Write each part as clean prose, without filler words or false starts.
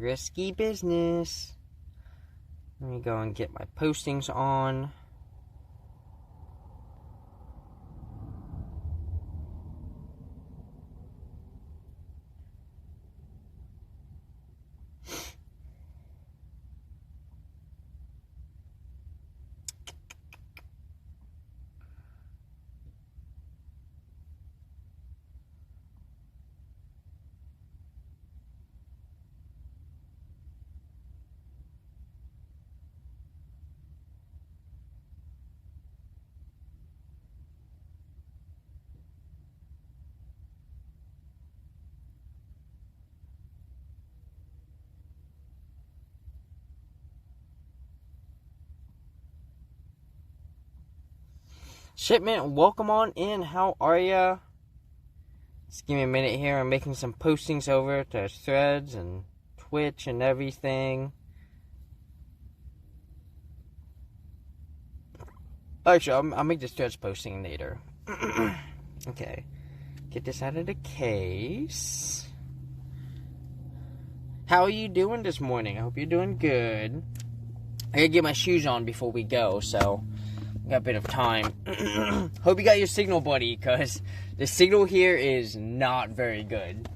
risky business. Let me go and get my postings on. Shipment, welcome on in. How are ya? Just give me a minute here. I'm making some postings over to Threads and Twitch and everything. Actually, I'll make this Threads posting later. Okay. Get this out of the case. How are you doing this morning? I hope you're doing good. I gotta get my shoes on before we go, so got a bit of time. Hope you got your signal, buddy, because the signal here is not very good.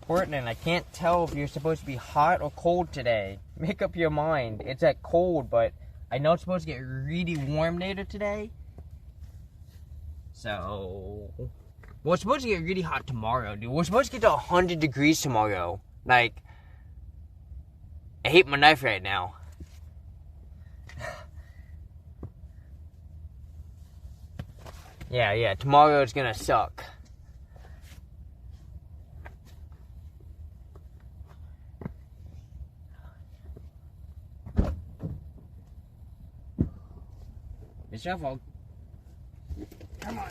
Portland, I can't tell if you're supposed to be hot or cold today. Make up your mind. It's at cold, but I know it's supposed to get really warm later today. So, well, it's supposed to get really hot tomorrow, dude. We're supposed to get to 100 degrees tomorrow. Like, I hate my knife right now. Yeah, tomorrow is gonna suck. It's your fault. Come on.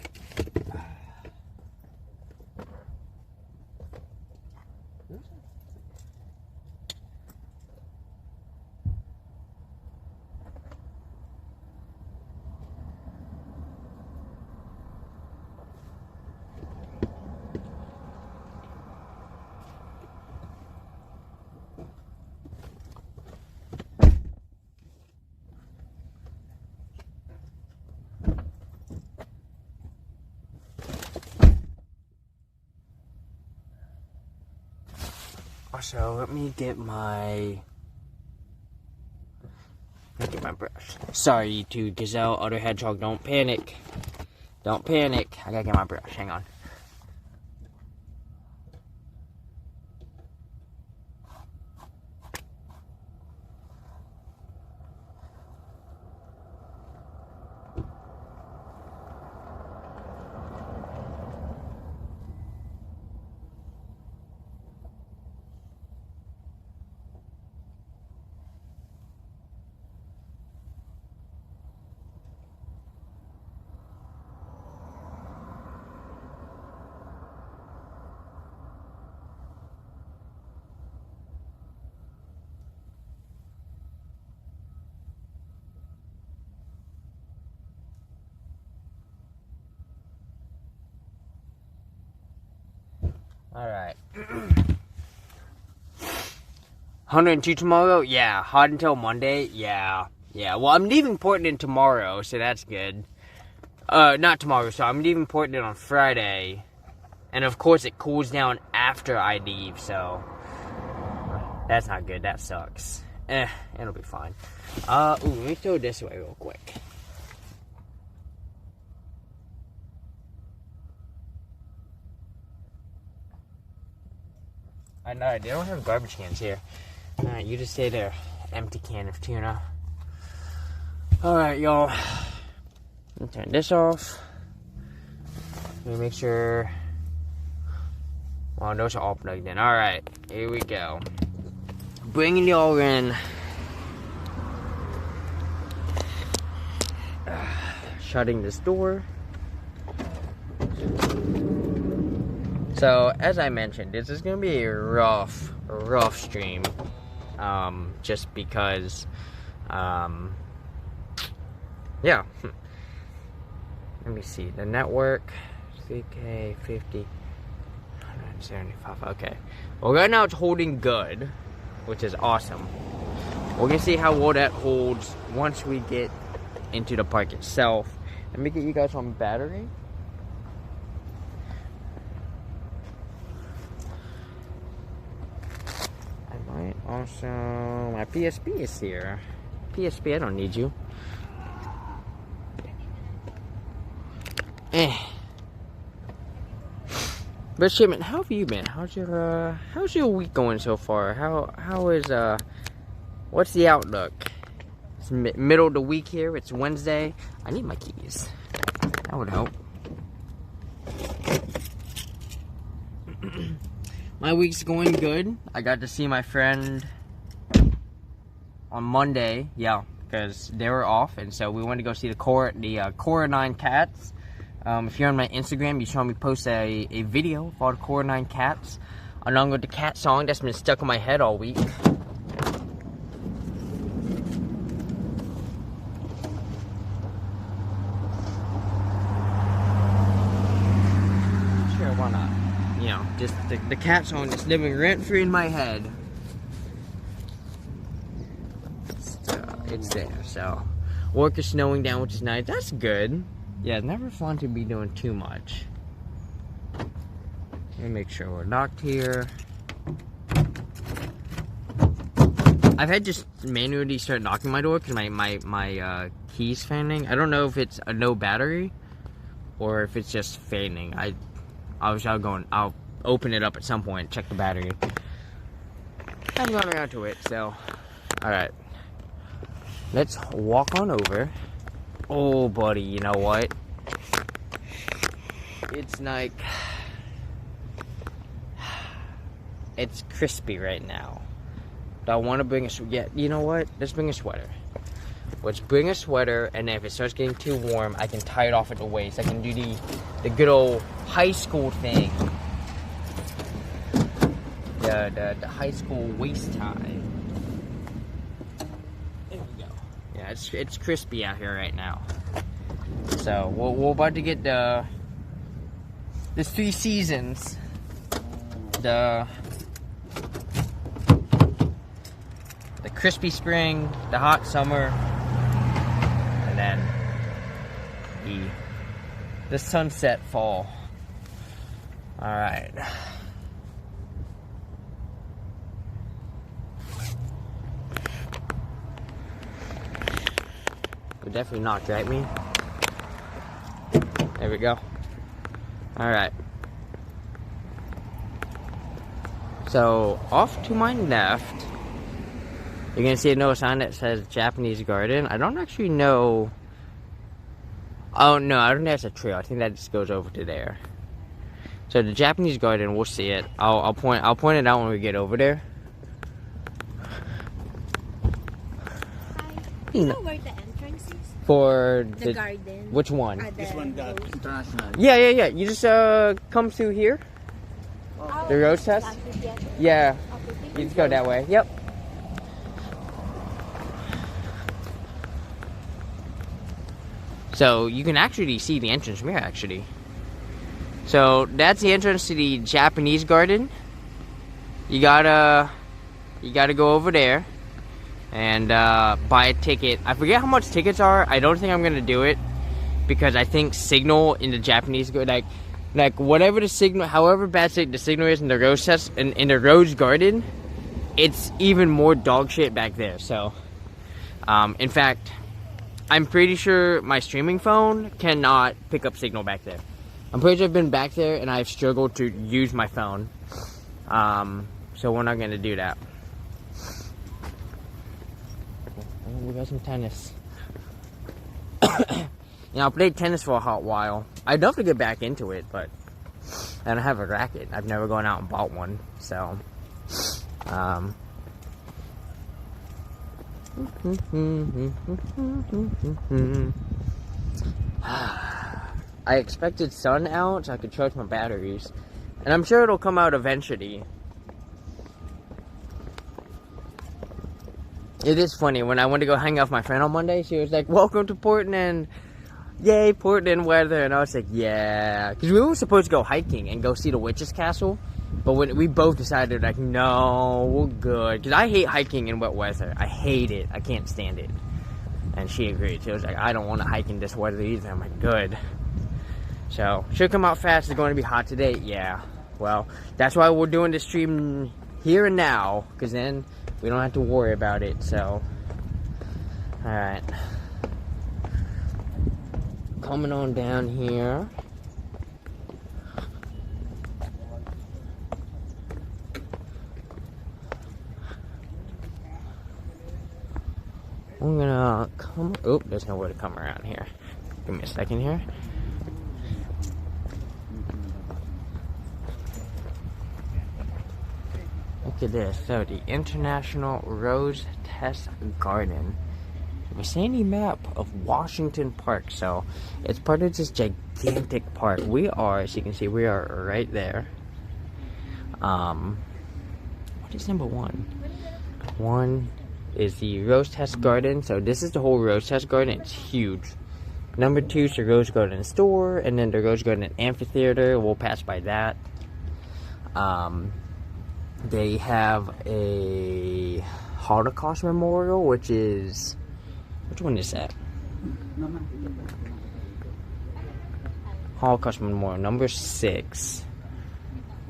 Also, let me get my brush. Sorry, you two, Gazelle, Other Hedgehog, don't panic. Don't panic. I gotta get my brush. Hang on. Alright. 102 tomorrow? Yeah. Hot until Monday? Yeah. Well, I'm leaving Portland tomorrow, so that's good. Not tomorrow, so I'm leaving Portland on Friday. And of course it cools down after I leave, so that's not good. That sucks. It'll be fine. Let me throw this away real quick. I know, they don't have garbage cans here. Alright, you just stay there. empty can of tuna. Alright, y'all. Turn this off. Let me make sure. Well, those are all plugged in. Alright, here we go. Bringing y'all in. Shutting this door. So, as I mentioned, this is going to be a rough stream. Just because, yeah. Let me see. The network, CK50, 175. Okay. Well, right now it's holding good, which is awesome. We're going to see how well that holds once we get into the park itself. Let me get you guys on battery. I might also... My PSP is here. PSP, I don't need you. But Shipment, how have you been? How's your week going so far? How is what's the outlook? It's middle of the week here. It's Wednesday. I need my keys. That would help. My week's going good. I got to see my friend on Monday. Yeah, because they were off, and so we went to go see the Coraline Cats. If you're on my Instagram, you saw me post a video called Coraline Cats, along with the cat song that's been stuck in my head all week. Sure, why not? You know, just the cat song that's living rent-free in my head. It's there, so. Work is snowing down, which is nice. That's good. Yeah, it's never fun to be doing too much. Let me make sure we're locked here. I've had to just manually start knocking my door because my key's fanning. I don't know if it's a no battery or if it's just fanning. I'll open it up at some point, check the battery. I haven't gone around to it, so alright. Let's walk on over. Oh, buddy, you know what? It's like... It's crispy right now. Do I want to bring a... Yeah, you know what? Let's bring a sweater. Let's bring a sweater, and then if it starts getting too warm, I can tie it off at the waist. I can do the good old high school thing. The high school waist tie. Yeah, it's crispy out here right now. So we're about to get the 3 seasons. The crispy spring, the hot summer, and then the sunset fall. All right. Definitely knocked, right, me? There we go. Alright. So, off to my left, you're gonna see a sign that says Japanese Garden. I don't actually know. Oh, no, I don't think that's a trail. I think that just goes over to there. So, the Japanese Garden, we'll see it. I'll point it out when we get over there. Hi. You know where the entrance is? For the garden. Which one? This one, the international. Yeah. You just come through here. Oh, The road test? Yeah. Okay, You just go that way. Yep. So you can actually see the entrance from here, actually. So that's the entrance to the Japanese Garden. You gotta go over there and buy a ticket. I forget how much tickets are. I don't think I'm gonna do it because I think signal in the Japanese like whatever the signal, however bad the signal is in the rose test in the Rose Garden, it's even more dog shit back there. So, in fact, I'm pretty sure my streaming phone cannot pick up signal back there. I'm pretty sure I've been back there and I've struggled to use my phone. So we're not gonna do that. got some tennis. You know, I played tennis for a hot while. I'd love to get back into it, but I don't have a racket. I've never gone out and bought one, so I expected sun out so I could charge my batteries, and I'm sure it'll come out eventually. It is funny, when I went to go hang out with my friend on Monday, she was like, "Welcome to Portland. Yay, Portland weather." And I was like, yeah. Because we were supposed to go hiking and go see the Witch's Castle. But when we both decided, like, no, we're good. Because I hate hiking in wet weather. I hate it. I can't stand it. And she agreed. She was like, I don't want to hike in this weather either. I'm like, good. So, should come out fast. It's going to be hot today. Yeah. Well, that's why we're doing this stream here and now. Because then we don't have to worry about it. So, alright. Coming on down here. I'm gonna come. Oh, there's nowhere to come around here. Give me a second here. Look at this. So, the International Rose Test Garden. A sandy map of Washington Park. So it's part of this gigantic park. We are, as you can see, we are right there. What is number one? One is the Rose Test Garden. So this is the whole Rose Test Garden. It's huge. Number two is the Rose Garden store, and then the Rose Garden Amphitheater. We'll pass by that. They have a Holocaust Memorial, which is, which one is that? Holocaust Memorial, number 6.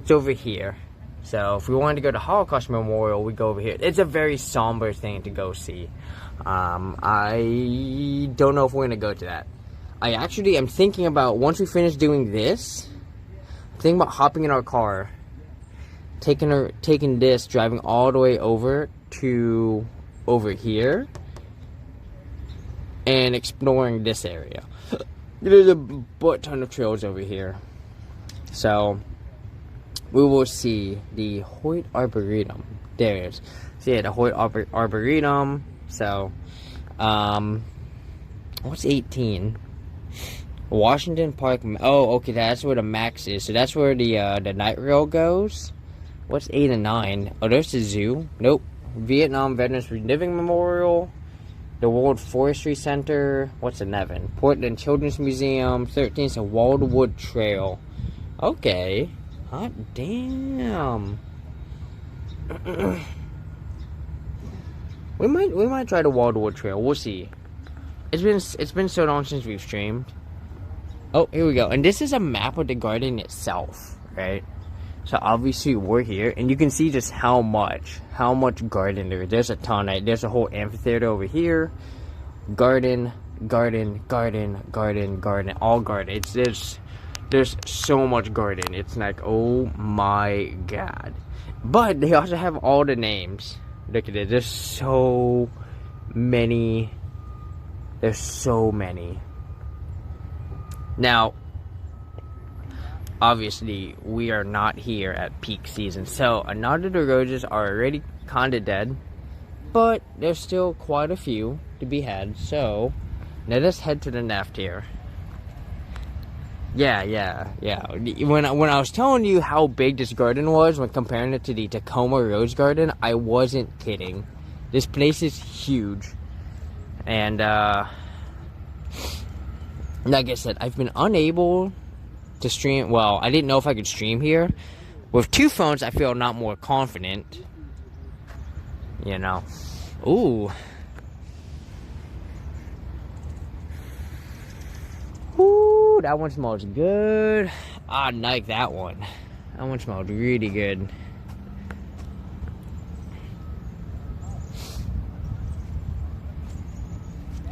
It's over here. So if we wanted to go to Holocaust Memorial, we go over here. It's a very somber thing to go see. I don't know if we're going to go to that. I actually am thinking about, once we finish doing this, I'm thinking about hopping in our car, taking this, driving all the way over to over here, and exploring this area. There's a butt ton of trails over here. So, we will see the Hoyt Arboretum. There it is. So yeah, the Hoyt Arboretum. So, what's 18? Washington Park. Oh, okay, that's where the max is. So that's where the night rail goes. What's 8 and 9? Oh, there's the zoo. Nope. Vietnam Veterans Reliving Memorial. The World Forestry Center. What's 11? Portland Children's Museum. 13 is the Wildwood Trail. Okay. Hot damn. we might try the Wildwood Trail. We'll see. It's been so long since we've streamed. Oh, here we go. And this is a map of the garden itself, right? So obviously we're here, and you can see just how much garden there is. There's a ton. Right? There's a whole amphitheater over here. Garden, garden, garden, garden, garden, all garden. There's so much garden. It's like, oh my god. But they also have all the names. Look at it. There's so many. There's so many. Now, obviously, we are not here at peak season, so a lot of the roses are already kinda dead, but there's still quite a few to be had, so let us head to the left here. Yeah. When I was telling you how big this garden was when comparing it to the Tacoma Rose Garden, I wasn't kidding. This place is huge, and like I said, I've been unable to stream. Well, I didn't know if I could stream here. With 2 phones, I feel a lot more confident. You know. Ooh. Ooh, that one smells good. I like that one. That one smelled really good.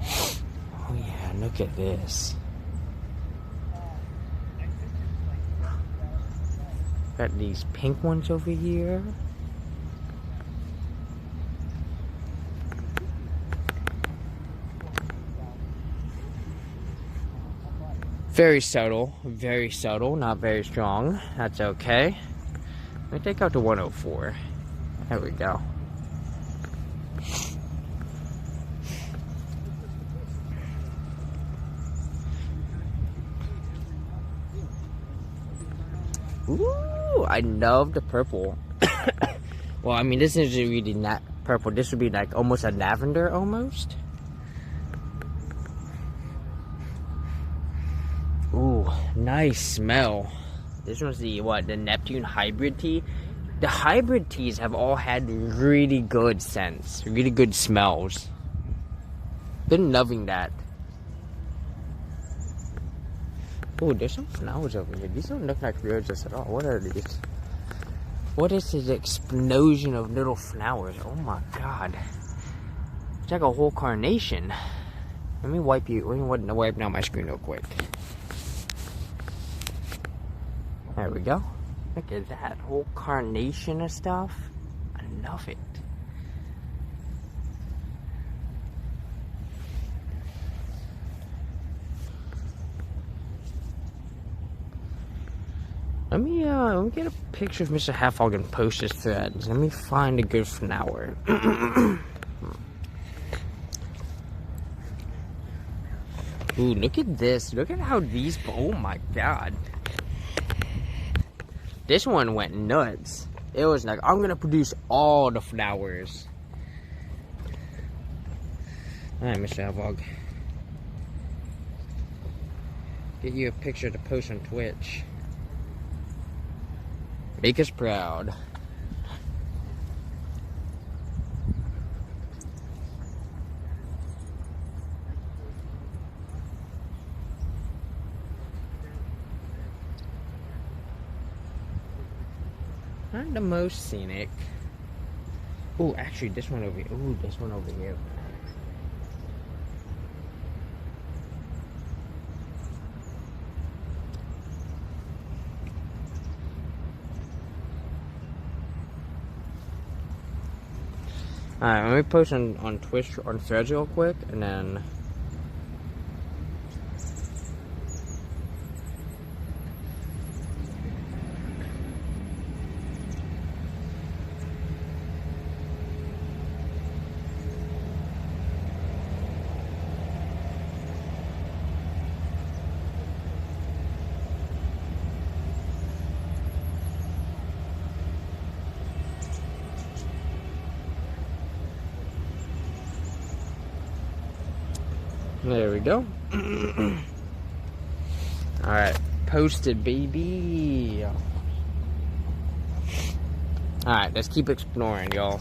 Oh yeah, look at this. Got these pink ones over here. Very subtle, not very strong. That's okay. Let me take out to 104. There we go. Ooh, I love the purple. Well, I mean, this isn't really not purple. This would be like almost a lavender almost. Ooh, nice smell. This one's the Neptune hybrid tea. The hybrid teas have all had really good scents, really good smells. Been loving that. Ooh, there's some flowers over here. These don't look like roses at all. What are these? What is this explosion of little flowers? Oh my god. It's like a whole carnation. Let me wipe down my screen real quick. There we go. Look at that whole carnation of stuff. I love it. Let me get a picture of Mr. Halfhog and post his threads. Let me find a good flower. Ooh, look at this. Look at how these, oh my god. This one went nuts. It was like, I'm gonna produce all the flowers. Alright, Mr. Halfhog. Get you a picture to post on Twitch. Make us proud. Not the most scenic. Oh, actually, this one over here. Ooh, this one over here. Alright, let me post on Twitch, on Threads real quick, and then... There we go. Alright, posted, baby. Alright, let's keep exploring, y'all.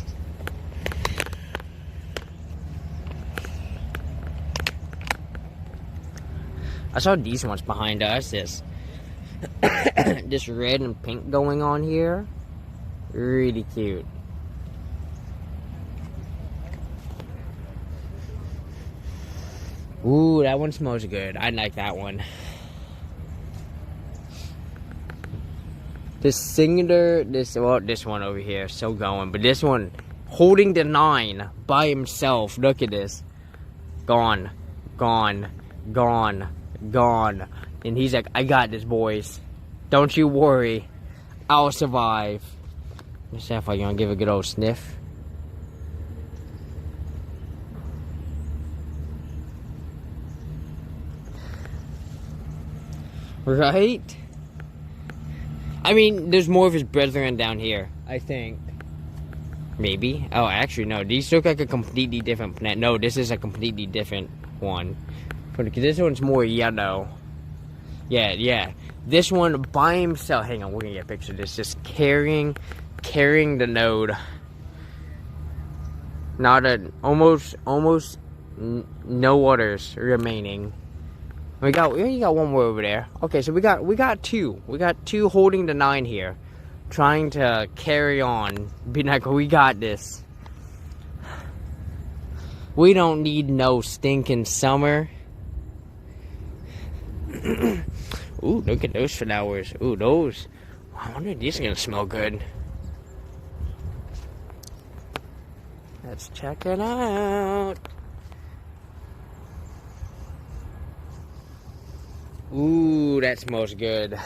I saw these ones behind us. This red and pink going on here. Really cute. Ooh, that one smells good. I like that one. This one over here, still going. But this one, holding the 9 by himself. Look at this. Gone. Gone. Gone. Gone. And he's like, I got this, boys. Don't you worry. I'll survive. Let's see if I can give a good old sniff. Right? I mean, there's more of his brethren down here, I think. Maybe. Oh, actually, no. These look like a completely different plant. No, this is a completely different one. But this one's more yellow. Yeah. This one by himself. Hang on, we're gonna get a picture of this. Just carrying the node. Not almost no others remaining. We got one more over there. Okay, so we got two. We got two holding the 9 here, trying to carry on. Be like, we got this. We don't need no stinking summer. Ooh, look at those flowers. Ooh, those. I wonder if these are gonna smell good. Let's check it out. Ooh, that smells good.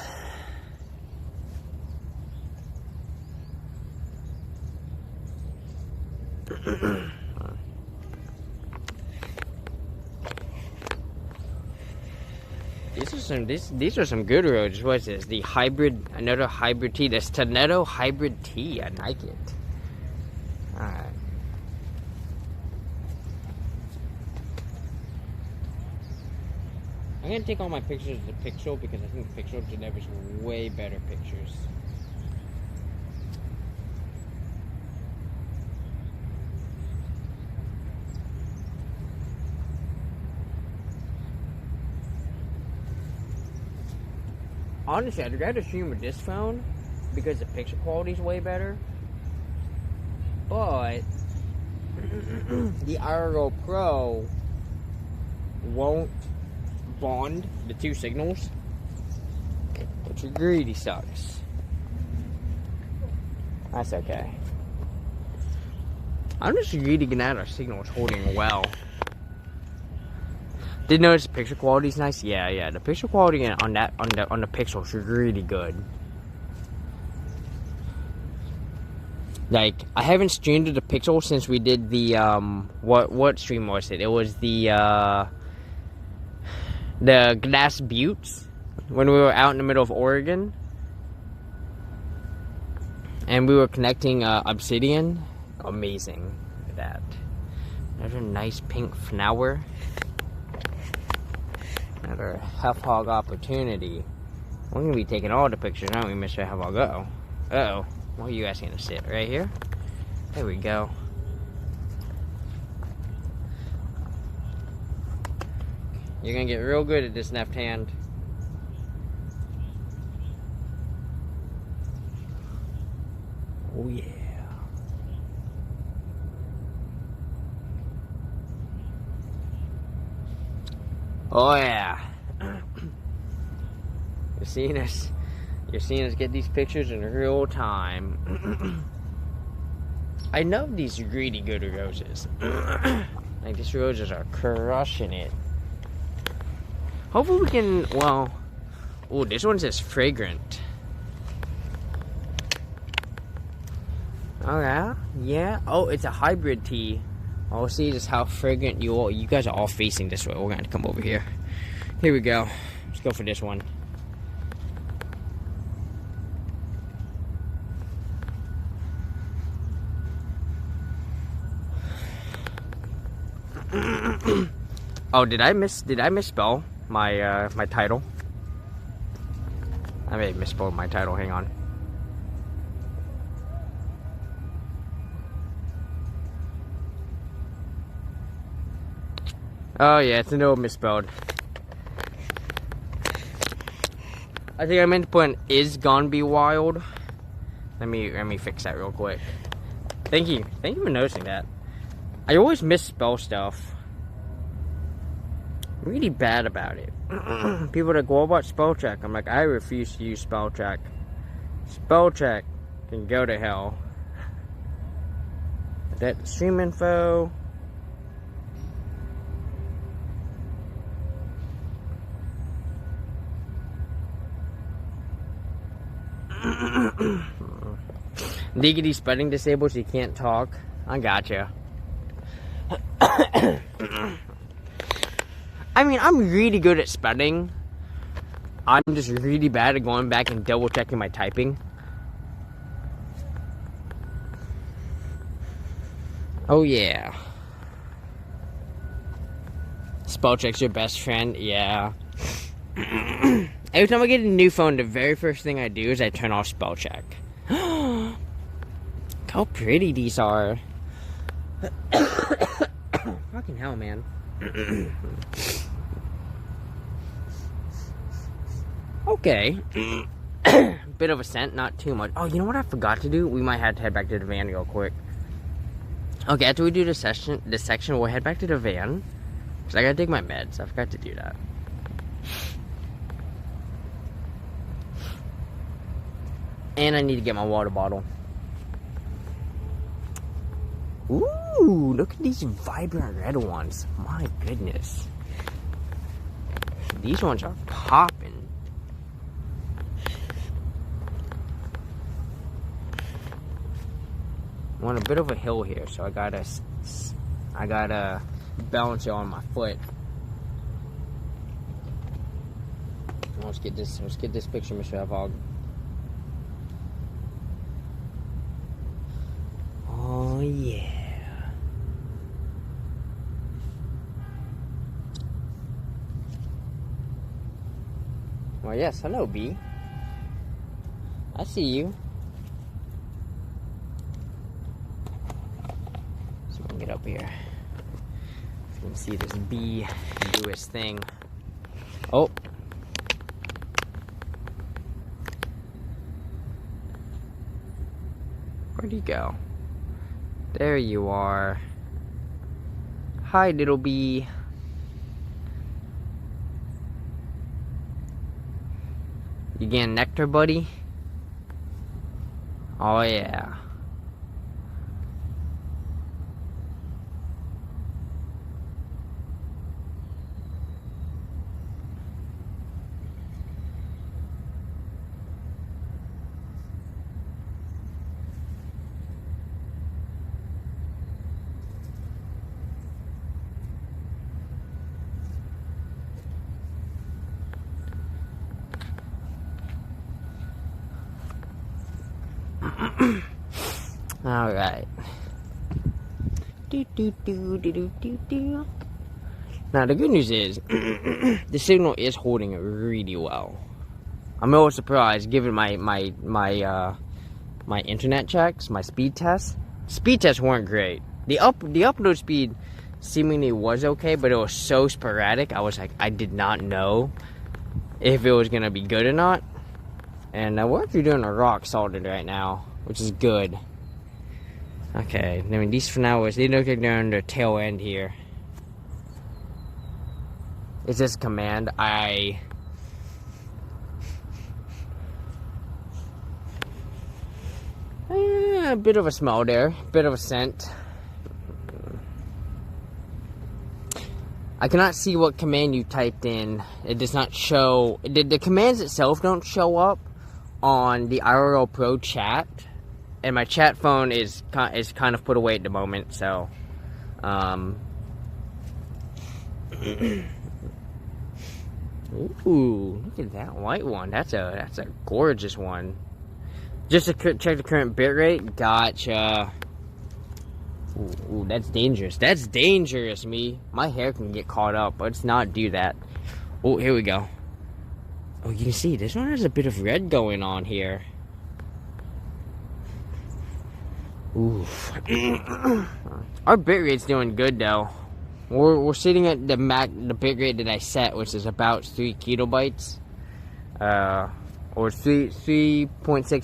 These are some good roads. What is this? The hybrid, another hybrid tea. This Tonetto hybrid tea. I like it. Alright. I'm gonna take all my pictures of the Pixel because I think the Pixel delivers way better pictures. Honestly, I'd rather stream with this phone because the picture quality is way better. But the IRO Pro won't bond the two signals, which really sucks. That's okay. I'm just really glad our signal is holding well. Did notice the picture quality is nice? Yeah. The picture quality on the Pixel is really good. Like, I haven't streamed the Pixel since we did the what stream was it? It was the Glass Buttes when we were out in the middle of Oregon, and we were connecting Obsidian. Amazing. Look at that. Another nice pink flower. Another half hog opportunity. We're gonna be taking all the pictures, aren't we, Mr. Half Hog? Uh-oh. Why are you asking to sit? Right here? There we go. You're gonna get real good at this left hand. Oh yeah. Oh yeah. You're seeing us get these pictures in real time. I know these really good roses. Like, these roses are crushing it. Hopefully we can, well, oh, this one says fragrant. Oh yeah? Yeah. Oh, it's a hybrid tea. Oh, see just how fragrant you guys are all facing this way. We're gonna come over here. Here we go. Let's go for this one. Oh, did I misspell my my title? I may have misspelled my title. Hang on. Oh yeah, it's a no misspelled. I think I meant to put an is gonna be wild. Let me fix that real quick. Thank you for noticing that. I always misspell stuff. I'm really bad about it. People that go about spell check, I'm like, I refuse to use spell check. Spell check can go to hell. That stream info. Legally spelling disabled so you can't talk. I gotcha. I mean, I'm really good at spelling. I'm just really bad at going back and double checking my typing. Oh yeah. Spell check's your best friend, yeah. Every time I get a new phone, the very first thing I do is I turn off spell check. How pretty these are. Fucking hell, man. Okay. Bit of a scent, not too much. Oh, you know what I forgot to do? We might have to head back to the van real quick. Okay, after we do this section, we'll head back to the van. Because I gotta take my meds. I forgot to do that. And I need to get my water bottle. Ooh, look at these vibrant red ones. My goodness. these ones are popping. I'm on a bit of a hill here, so I gotta balance it on my foot. Let's get this picture, Mr. Avog. Oh yeah. Well, yes, hello, B. I see you. So we can get up here. You can see this bee do its thing. Oh. Where'd he go? There you are. Hi, little bee. You getting nectar, buddy? Oh, yeah. All right. Now the good news is the signal is holding really well. I'm a little surprised given my internet checks, my speed tests. Speed tests weren't great. The upload speed seemingly was okay, but it was so sporadic. I was like, I did not know if it was gonna be good or not. And we're actually doing a rock solid right now, which is good. Okay, I mean, these flowers, they look like they're on their tail end here. Is this command? A bit of a smell there, bit of a scent. I cannot see what command you typed in. It does not show, the commands itself don't show up on the IRL Pro chat. And my chat phone is kind of put away at the moment, so ooh, look at that white one. That's a gorgeous one. Just to check the current bitrate. Gotcha. Ooh, that's dangerous. That's dangerous, me. My hair can get caught up. Let's not do that. Oh, here we go. Oh, you can see this one has a bit of red going on here. Oof. Our bitrate's doing good though. We're sitting at the bitrate that I set, which is about 3 kilobytes, or 3.6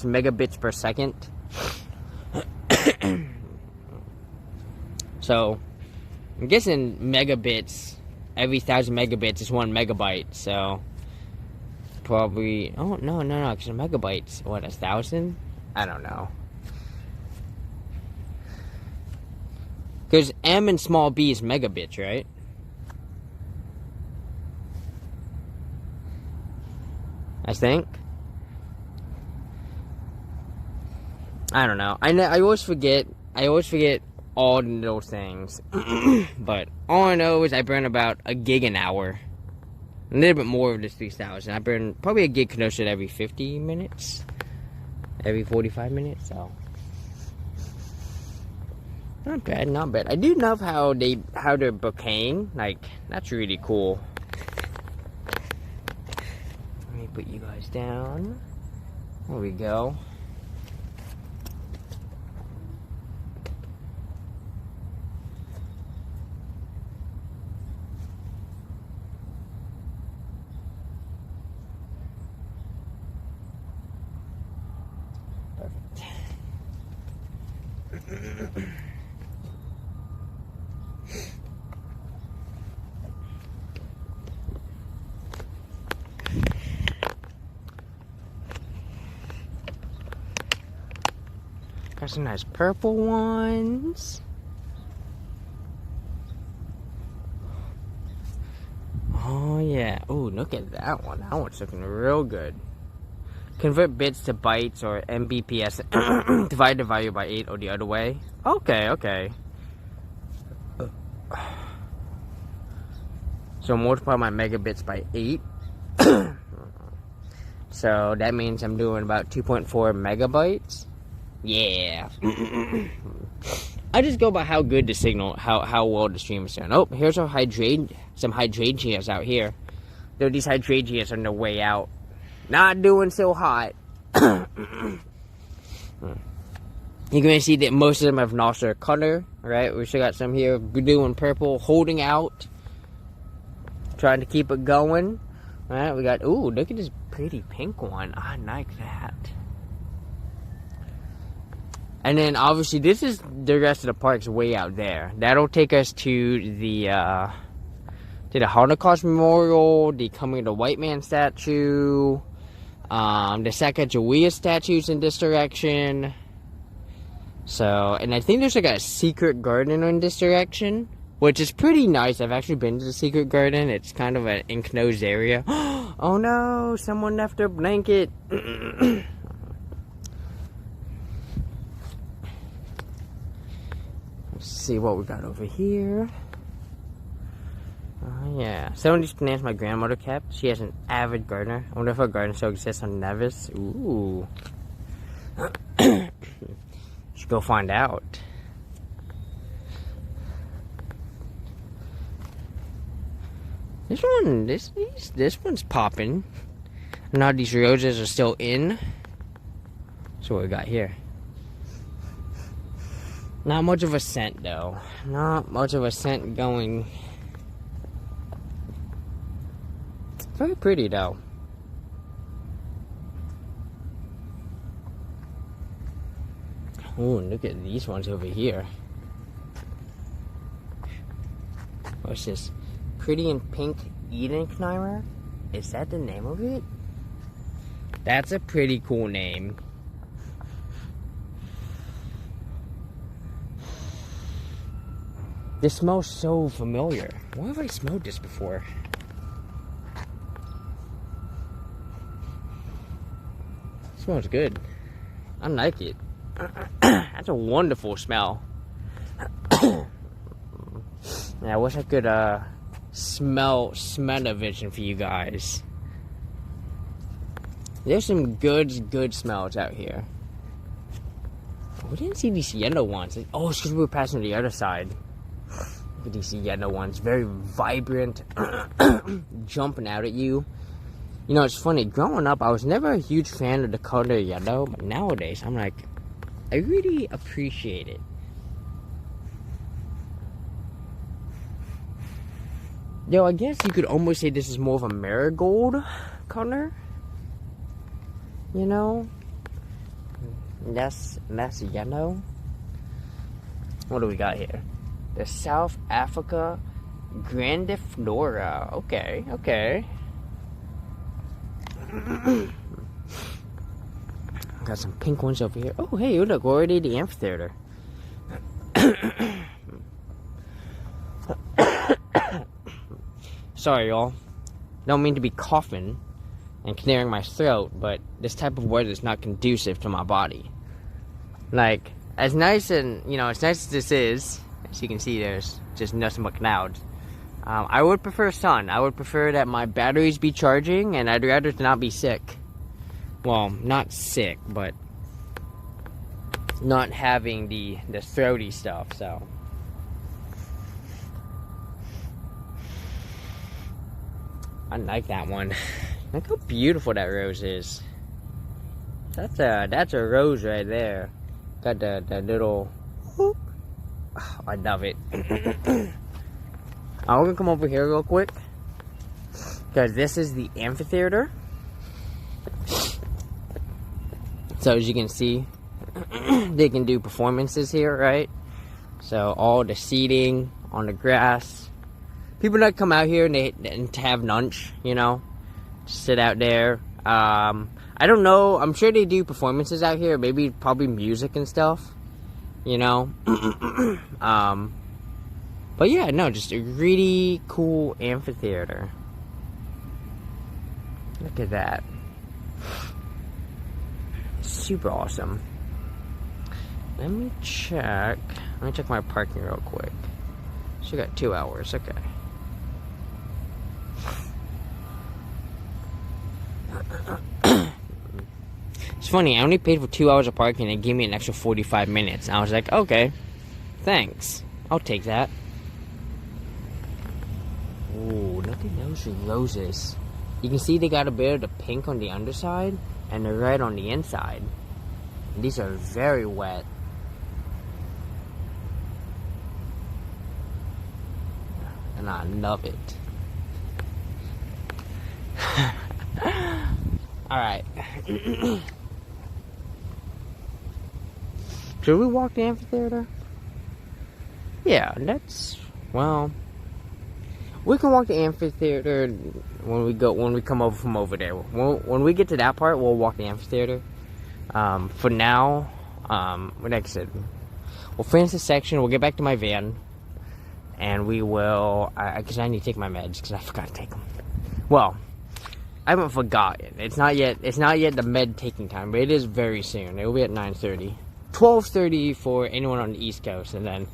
megabits per second. So I'm guessing megabits, every 1,000 megabits is 1 megabyte. So probably, oh no, because a megabyte's what, 1,000? I don't know. Because M and small b is megabits, right? I think. I don't know. I always forget all the little things. But all I know is I burn about a gig an hour. A little bit more of this 3,000. I burn probably a gig connected every 50 minutes. Every 45 minutes, so. Not bad, not bad. I do love how they're bokehing. Like, that's really cool. Let me put you guys down. There we go. Perfect. Got some nice purple ones. Oh Yeah. Oh, look at that one. That one's looking real good. Convert bits to bytes or Mbps. Divide the value by 8 or the other way. Okay, okay. So multiply my megabits by 8. So that means I'm doing about 2.4 megabytes. Yeah. I just go by how good the signal, how well the stream is doing. Oh, here's some hydrangeas out here. Though these hydrangeas are on their way out. Not doing so hot. You're gonna see that most of them have lost their color, right? We still got some here blue and purple holding out. Trying to keep it going. Alright, we got, ooh, look at this pretty pink one. I like that. And then obviously this is the rest of the park's way out there. That'll take us to the Holocaust Memorial, the Coming of the White Man statue, the Sacagawea statues in this direction. So, and I think there's like a secret garden in this direction, which is pretty nice. I've actually been to the secret garden. It's kind of an enclosed area. Oh no, someone left their blanket. Let's see what we got over here. Oh yeah, some of these plants my grandmother kept. She has an avid gardener. I wonder if a garden still exists on Nevis. Ooh. Should go find out. This one's popping. Now these roses are still in. So what we got here? Not much of a scent though. Not much of a scent going. Very pretty though. Oh, look at these ones over here. What's this? Pretty and Pink Edenkeimer? Is that the name of it? That's a pretty cool name. This smells so familiar. Why have I smelled this before? It smells good. I like it. That's a wonderful smell. Yeah, I wish I could smell-o-vision for you guys. There's some good smells out here. We didn't see these yellow ones. Oh, it's because we were passing to the other side. Look at these yellow ones. Very vibrant. Jumping out at you. You know, it's funny. Growing up, I was never a huge fan of the color yellow. But nowadays, I'm like, I really appreciate it. Yo, I guess you could almost say this is more of a marigold color. You know? Less yellow. What do we got here? The South Africa Grandiflora. Okay, okay. Got some pink ones over here. Oh, hey, look, already the amphitheater. Sorry, y'all. Don't mean to be coughing and clearing my throat, but this type of weather is not conducive to my body. Like, as nice and, you know, as nice as this is, as you can see, there's just nothing but clouds. I would prefer sun. I would prefer that my batteries be charging, and I'd rather not be sick. Well, not sick, but not having the throaty stuff, so. I like that one. Look how beautiful that rose is. That's a rose right there. Got the little. Oh, I love it. I'm gonna come over here real quick, because this is the amphitheater. So as you can see, they can do performances here, right? So all the seating on the grass. People that come out here and have lunch, you know, just sit out there. I don't know. I'm sure they do performances out here. Maybe probably music and stuff, you know. But yeah, no, just a really cool amphitheater. Look at that. Super awesome. Let me check my parking real quick. So you got 2 hours, okay. It's funny, I only paid for 2 hours of parking and it gave me an extra 45 minutes. And I was like, okay, thanks. I'll take that. Ooh, look at those roses. You can see they got a bit of the pink on the underside and the red on the inside. And these are very wet. And I love it. Alright. Should we walk the amphitheater? Yeah, well, we can walk the amphitheater when we come over from over there. When we get to that part, we'll walk the amphitheater. For now, like I said, we'll finish this section, we'll get back to my van, and we will, because I need to take my meds, because I forgot to take them. Well, I haven't forgotten. It's not yet the med taking time, but it is very soon. It will be at 9:30. 12:30 for anyone on the East Coast, and then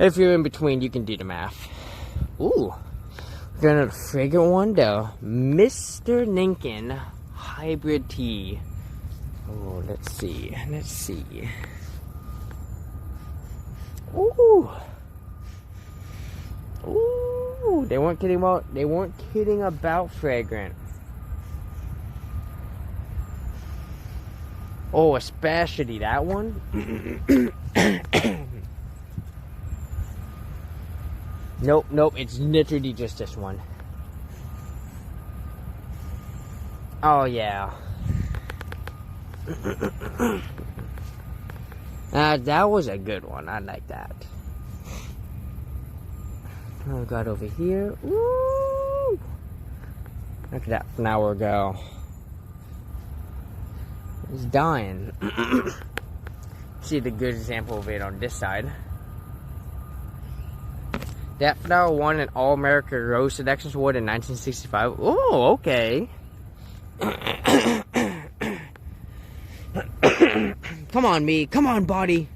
if you're in between, you can do the math. Ooh, we got another fragrant one, though. Mr. Ninkin Hybrid Tea. Oh, let's see. Ooh. Ooh, they weren't kidding about fragrant. Oh, especially that one. Nope, it's literally just this one. Oh, yeah. That was a good one. I like that. Oh, got over here. Woo! Look at that flower go. It's dying. See the good example of it on this side. That flower won an All-America Rose Selections Award in 1965. Oh, okay. Come on, me. Come on, body.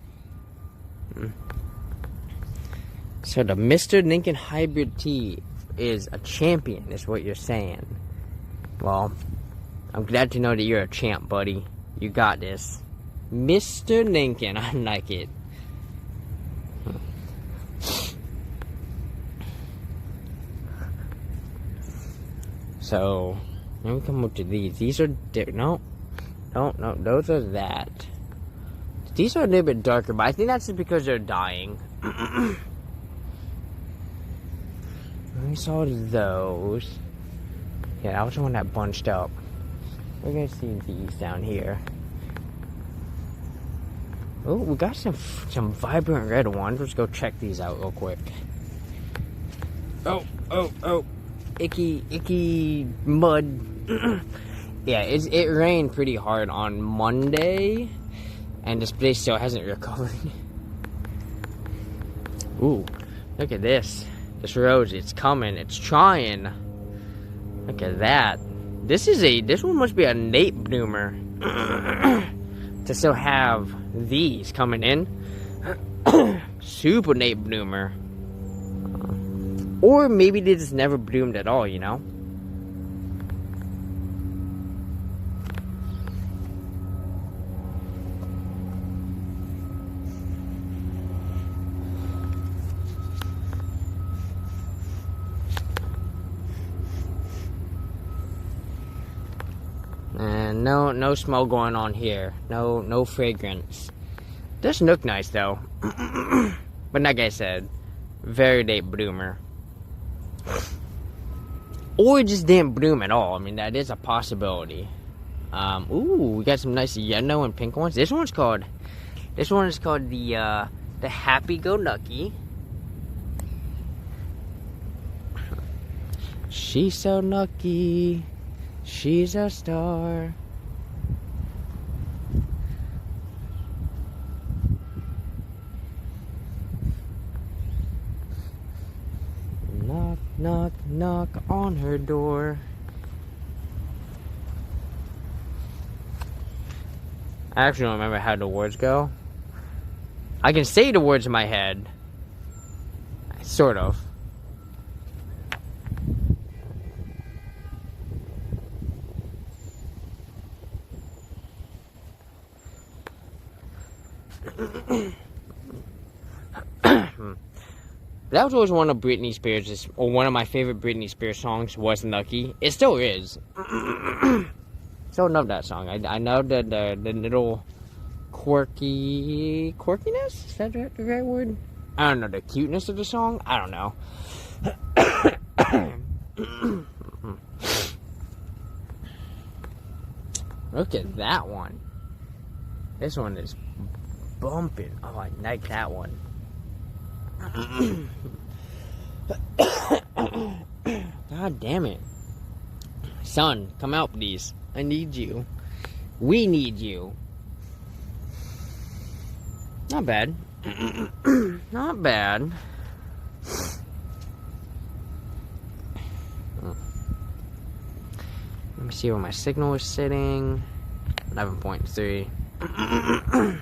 So the Mr. Ninkin Hybrid Tea is a champion, is what you're saying. Well, I'm glad to know that you're a champ, buddy. You got this. Mr. Ninkin, I like it. So, let me come up to these. These are no, those are that. These are a little bit darker, but I think that's just because they're dying. We saw those. Yeah, that was the one that bunched up. We're gonna see these down here. Oh, we got some vibrant red ones. Let's go check these out real quick. Oh. Icky mud. Yeah, it rained pretty hard on Monday, and this place still hasn't recovered. Ooh, look at this. This rose, it's coming, it's trying. Look at that. This one must be a late bloomer. To still have these coming in. Super late bloomer. Or maybe they just never bloomed at all, you know? And no smell going on here. No fragrance. Does look nice though. But like I said, very late bloomer. Or it just didn't bloom at all. I mean, that is a possibility. Ooh, we got some nice yellow and pink ones. This one is called the Happy Go Lucky. She's so lucky. She's a star. Knock, knock, knock on her door. I actually don't remember how the words go. I can say the words in my head. Sort of. That was always one of Britney Spears', or one of my favorite Britney Spears songs was Nucky. It still is. Still love that song. I know the little quirkiness? Is that the right word? I don't know, the cuteness of the song? I don't know. Look at that one. This one is bumping. Oh, I like that one. God damn it. Son, come out please. I need you. We need you. Not bad. Not bad. Let me see where my signal is sitting. 11.3.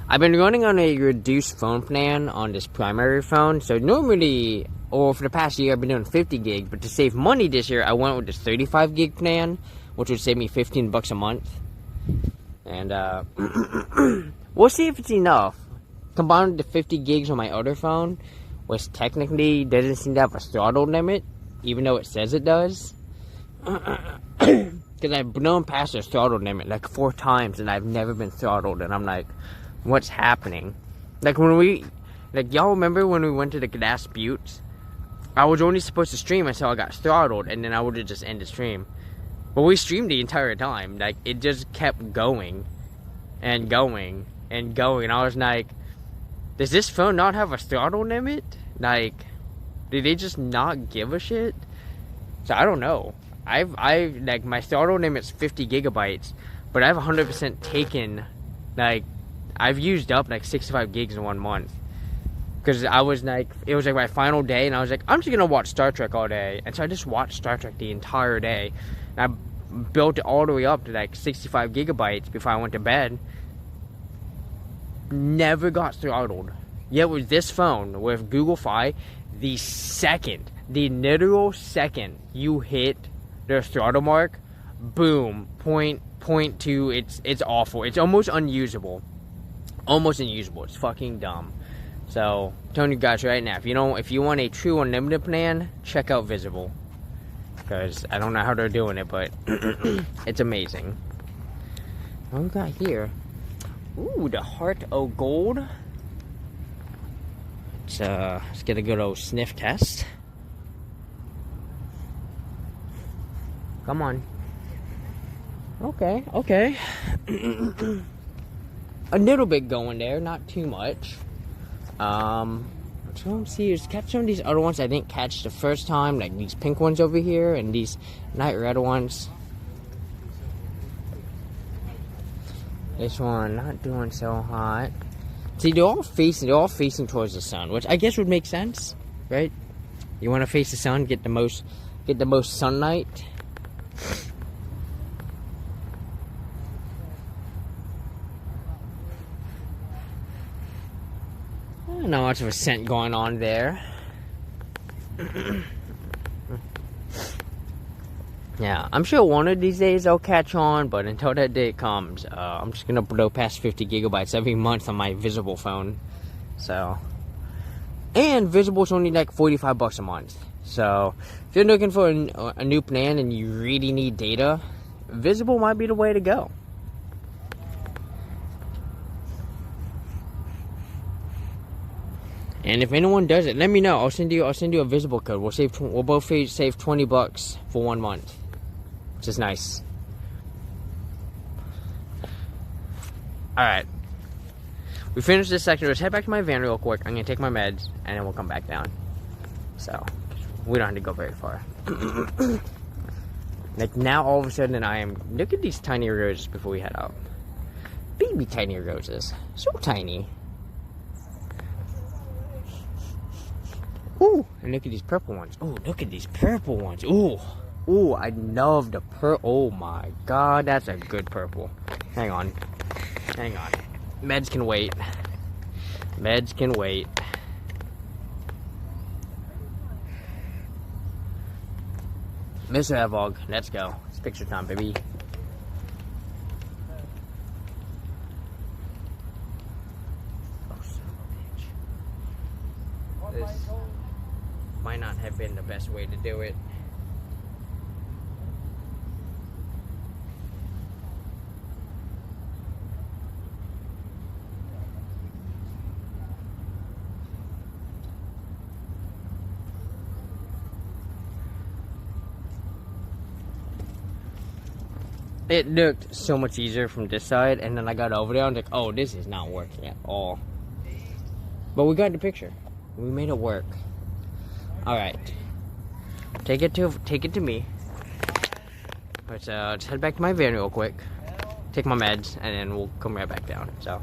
I've been running on a reduced phone plan on this primary phone. So normally, or for the past year, I've been doing 50 gig. But to save money this year, I went with this 35 gig plan, which would save me $15 a month. And we'll see if it's enough. Combined with the 50 gigs on my other phone, which technically doesn't seem to have a throttle limit, even though it says it does. Because I've blown past the throttle limit like 4 times, and I've never been throttled. And I'm like, what's happening? Like y'all remember when we went to the Glass Buttes? I was only supposed to stream until I got throttled, and then I would have just ended stream. But we streamed the entire time. Like, it just kept going and going and going. And I was like, does this phone not have a throttle limit? Like, did they just not give a shit? So I don't know. I've like, my throttle limit's 50 gigabytes, but I've 100% taken, like, I've used up like 65 gigs in 1 month. Because I was like, it was like my final day, and I was like, I'm just gonna watch Star Trek all day. And so I just watched Star Trek the entire day. And I built it all the way up to like 65 gigabytes before I went to bed. Never got throttled. Yet with this phone, with Google Fi, the literal second you hit the throttle mark, boom, point 2, it's awful. It's almost unusable. Almost unusable. It's fucking dumb. So, I'm telling you guys right now, if you want a true unlimited plan, check out Visible. Because I don't know how they're doing it, but it's amazing. What we got here? Ooh, the Heart of Gold. Let's get a good old sniff test. Come on. Okay. A little bit going there, not too much. I'm trying to see, catch some of these other ones I didn't catch the first time, like these pink ones over here and these night red ones. This one not doing so hot. See, they're all facing towards the sun, which I guess would make sense, right? You want to face the sun, get the most sunlight. Not much of a scent going on there. Yeah, I'm sure one of these days they'll catch on, but until that day comes, I'm just gonna blow past 50 gigabytes every month on my Visible phone. So, and Visible's only like $45 a month. So, if you're looking for a new plan and you really need data, Visible might be the way to go. And if anyone does it, let me know. I'll send you a Visible code. We'll both save $20 for 1 month, which is nice. All right, we finished this section. Let's head back to my van real quick. I'm gonna take my meds, and then we'll come back down. So we don't have to go very far. Like now, all of a sudden, look at these tiny roses before we head out. Baby tiny roses, so tiny. Ooh, and look at these purple ones. Ooh, look at these purple ones. Ooh, Ooh, I love the purple. Oh my god, that's a good purple. Hang on. Hang on. Meds can wait. Meds can wait. Mr. Evog, let's go. It's picture time, baby. Oh, son of a bitch. This might not have been the best way to do it. It looked so much easier from this side, and then I got over there and I was like, oh, this is not working at all. But we got the picture. We made it work. Alright. Take it to me. Let's head back to my van real quick. Take my meds, and then we'll come right back down. So,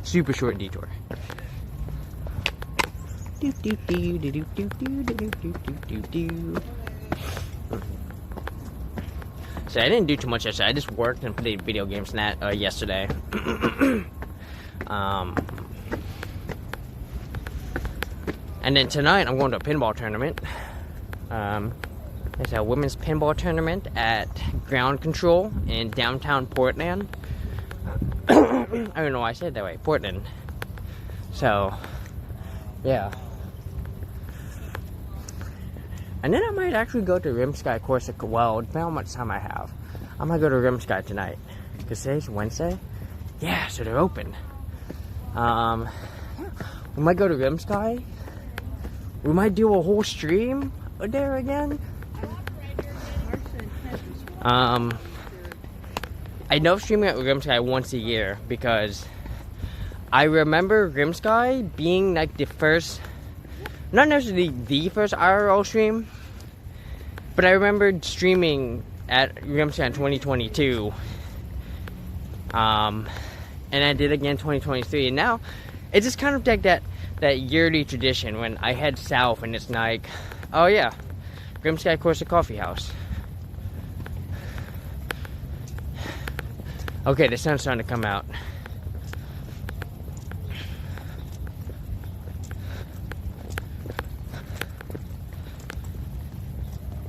super short detour. So I didn't do too much yesterday. I just worked and played video games yesterday. And then tonight I'm going to a pinball tournament. It's a women's pinball tournament at Ground Control in downtown Portland. I don't know why I said it that way. Portland. So, yeah. And then I might actually go to Rimsky Corsica. Well, depending on how much time I have. I might go to Rimsky tonight. Because today's Wednesday. Yeah, so they're open. We might go to Rimsky. We might do a whole stream there again. I know streaming at Rimsky once a year because I remember Rimsky being like the first, not necessarily the first IRL stream, but I remember streaming at Rimsky in 2022. And I did again in 2023, and now it's just kind of like that yearly tradition when I head south and it's like, oh yeah, Rimsky Corsica Coffee House. Okay, the sun's starting to come out.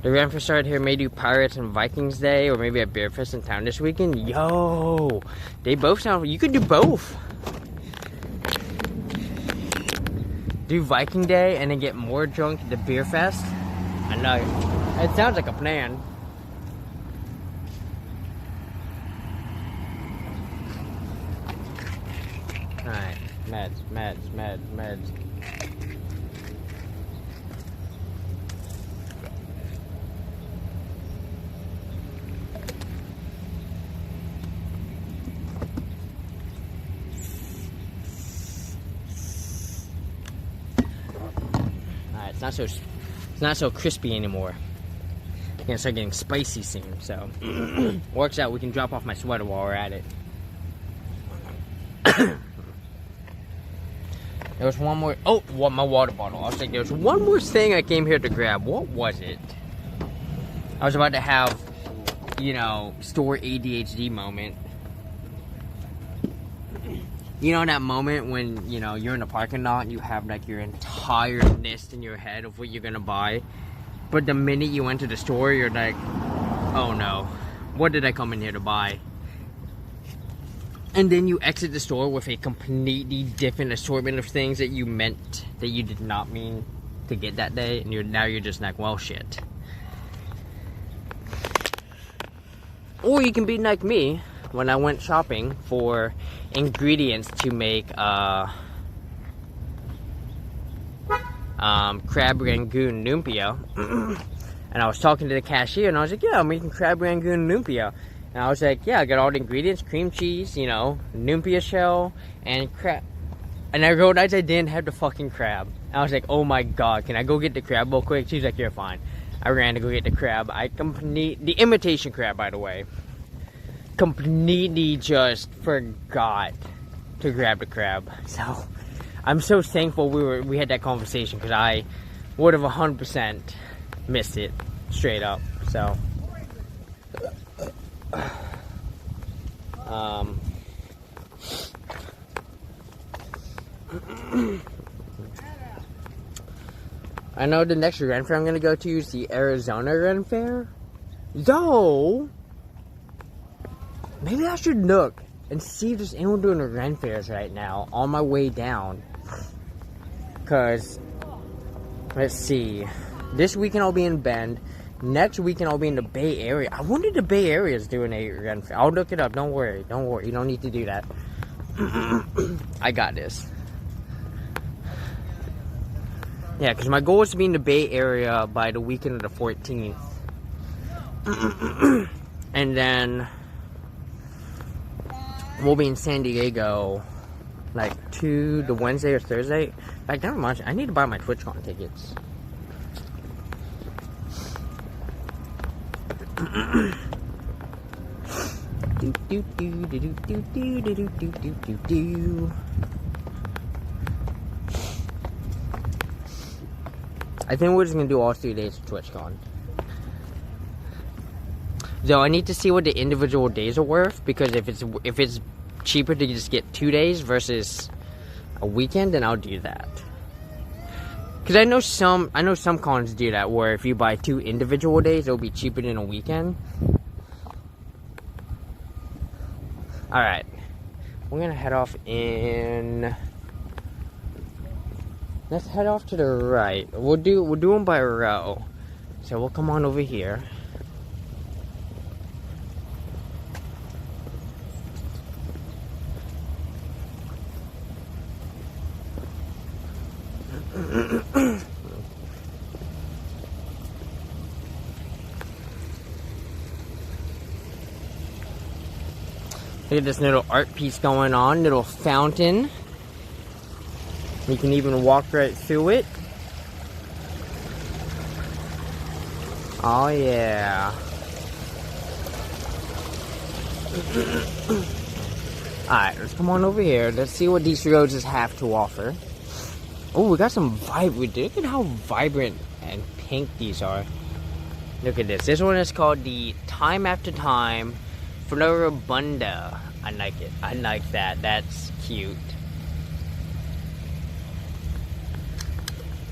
The Ramford started here may do Pirates and Vikings Day, or maybe a beer fest in town this weekend. Yo, they both sound. You could do both. Do Viking Day and then get more drunk at the beer fest. I know. It sounds like a plan. Alright, meds. It's not so crispy anymore. It's gonna start getting spicy soon, so works out. We can drop off my sweater while we're at it. There was one more. Oh, my water bottle. I was like, there was one more thing I came here to grab. What was it? I was about to have, store ADHD moment. You know that moment when, you're in a parking lot and you have like your entire list in your head of what you're gonna buy, but the minute you enter the store, you're like, oh no, what did I come in here to buy? And then you exit the store with a completely different assortment of things that you did not mean to get that day, and now you're just like, well, shit. Or you can be like me when I went shopping for ingredients to make crab rangoon lumpia. And I was talking to the cashier and I was like, yeah, I'm making crab rangoon lumpia. And I was like, yeah, I got all the ingredients, cream cheese, lumpia shell, and crab. And I realized I didn't have the fucking crab. I was like, oh my god, can I go get the crab real quick? She's like, you're fine. I ran to go get the crab. The imitation crab, by the way. Completely just forgot to grab the crab. So I'm so thankful we had that conversation, because I would have 100% missed it. straight up. So, I know the next Ren Fair I'm gonna go to is the Arizona Ren Fair. Though, maybe I should look and see if there's anyone doing the Ren Fairs right now on my way down. Cause, let's see, this weekend I'll be in Bend. Next weekend I'll be in the Bay Area. I wonder if the Bay Area is doing a Ren Fair. I'll look it up. Don't worry. Don't worry. You don't need to do that. I got this. Yeah, because my goal is to be in the Bay Area by the weekend of the 14th. And then we'll be in San Diego like the Wednesday or Thursday. Like, never mind. I need to buy my TwitchCon tickets. I think we're just gonna do all 3 days of TwitchCon. Though I need to see what the individual days are worth, because if it's cheaper to just get 2 days versus a weekend, then I'll do that. Because I know some cons do that, where if you buy 2 individual days, it'll be cheaper than a weekend. All right, we're gonna head off in. Let's head off to the right. We'll do them by row. So we'll come on over here. Look at this little art piece going on, little fountain. You can even walk right through it. Oh yeah. Alright, let's come on over here. Let's see what these roses have to offer. Oh, we got some vibrant. Look at how vibrant and pink these are. Look at this. This one is called the Time After Time Floribunda. I like it. I like that. That's cute.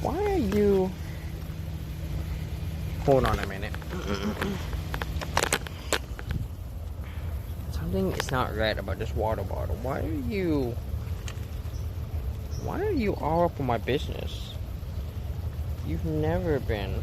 Why are you... Hold on a minute. Something is not right about this water bottle. Why are you all up on my business? You've never been.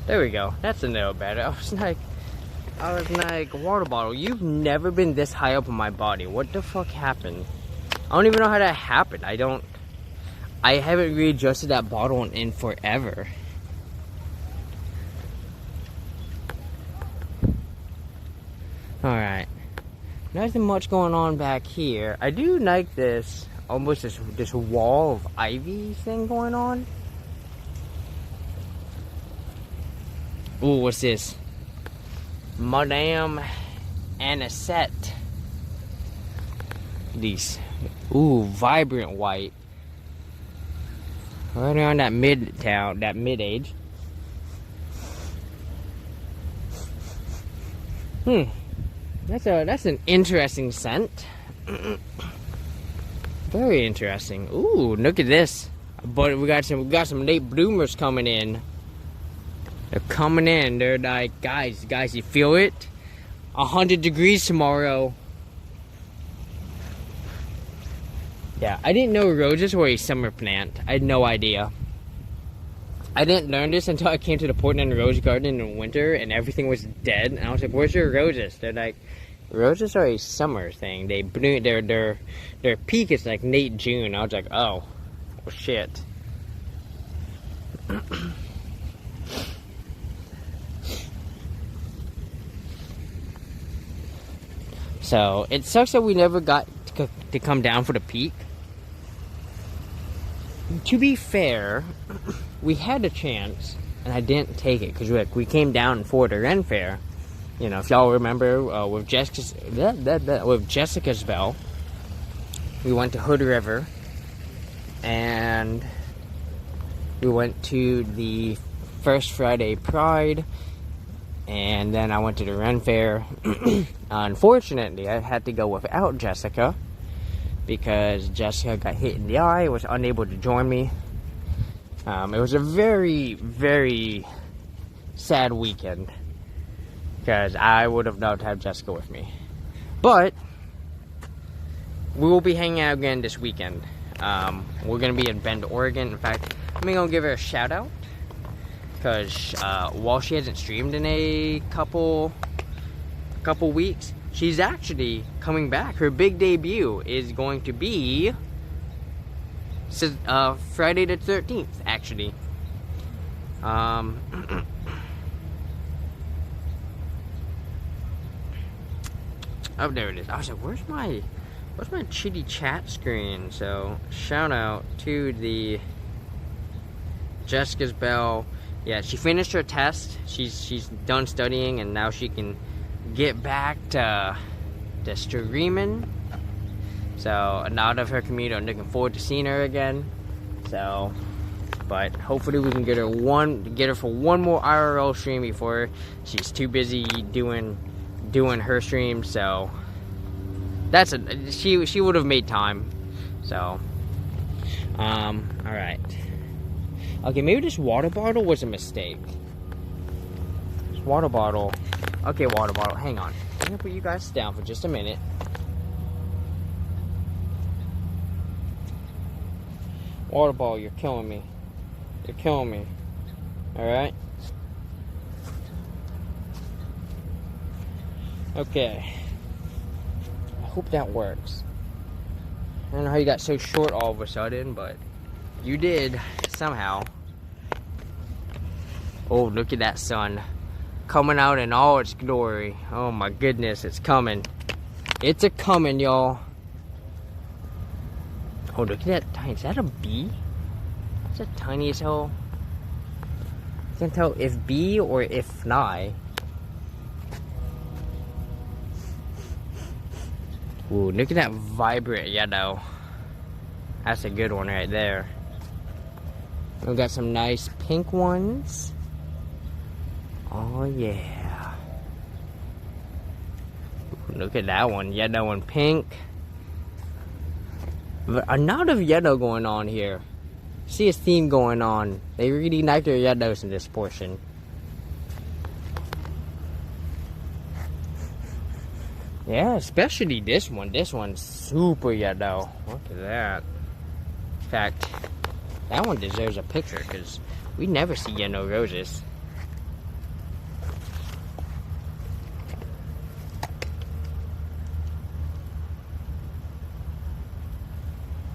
There we go. That's a little better. I was like, water bottle, you've never been this high up on my body. What the fuck happened? I don't even know how that happened. I haven't readjusted that bottle in forever. Alright. Nothing much going on back here. I do like this, almost this wall of ivy thing going on. Ooh, what's this? Madame Anisette. These. Ooh, vibrant white. Right around that mid-age. That's an interesting scent. Very interesting. Ooh, look at this. But we got some late bloomers coming in. They're coming in. They're like, guys, you feel it? 100 degrees tomorrow. Yeah, I didn't know roses were a summer plant. I had no idea. I didn't learn this until I came to the Portland Rose Garden in winter and everything was dead. And I was like, where's your roses? They're like, roses are a summer thing. They bloom, their peak is like late June. I was like, oh, well, shit. So, it sucks that we never got to come down for the peak. To be fair, we had a chance, and I didn't take it because we came down for the Ren Fair. You know, if y'all remember, with Jessica's Bell, we went to Hood River, and we went to the First Friday Pride, and then I went to the Ren Fair. Unfortunately, I had to go without Jessica because Jessica got hit in the eye, was unable to join me. It was a very, very sad weekend because I would have loved to have Jessica with me. But we will be hanging out again this weekend. We're going to be in Bend, Oregon. In fact, I'm going to give her a shout out because while she hasn't streamed in a couple weeks, she's actually coming back. Her big debut is going to be Friday the 13th, actually. Oh, there it is. I was like, where's my chitty chat screen? So, shout out to the Jessica's Bell. Yeah, she finished her test. She's done studying, and now she can get back to streaming. So, out of her commute, I'm looking forward to seeing her again. So, but hopefully we can get her for one more IRL stream before she's too busy doing her stream. So, she would have made time. So, all right. Okay, maybe this water bottle was a mistake. This water bottle. Okay, water bottle. Hang on. I'm gonna put you guys down for just a minute. Water bottle, you're killing me. You're killing me. Alright? Okay. I hope that works. I don't know how you got so short all of a sudden, but you did somehow. Oh, look at that sun. Coming out in all its glory. Oh my goodness, it's coming. It's a coming, y'all. Oh, look at that tiny. Is that a bee? That's a tiny as hell. I can't tell if bee or if fly. Ooh, look at that vibrant yellow. That's a good one right there. We got some nice pink ones. Oh yeah. Ooh, look at that one, yellow and pink. A lot of yellow going on here. See a theme going on. They really like their yellows in this portion. Yeah, especially this one. This one's super yellow. Look at that. In fact, that one deserves a picture because we never see yellow roses.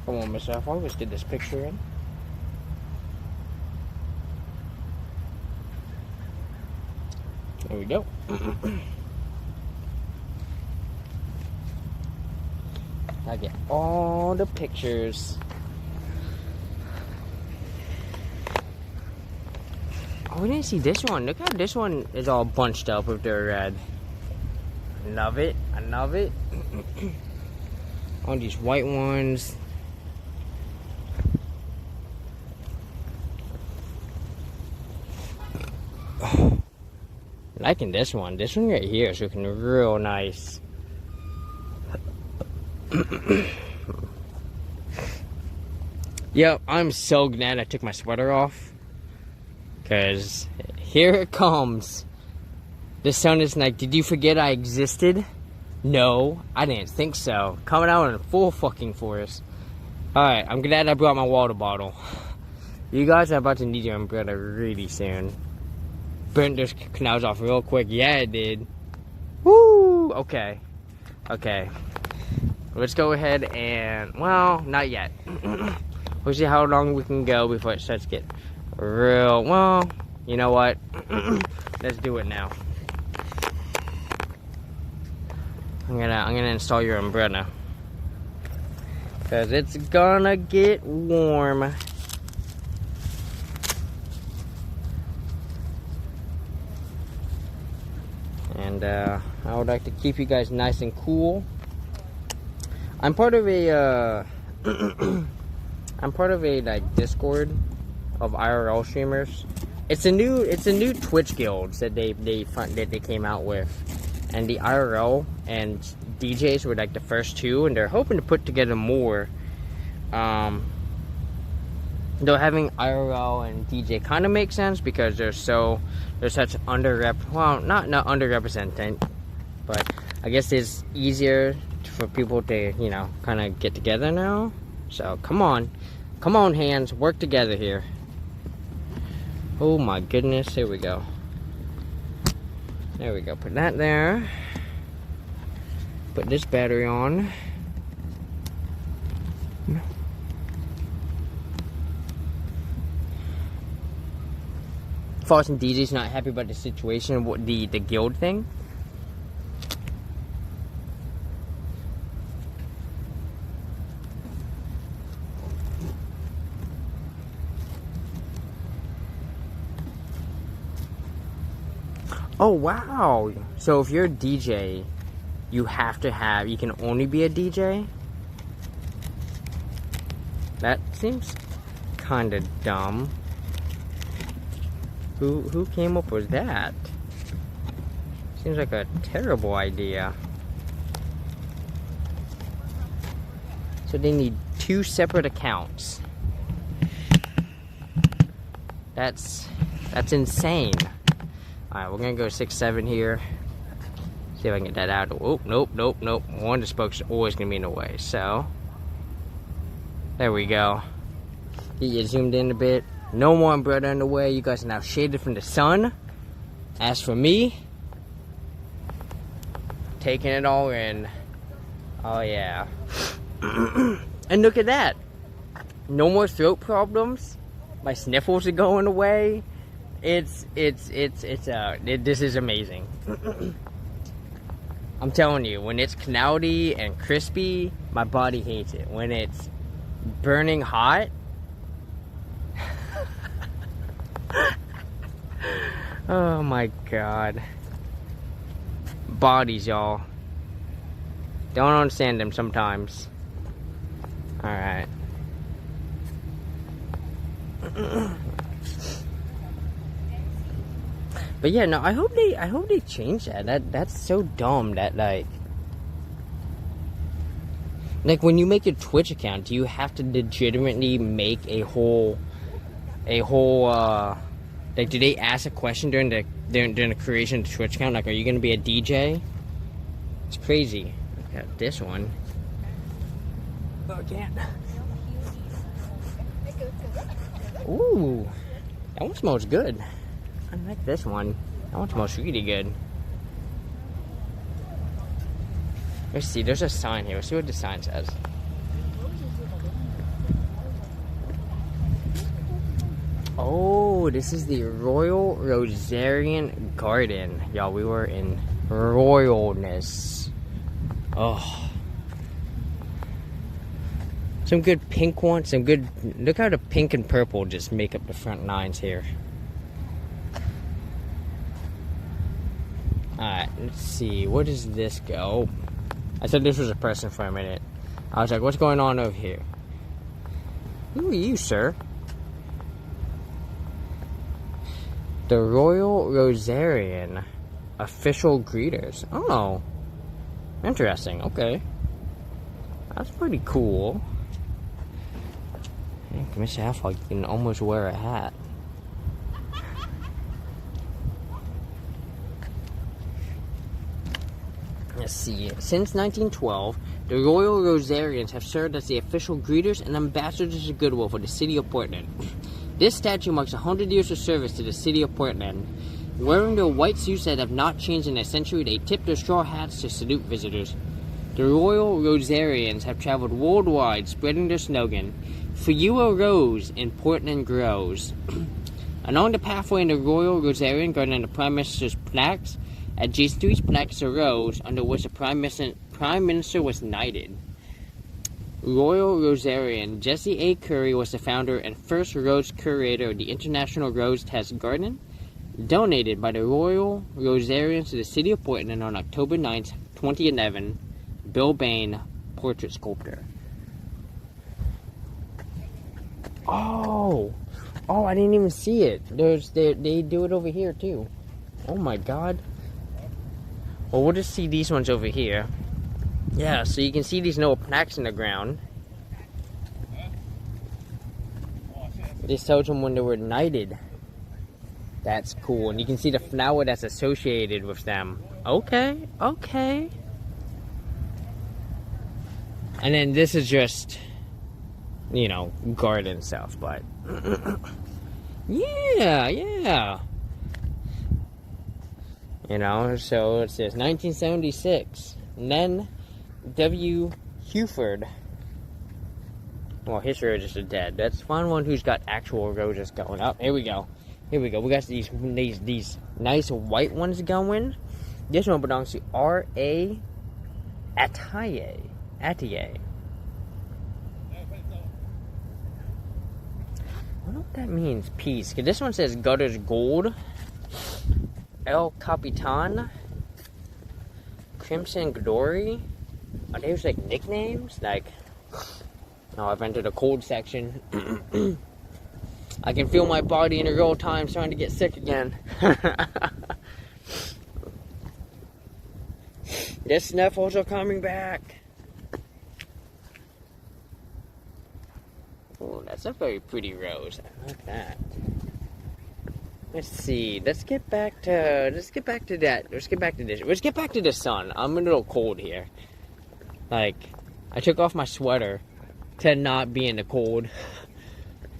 Come on, myself. I always get this picture in. There we go. I get all the pictures. Oh, we didn't see this one. Look how this one is all bunched up with their red. I love it. I love it. All these white ones. Liking this one. This one right here is looking real nice. Yep, I'm so glad I took my sweater off. Because here it comes. The sun is like, did you forget I existed? No, I didn't think so. Coming out in full fucking force. Alright, I'm glad I brought my water bottle. You guys are about to need your umbrella really soon. Burnt those canals off real quick. Yeah, it did. Woo! Okay. Okay. Let's go ahead and... Well, not yet. We'll see how long we can go before it starts to get real... Well, you know what? Let's do it now. I'm gonna install your umbrella. Because it's gonna get warm. And I would like to keep you guys nice and cool. I'm part of a like Discord of IRL streamers. It's a new Twitch guild that they came out with, and the IRL and DJs were like the first two, and they're hoping to put together more. Though having IRL and DJ kind of makes sense because they're such not underrepresented, but I guess it's easier for people to, you know, kind of get together now. So come on hands, work together here. Oh my goodness, here we go. There we go, put that there. Put this battery on. Foss and DJ's not happy about the situation, what the guild thing. Oh wow! So if you're a DJ, you can only be a DJ? That seems kinda dumb. Who came up with that? Seems like a terrible idea. So they need 2 separate accounts. That's insane. Alright, we're gonna go 6-7 here. See if I can get that out. Oh, nope. One of the spokes is always gonna be in the way. So, there we go. Get you zoomed in a bit. No more umbrella in the way. You guys are now shaded from the sun. As for me, taking it all in. Oh yeah. And look at that. No more throat problems. My sniffles are going away. This is amazing. I'm telling you, when it's cloudy and crispy, my body hates it. When it's burning hot, oh my god. Bodies, y'all. Don't understand them sometimes. Alright. But yeah, no, I hope they change that. That's so dumb that like when you make a Twitch account, do you have to legitimately make a whole like, do they ask a question during the creation of the Twitch account? Like, are you gonna be a DJ? It's crazy. Look at this one. Oh, I can't. Ooh, that one smells good. I like this one. That one smells really good. Let's see, there's a sign here. Let's see what the sign says. Oh, this is the Royal Rosarian Garden. Y'all, we were in royalness. Oh. Some good pink ones, some good... Look how the pink and purple just make up the front lines here. Alright, let's see. Where does this go? I said this was a person for a minute. I was like, what's going on over here? Who are you, sir? The Royal Rosarian official greeters. Oh. Interesting. Okay. That's pretty cool. Hey, Miss Affleck, you can almost wear a hat. Let's see. Since 1912, the Royal Rosarians have served as the official greeters and ambassadors of goodwill for the city of Portland. This statue marks 100 years of service to the city of Portland. Wearing their white suits that have not changed in a century, they tip their straw hats to salute visitors. The Royal Rosarians have traveled worldwide, spreading their slogan, "For you a rose in Portland grows." Along the pathway in the Royal Rosarian Garden, the Prime Minister's plaques. Adjacent to each plaque is a rose under which the Prime Minister was knighted. Royal Rosarian Jesse A. Curry was the founder and first rose curator of the International Rose Test Garden. Donated by the Royal Rosarians to the city of Portland on October 9th, 2011. Bill Bain, portrait sculptor. Oh, I didn't even see it. They do it over here too. Oh my God. Well, we'll just see these ones over here. Yeah, so you can see these little plaques in the ground. This tells them when they were knighted. That's cool. And you can see the flower that's associated with them. Okay. And then this is just, you know, garden stuff, but yeah. You know, so it says 1976. Nen W. Huford. Well, his roses are dead. Let's find one who's got actual roses going. Up. Here we go. We got these nice white ones going. This one belongs to R.A. Atiye. I don't know what that means. Peace. Because this one says Gutters Gold. El Capitan. Crimson Glory. Are those like nicknames? Like, oh, I've entered a cold section. I can feel my body in real time starting to get sick again. The sniffles are coming back. Oh, that's a very pretty rose. I like that. Let's see. Let's get back to that. Let's get back to this. Let's get back to the sun. I'm a little cold here. Like, I took off my sweater to not be in the cold.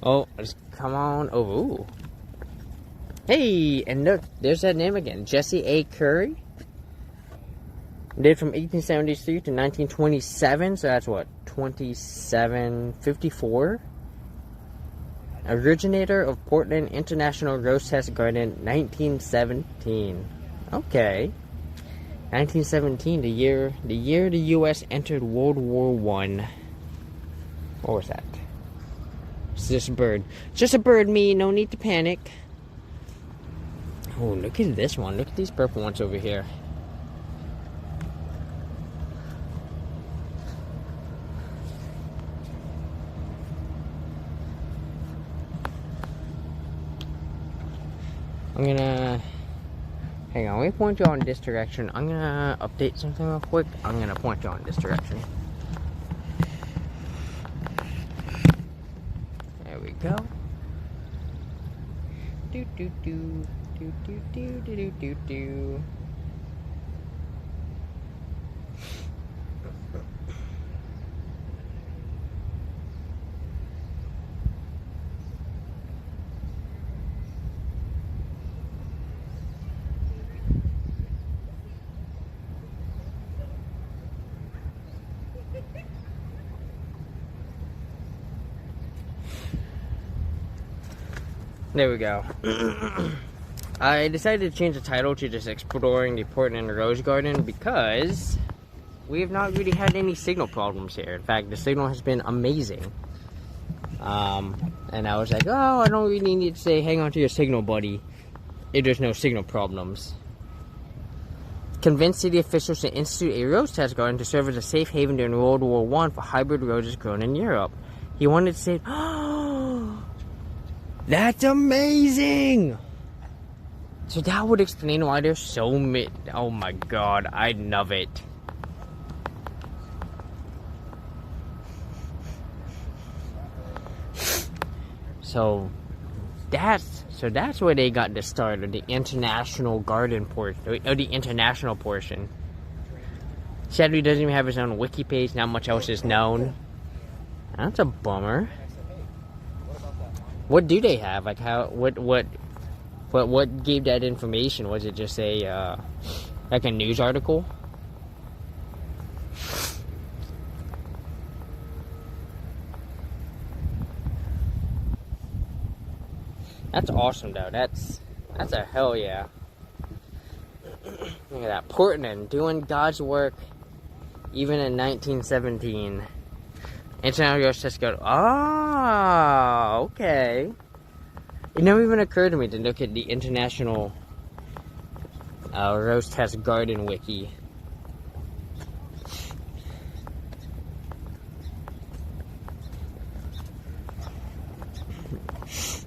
Oh, just come on over. Ooh. Hey, and look, there's that name again. Jesse A. Curry. Lived from 1873 to 1927, so that's what, 2754? Originator of Portland International Rose Test Garden, 1917. Okay. 1917, the year the U.S. entered World War I. What was that? It's just a bird. Just a bird, me. No need to panic. Oh, look at this one. Look at these purple ones over here. I'm gonna... Hang on, let me point you on this direction. I'm gonna update something real quick. I'm gonna point you on this direction. There we go. Do do do do do do do do do. There we go. I decided to change the title to just Exploring the Portland Rose Garden because we have not really had any signal problems here. In fact, the signal has been amazing. And I was like, oh, I don't really need to say hang on to your signal, buddy, if there's no signal problems. Convinced city officials to institute a rose test garden to serve as a safe haven during World War I for hybrid roses grown in Europe. He wanted to say, oh, that's amazing! So that would explain why there's so many. Oh my god, I love it. So that's where they got the start of the international garden portion, or the international portion. Sadly, doesn't even have his own wiki page. Not much else is known. That's a bummer. What do they have? Like how? What gave that information? Was it just a like a news article? That's awesome, though. That's a hell yeah. Look at that, Portland doing God's work, even in 1917. International Rose Test Garden. Ah, okay. It never even occurred to me to look at the International Rose Test Garden Wiki.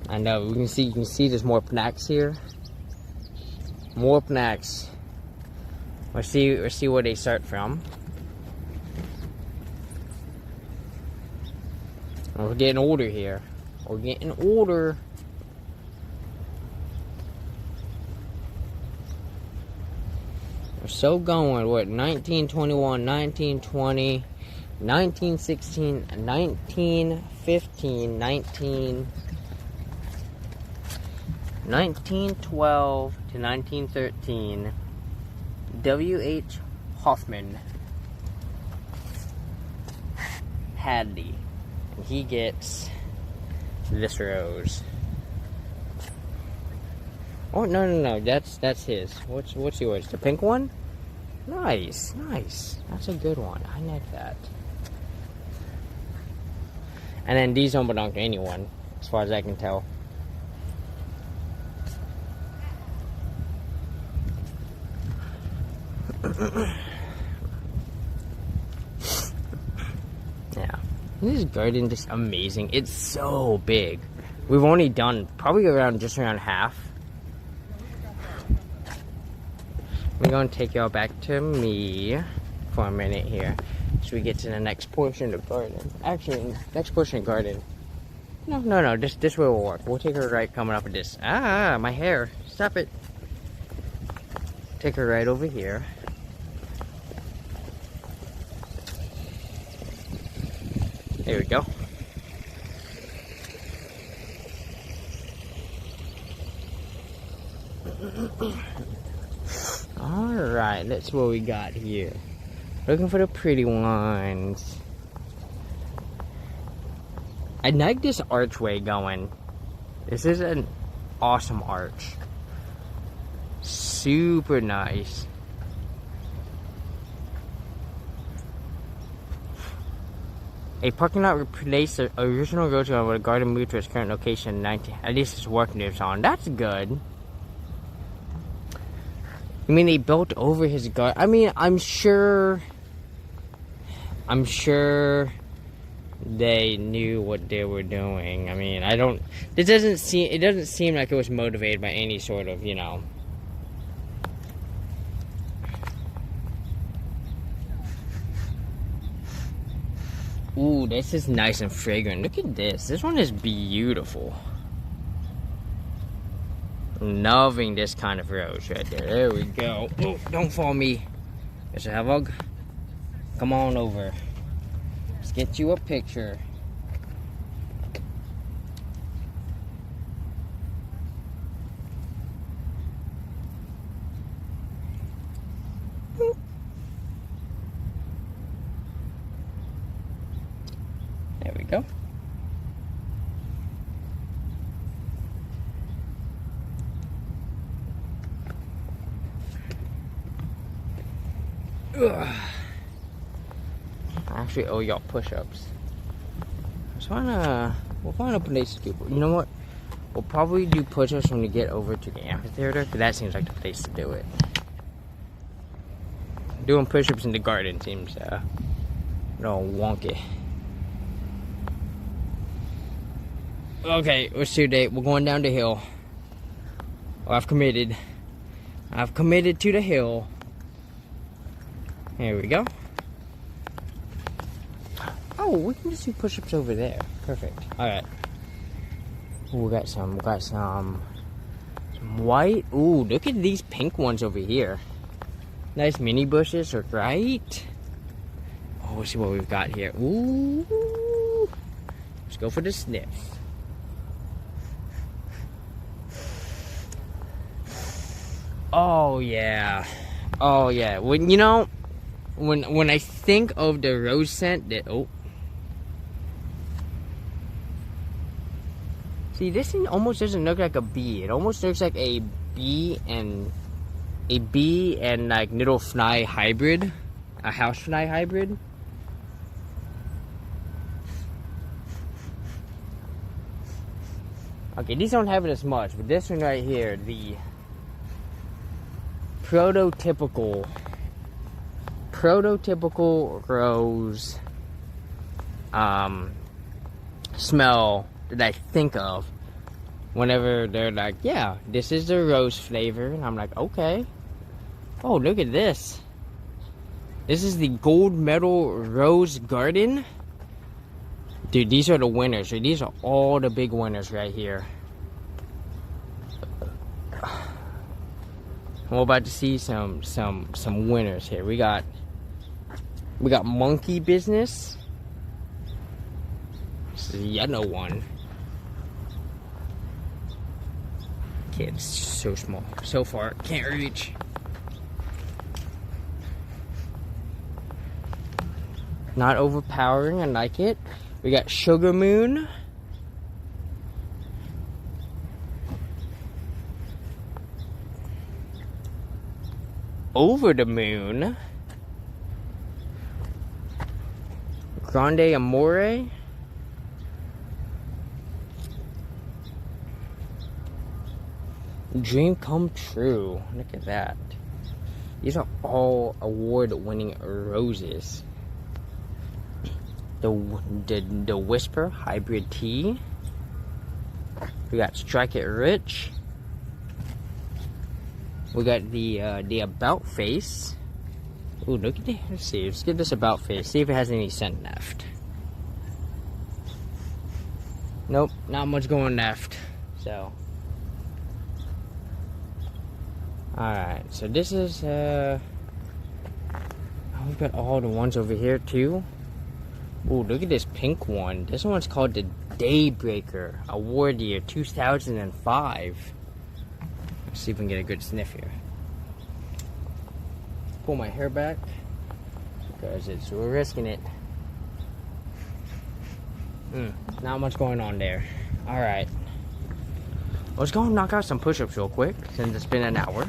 I know, you can see there's more Pnax here. More Pnax. Let's see where they start from. We're getting older here. We're getting older. We're so going. What, 1921, 1920, 1916, 1915, 1912 to 1913. W.H. Hoffman Hadley. And he gets this rose. Oh, no. That's his. What's yours? The pink one? Nice. That's a good one. I like that. And then these don't belong to anyone, as far as I can tell. Yeah. This garden is amazing. It's so big. We've only done probably just around half. We're going to take y'all back to me for a minute here, so we get to the next portion of the garden. Actually, next portion of the garden. No. This way will work. We'll take her right coming up with this. Ah, my hair. Stop it. Take her right over here. There we go. Alright, that's what we got here. Looking for the pretty ones. I like this archway going. This is an awesome arch. Super nice. A parking lot replaced the original road where the garden moved to its current location in 19... At least it's working this on. That's good. I mean, they built over his garden. I mean, I'm sure they knew what they were doing. I mean, it doesn't seem like it was motivated by any sort of, you know. Ooh, this is nice and fragrant. Look at this. This one is beautiful. Loving this kind of rose right there. There we go. Oh, don't fall me. Mr. Havog. Come on over. Let's get you a picture. There we go. Ugh. I actually owe y'all push-ups. We'll find a place to do. You know what? We'll probably do push-ups when we get over to the amphitheater, because that seems like the place to do it. Doing push-ups in the garden seems a little wonky. Okay, let's do date. We're going down the hill. I've committed to the hill. There we go. Oh, we can just do push-ups over there. Perfect. Alright. We got some white. Ooh, look at these pink ones over here. Nice mini bushes, right? Oh, let's see what we've got here. Ooh. Let's go for the sniff. Oh yeah. Oh yeah. When you know, when I think of the rose scent, see, this thing almost doesn't look like a bee. It almost looks like a bee and like little fly hybrid, a house fly hybrid. Okay, these don't have it as much, but this one right here, the prototypical rose smell that I think of whenever they're like, yeah, this is the rose flavor, and I'm like, okay. Oh, look at this. This is the Gold Medal Rose Garden. Dude, these are the winners. These are all the big winners right here. We're about to see some winners here. We got Monkey Business. This is a yellow one. Okay, it's so small. So far, can't reach. Not overpowering, I like it. We got Sugar Moon. Over the Moon. Grande Amore. Dream Come True. Look at that. These are all award-winning roses. The Whisper Hybrid Tea. We got Strike It Rich. We got the About Face. Ooh, look at it. Let's see. Let's get this About Face. See if it has any scent left. Nope, not much going left. So, alright. So this is we've got all the ones over here too. Ooh, look at this pink one. This one's called the Daybreaker Award Year 2005. Let's see if we can get a good sniff here. Pull my hair back because we're risking it. Not much going on there. Alright. Let's go and knock out some push-ups real quick since it's been an hour.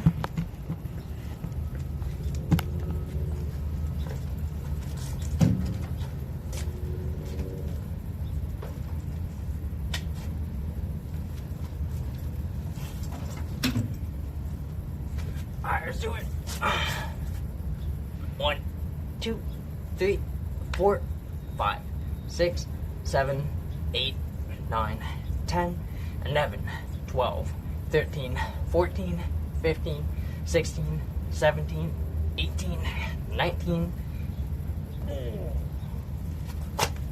Alright, let's do it. 1, 2, 3, 4, 5, 6, 7, 8, 9, 10, 11, 12, 13, 14, 15, 16, 17, 18, 19.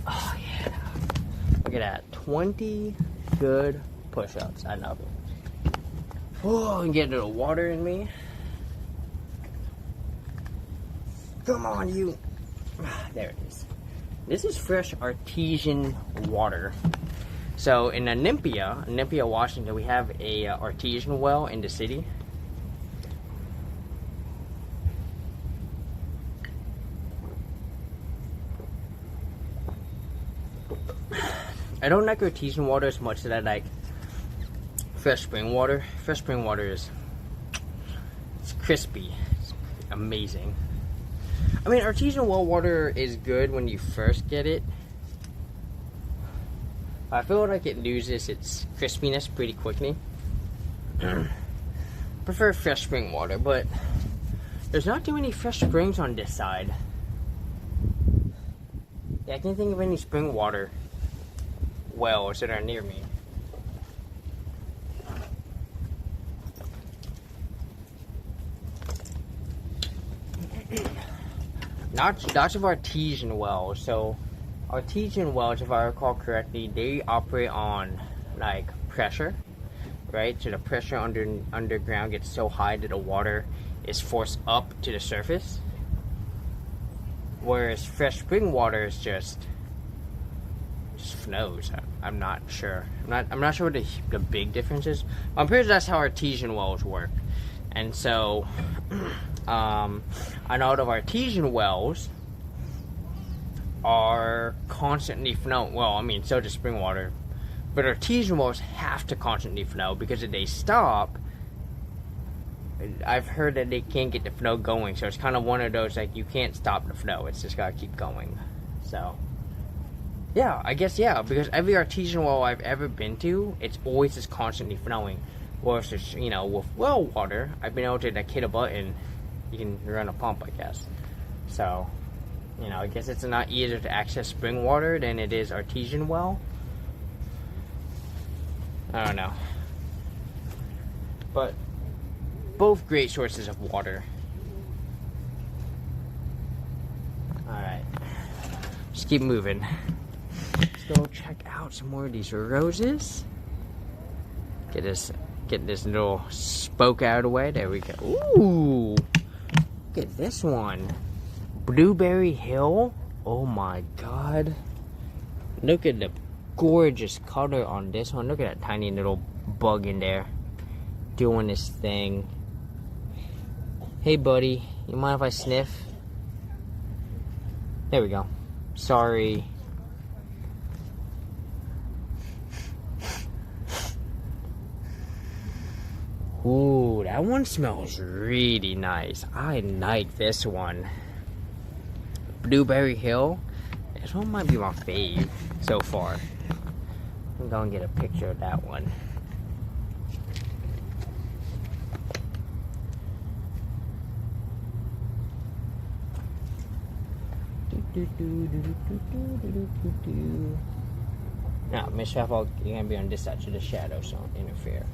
Oh yeah. Look at that. 20 good push-ups. I love it. Oh, and get a little water in me. Come on, you. There it is. This is fresh artesian water. So in Olympia, Washington, we have a artesian well in the city. I don't like artesian water as much as I like fresh spring water. Fresh spring water it's crispy. It's amazing. I mean, artesian well water is good when you first get it. I feel like it loses its crispiness pretty quickly. Prefer fresh spring water, but there's not too many fresh springs on this side. Yeah, I can't think of any spring water wells that are near me. Lots of artesian wells. So artesian wells, if I recall correctly, they operate on like pressure, right? So the pressure underground gets so high that the water is forced up to the surface, whereas fresh spring water is just flows. I'm not sure. I'm not sure what the big difference is. I'm pretty sure that's how artesian wells work. And so I know of artesian wells are constantly flowing. Well, I mean, so does spring water. But artesian wells have to constantly flow, because if they stop, I've heard that they can't get the flow going. So it's kind of one of those, like, you can't stop the flow. It's just gotta keep going. So, alright, so this is fresh artesian water. So, I know of artesian wells are constantly flowing. Well, I mean, so does spring water. But artesian wells have to constantly flow, because if they stop, I've heard that they can't get the flow going. So it's kind of one of those, like, you can't stop the flow. It's just gotta keep going. So Yeah, I guess, yeah, because every artesian well I've ever been to, it's always just constantly flowing. Whereas, it's, you know, with well water, I've been able to, like, hit a button, you can run a pump, I guess. So, you know, I guess it's not easier to access spring water than it is artesian well. I don't know. But, both great sources of water. Alright. Just keep moving. Let's go check out some more of these roses. Get this little spoke out of the way. There we go. Ooh! Look at this one. Blueberry Hill. Oh my god. Look at the gorgeous color on this one. Look at that tiny little bug in there doing this thing. Hey buddy, you mind if I sniff? There we go. Sorry. Ooh, that one smells really nice. I like this one. Blueberry Hill. This one might be my fave so far. I'm gonna get a picture of that one. Now, Miss Shuffle, you're gonna be on this side of the shadow, so don't interfere.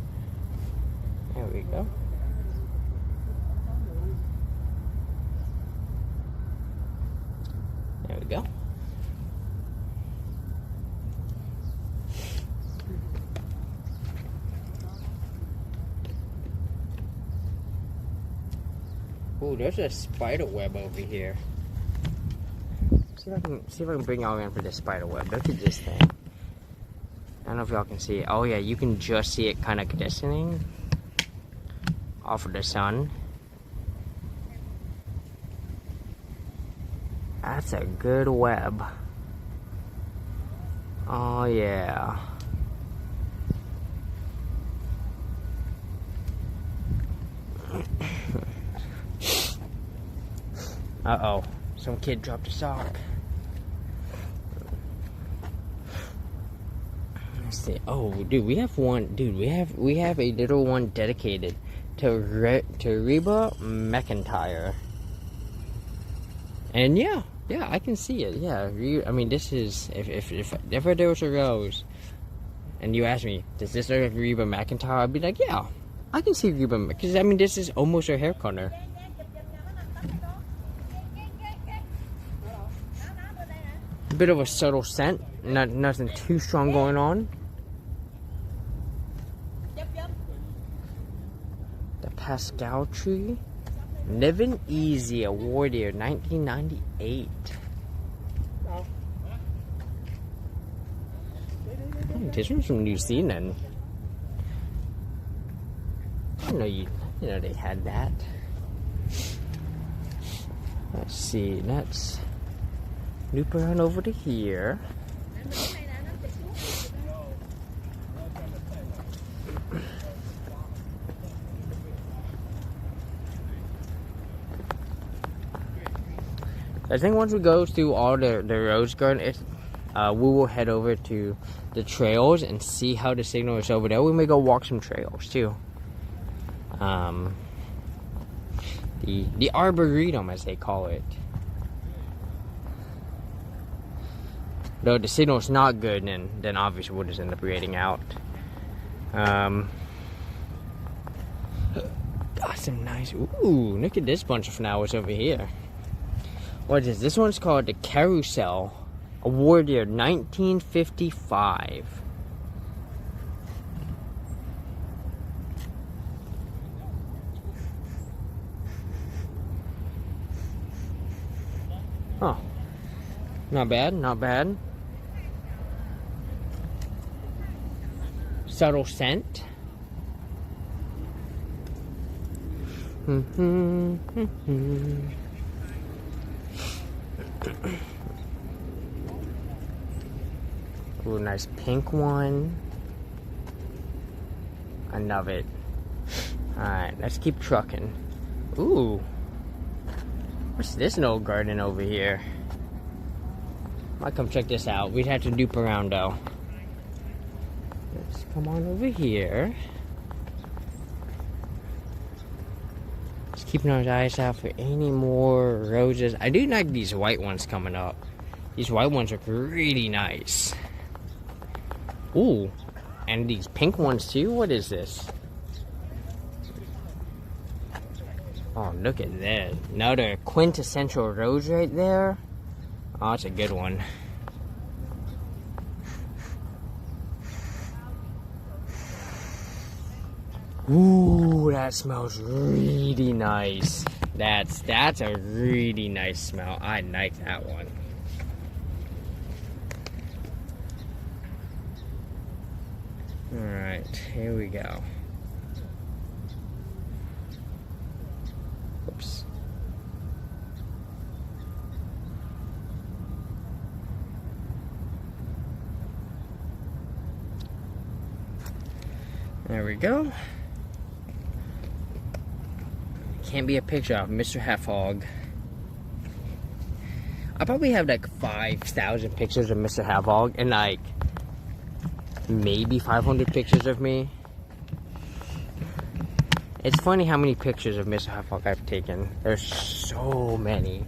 There we go. There we go. Ooh, there's a spider web over here. See if I can bring y'all in for this spider web. Look at this thing. I don't know if y'all can see it. Oh yeah, you can just see it kind of glistening off of the sun. That's a good web. Oh yeah. Uh-oh. Some kid dropped a sock. Let's see. Oh, dude, we have one. Dude, we have a little one dedicated to Reba McEntire. And yeah, I can see it. Yeah, I mean, this is if ever there was a rose, and you asked me, does this look like Reba McEntire? I'd be like, yeah, I can see Reba, because I mean, this is almost her hair color. A bit of a subtle scent, nothing too strong going on. The Pascal tree, Living Easy Award year 1998. This one's from New Zealand. I know you know they had that. Let's see, let's loop around over to here. I think once we go through all the rose garden, we will head over to the trails and see how the signal is over there. We may go walk some trails too. The Arboretum, as they call it. Though the signal is not good, then obviously we'll just end up raiding out. Got some nice. Ooh, look at this bunch of flowers over here. What is this? This one's called the Carousel Award year 1955. Oh, not bad, not bad. Subtle scent. Ooh, nice pink one. I love it. Alright, let's keep trucking. Ooh. What's this little garden over here? Might come check this out. We'd have to dupe around though. Let's come on over here. Just keeping our eyes out for any more roses. I do like these white ones coming up. These white ones look really nice. Ooh, and these pink ones too. What is this? Oh, look at that. Another quintessential rose right there. Oh, that's a good one. Ooh, that smells really nice. That's a really nice smell. I like that one. Alright, here we go. Oops. There we go. Can't be a picture of Mr. Half-Hog. I probably have like 5,000 pictures of Mr. Half-Hog and like maybe 500 pictures of me. It's funny how many pictures of Mr. Half-Hog I've taken. There's so many.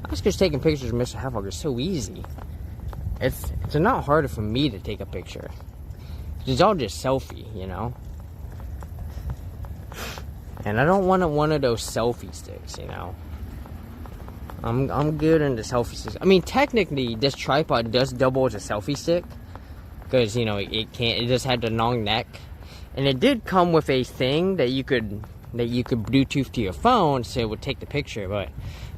I was just taking pictures of Mr. Half-Hog is so easy. It's not harder for me to take a picture. It's all just selfie, you know? And I don't want one of those selfie sticks, you know? I'm good in the selfie sticks. I mean, technically, this tripod does double as a selfie stick. Because, you know, it just had the long neck. And it did come with a thing that you could Bluetooth to your phone so it would take the picture. But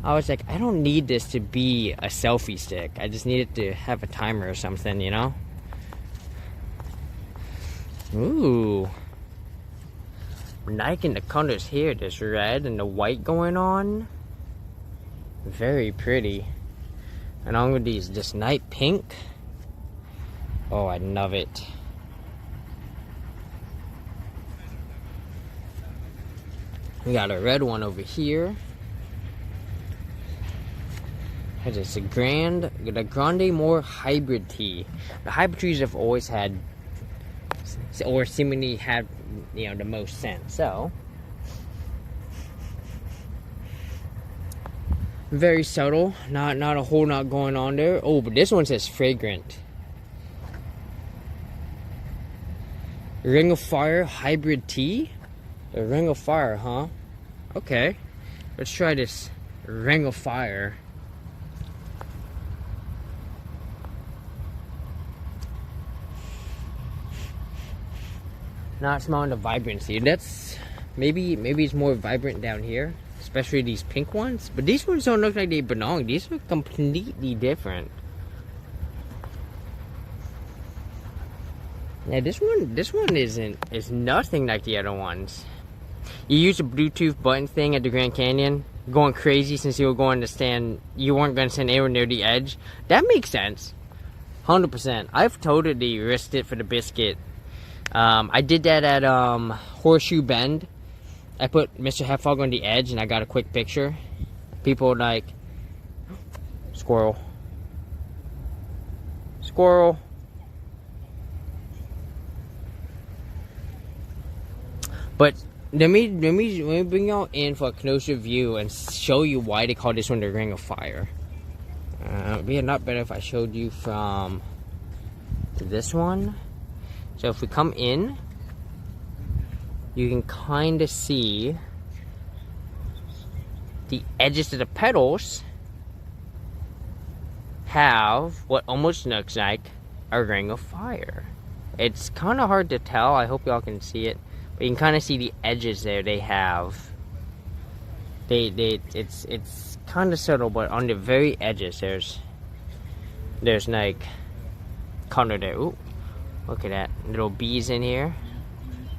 I was like, I don't need this to be a selfie stick. I just need it to have a timer or something, you know? Ooh. I'm liking the colors here. This red and the white going on. Very pretty. And on with this night pink. Oh, I love it. We got a red one over here. It's a the Grande More hybrid tea. The hybrid teas have always had, or seemingly have, you know, the most scent. So, very subtle. Not a whole lot going on there. Oh, but this one says fragrant. Ring of Fire hybrid tea. The Ring of Fire, huh? Okay. Let's try this Ring of Fire. Not smelling the vibrancy. That's maybe it's more vibrant down here, especially these pink ones. But these ones don't look like they belong. These are completely different. Yeah, this one is nothing like the other ones. You used a Bluetooth button thing at the Grand Canyon, going crazy since you were going to stand. You weren't going to stand anywhere near the edge. That makes sense, 100%. I've totally risked it for the biscuit. I did that at Horseshoe Bend. I put Mr. Half-Hog on the edge and I got a quick picture. People were like, squirrel. Squirrel. But let me bring y'all in for a closer view and show you why they call this one the Ring of Fire. It'd be a lot better if I showed you from this one. So if we come in, you can kind of see the edges of the petals have what almost looks like a ring of fire. It's kind of hard to tell. I hope y'all can see it. But you can kind of see the edges there they have. It's kind of subtle, but on the very edges there's like color there. Ooh. Look at that. Little bees in here.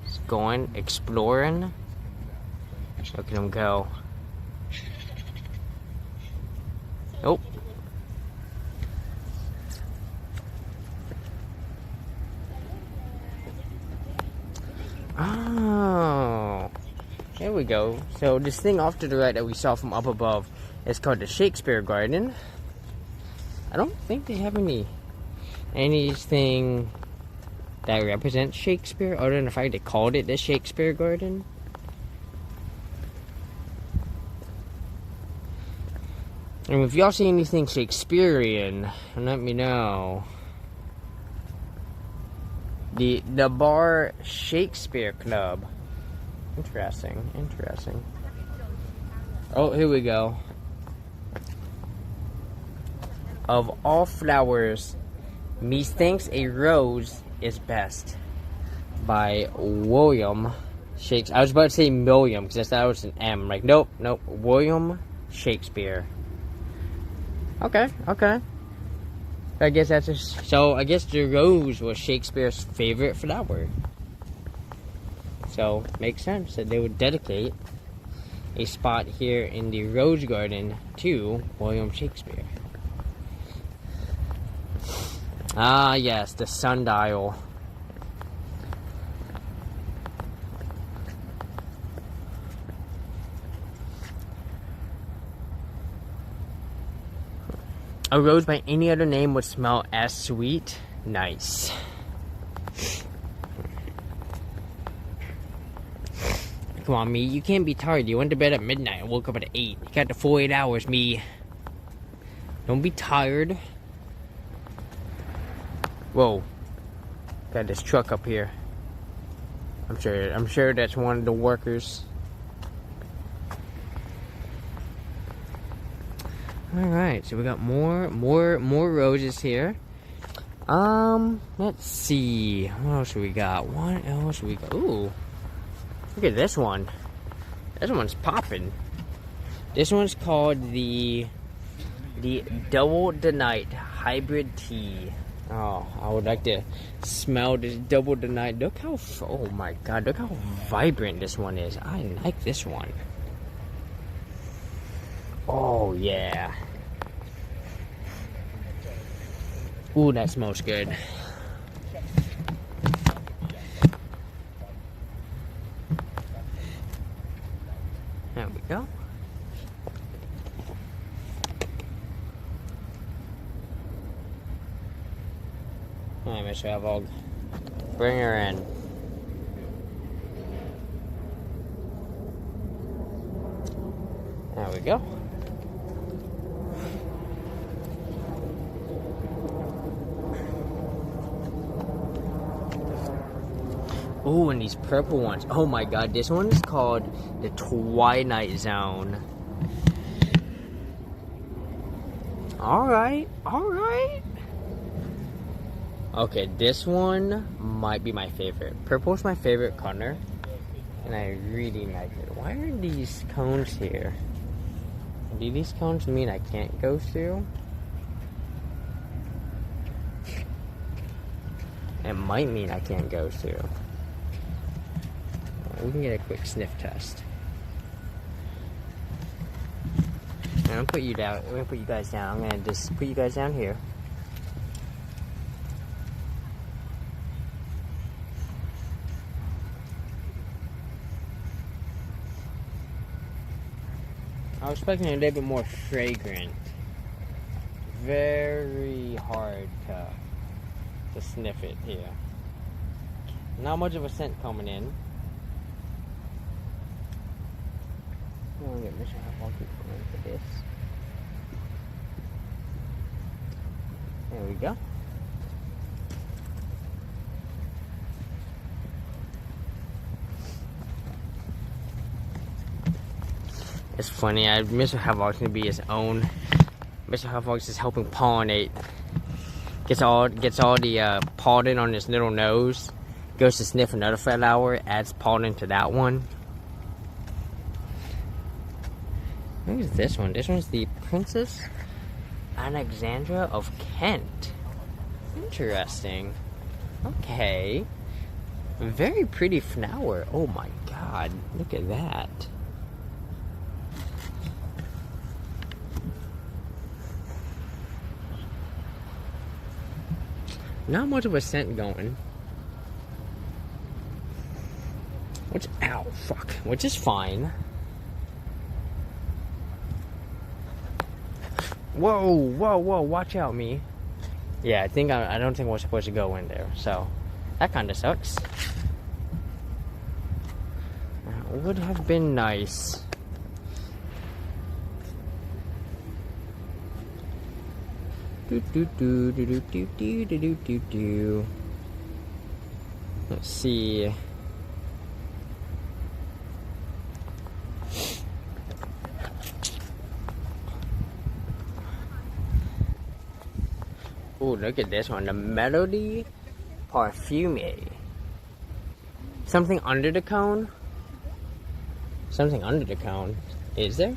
Just going, exploring. Look at them go. Nope. Oh. Here we go. So this thing off to the right that we saw from up above is called the Shakespeare Garden. I don't think they have anything that represents Shakespeare other than the fact they called it the Shakespeare Garden. And if y'all see anything Shakespearean, let me know. The bar Shakespeare Club. Interesting. Oh, here we go. Of all flowers, methinks a rose is best. By William Shakespeare. I was about to say William because I thought it was an M. Like, nope. William Shakespeare. Okay. I guess so I guess the rose was Shakespeare's favorite flower. So, makes sense that they would dedicate a spot here in the Rose Garden to William Shakespeare. Ah, yes, the sundial. A rose by any other name would smell as sweet. Nice. Come on, me. You can't be tired. You went to bed at midnight and woke up at 8. You got the full 8 hours, me. Don't be tired. Whoa. Got this truck up here. I'm sure that's one of the workers. Alright, so we got more roses here. Let's see. What else we got? Ooh. Look at this one. This one's popping. This one's called the Double the Night Hybrid Tea. Oh, I would like to smell this Double the Night. Look how, oh my god, look how vibrant this one is. I like this one. Oh, yeah. Ooh, that smells good. There we go. Alright, Mr. Havog. Bring her in. There we go. Oh, and these purple ones. Oh my god, this one is called the Twilight Zone. Alright. Okay, this one might be my favorite. Purple is my favorite color, and I really like it. Why are these cones here? Do these cones mean I can't go through? It might mean I can't go through. We can get a quick sniff test. I'm gonna put you down. I'm gonna put you guys down. I'm gonna just put you guys down here. I was expecting a little bit more fragrant. Very hard to sniff it here. Not much of a scent coming in. I'm gonna get Mr. Hopwalkie for this. There we go. It's funny, Mr. Havog's gonna be his own. Mr. Havog's is helping pollinate. Gets all the pollen on his little nose. Goes to sniff another flower, adds pollen to that one. What is this one? This one's the Princess Alexandra of Kent. Interesting. Okay. Very pretty flower. Oh my god. Look at that. Not much of a scent going. Which is fine. Whoa, watch out, me. Yeah, I don't think we're supposed to go in there, so that kind of sucks. It would have been nice. Let's see. Oh, look at this one. The Melody Parfumée. Something under the cone? Something under the cone. Is there?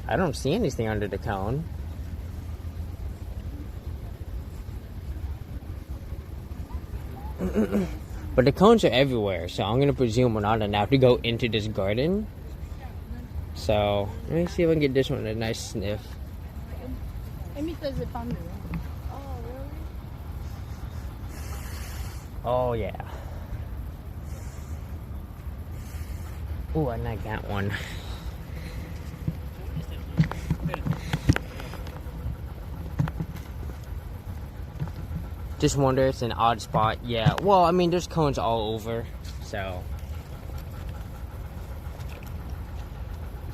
I don't see anything under the cone. But the cones are everywhere, so I'm gonna presume we're not allowed to go into this garden. So let me see if I can get this one a nice sniff. Oh yeah. Oh, I like that one. Just wonder it's an odd spot. Yeah, well, I mean, there's cones all over, so.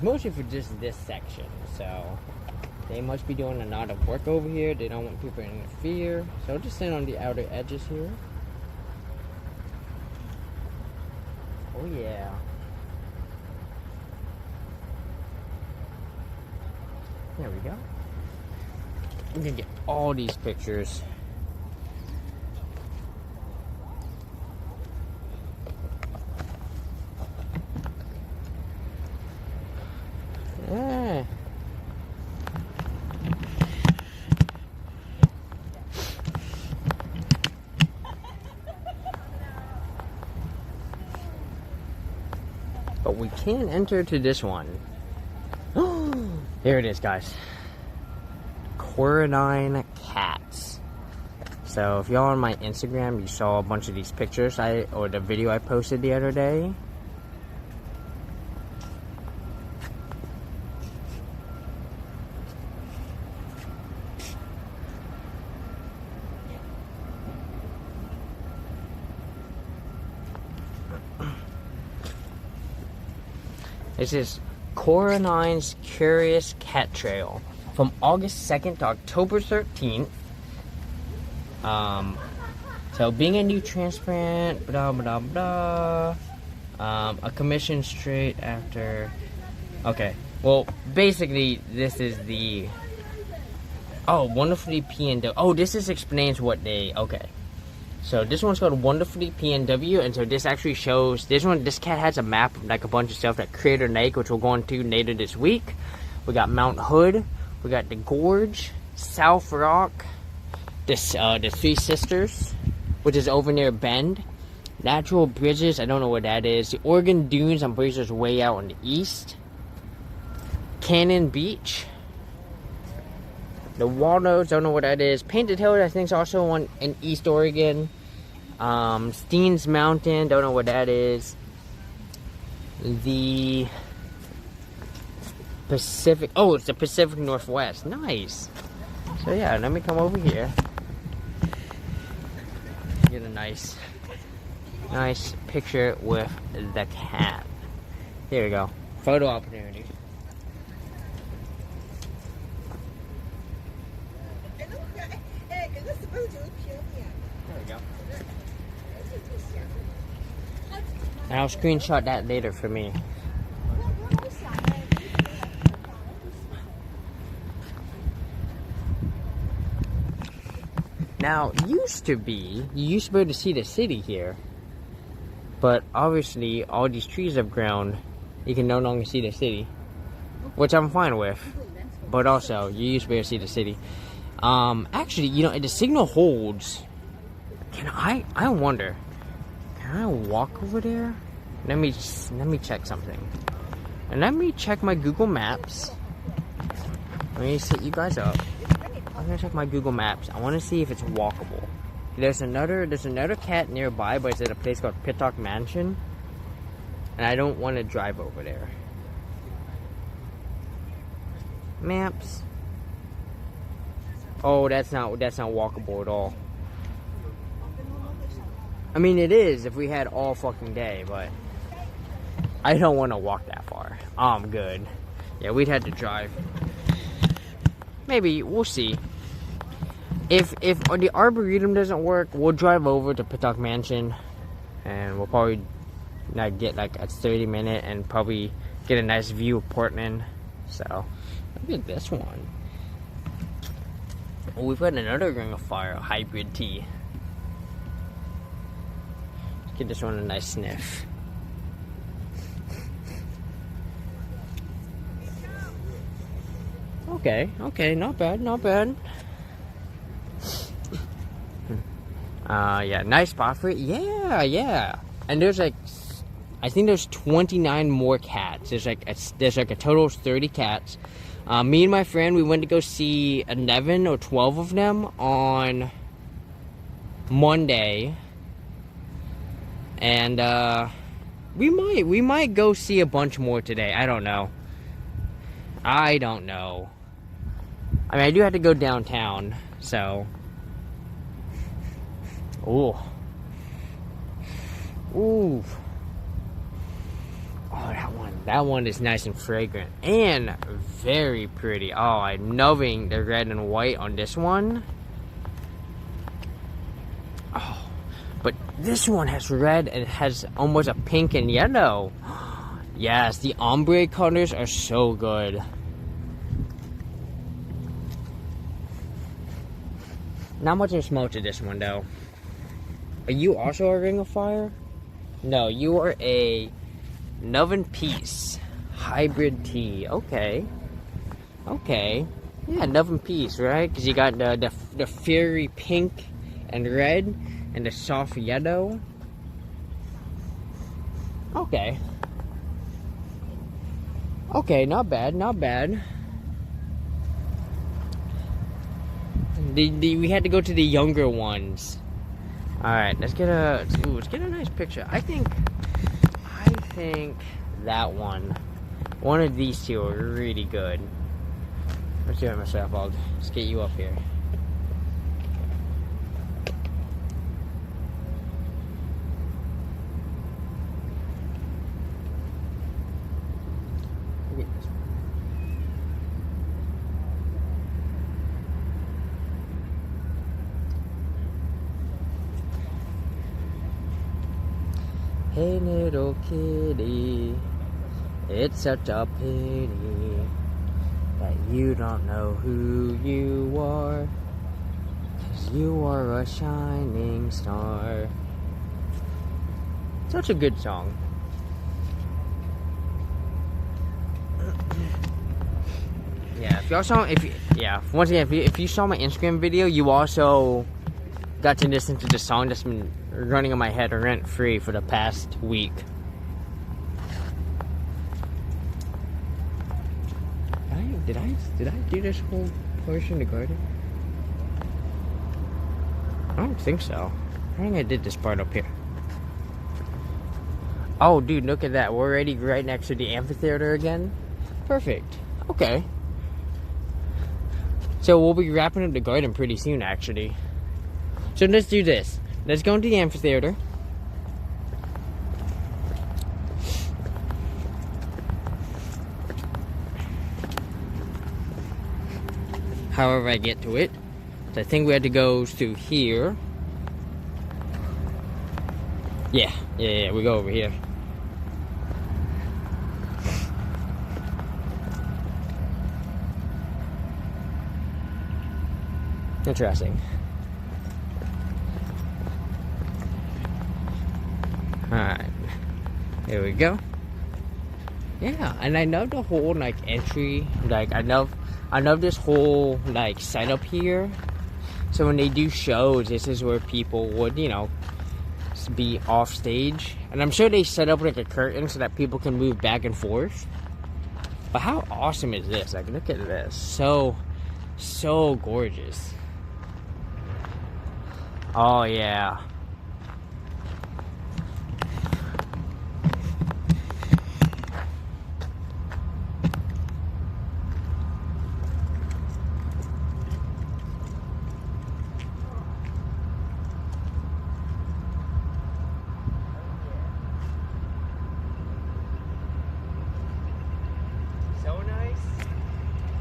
Mostly for just this section, so. They must be doing a lot of work over here. They don't want people to interfere. So I'll just stand on the outer edges here. Oh, yeah. There we go. I'm gonna get all these pictures. Yeah. But we can enter to this one. Here it is, guys. Coraline cats. So if y'all on my Instagram, you saw a bunch of these pictures or the video I posted the other day. This is Coraline's Curious Cat Trail from August 2nd to October 13th. So being a new transplant, blah blah blah. A commission straight after. Okay, well basically this is the. Oh, Wonderfully PNW. Oh, this explains what they. Okay. So this one's called Wonderfully PNW, and so this actually shows this cat has a map of like a bunch of stuff like Crater Lake, which we'll go into later this week. We got Mount Hood, we got the Gorge, South Rock, the Three Sisters, which is over near Bend, Natural Bridges, I don't know what that is, the Oregon Dunes, I'm pretty sure it's way out in the east, Cannon Beach, the Walnut, don't know what that is. Painted Hill, I think, is also one in East Oregon. Steens Mountain, don't know what that is. The Pacific, oh, it's the Pacific Northwest. Nice. So yeah, let me come over here. Get a nice picture with the cat. Here we go. Photo opportunity. There we go. And I'll screenshot that later for me. Now, you used to be able to see the city here. But obviously, all these trees have grown. You can no longer see the city. Which I'm fine with. But also, you used to be able to see the city. Actually, you know, the signal holds. I wonder, can I walk over there? Let me check something. And let me check my Google Maps. Let me set you guys up. I'm gonna check my Google Maps. I want to see if it's walkable. There's another cat nearby, but it's at a place called Pittock Mansion. And I don't want to drive over there. Maps. Oh, that's not walkable at all. I mean, it is if we had all fucking day, but I don't want to walk that far. I'm good. Yeah, we'd have to drive. Maybe, we'll see. If the Arboretum doesn't work, we'll drive over to Pittock Mansion, and we'll probably get like a 30-minute and probably get a nice view of Portland. So, look at this one. Oh, we've got another Ring of Fire hybrid tea. Let's give this one a nice sniff. Okay, not bad. Yeah, nice spot for it. Yeah. And there's like, I think there's 29 more cats. There's like a total of 30 cats. Me and my friend, we went to go see 11 or 12 of them on Monday. And, we might go see a bunch more today. I don't know. I mean, I do have to go downtown, so. Ooh. Oh, that one is nice and fragrant and very pretty. Oh, I'm loving the red and white on this one. Oh, but this one has red and it has almost a pink and yellow. Yes, the ombre colors are so good. Not much of a smell to this one though. Are you also a Ring of Fire? No, you are a Love and Peace hybrid tea. Okay. Yeah, Love and Peace, right? Because you got the fiery pink and red and the soft yellow. Okay, not bad. We had to go to the younger ones. Alright, let's get a nice picture. I think that one of these two are really good. Let's do it myself. I'll just get you up here. Hey little kitty, it's such a pity that you don't know who you are, 'cause you are a shining star. Such a good song. Yeah, if you saw my Instagram video, you also got to listen to the song that's been running in my head rent free for the past week. Did I do this whole portion of the garden? I don't think so. I think I did this part up here. Oh, dude, look at that. We're already right next to the amphitheater again. Perfect. Okay. So we'll be wrapping up the garden pretty soon, actually. So let's do this. Let's go into the amphitheater. However I get to it. So I think we had to go through here. Yeah, we go over here. Interesting. Alright, here we go. Yeah, and I love the whole like entry. Like I love this whole like setup here. So when they do shows, this is where people would, you know, be off stage. And I'm sure they set up like a curtain so that people can move back and forth. But how awesome is this? Like, look at this. So gorgeous. Oh, yeah. So nice.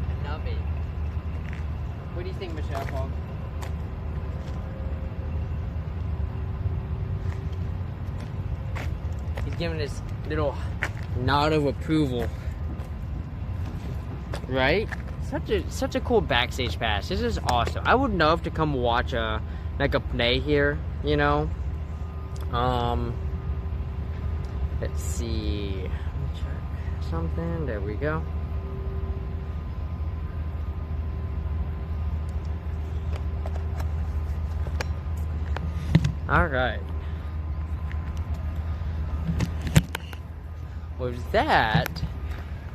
I love it. What do you think, Michelle Paul? He's giving this little nod of approval. Right? Such a cool backstage pass. This is awesome. I would love to come watch a play here, you know. Let's see. Let me check something. There we go. Alright. With that,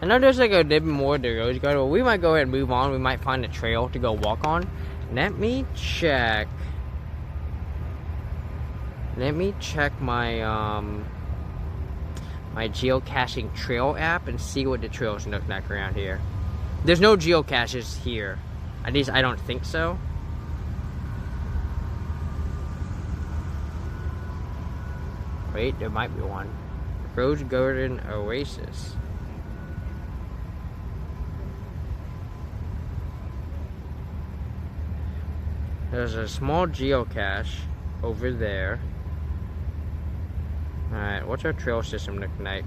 I know there's like a little bit more to Rose Garden, but we might go ahead and move on. We might find a trail to go walk on. Let me check. Let me check my my geocaching trail app and see what the trails look like around here. There's no geocaches here. At least I don't think so. Wait, there might be one. Rose Garden Oasis. There's a small geocache over there. Alright, what's our trail system look like?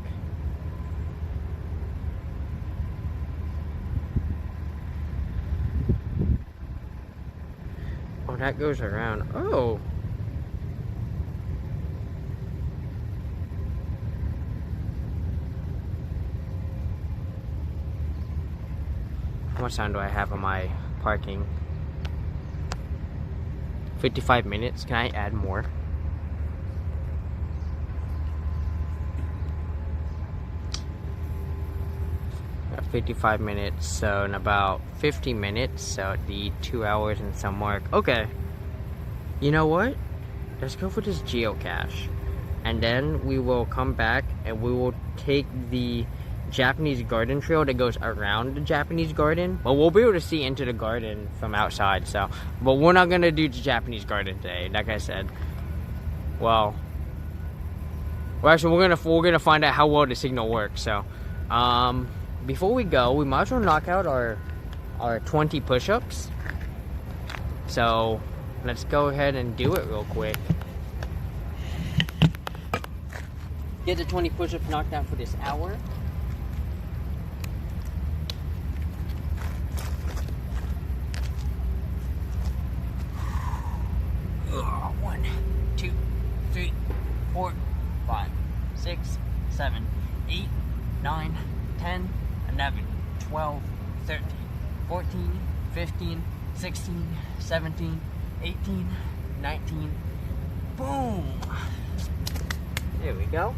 Oh, that goes around. Oh! How much time do I have on my parking? 55 minutes. Can I add more? Got 55 minutes, so in about 50 minutes, so it'd be 2 hours and some work. Okay. You know what? Let's go for this geocache. And then we will come back and we will take the Japanese garden trail that goes around the Japanese garden, but we'll be able to see into the garden from outside. So, but we're not gonna do the Japanese garden today, like I said. Well, actually, we're gonna find out how well the signal works. So, before we go, we might as well knock out our 20 push-ups. So, let's go ahead and do it real quick. Get the 20 push-ups knocked out for this hour. One, 2, 3, 4, 5, 6, 7, 8, 9, 10, 11, 12, 13, 14, 15, 16, 17, 18, 19. Boom! There we go.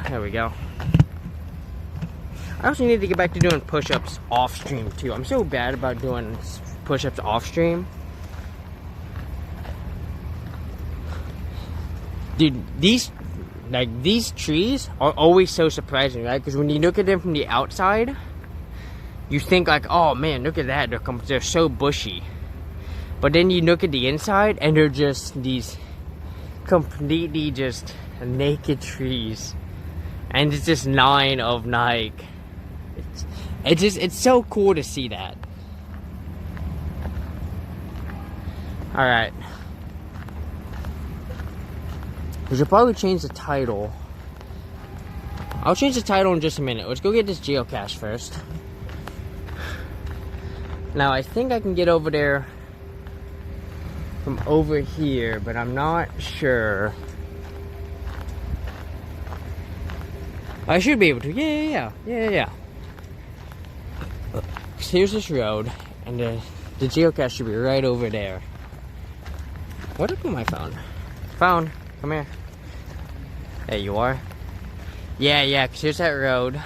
There we go. I also need to get back to doing push-ups off stream too. I'm so bad about doing push-ups off stream. Dude, these trees are always so surprising, right? Because when you look at them from the outside, you think like, oh man, look at that, they're so bushy. But then you look at the inside and they're just these completely just naked trees, and it's just 9 of Nike. It's so cool to see that. All right, we should probably change the title. I'll change the title in just a minute. Let's go get this geocache first. Now I think I can get over there from over here, but I'm not sure. I should be able to. Yeah. So here's this road, and the geocache should be right over there. What up with my phone? Phone, come here. There you are. Yeah, 'cause here's that road.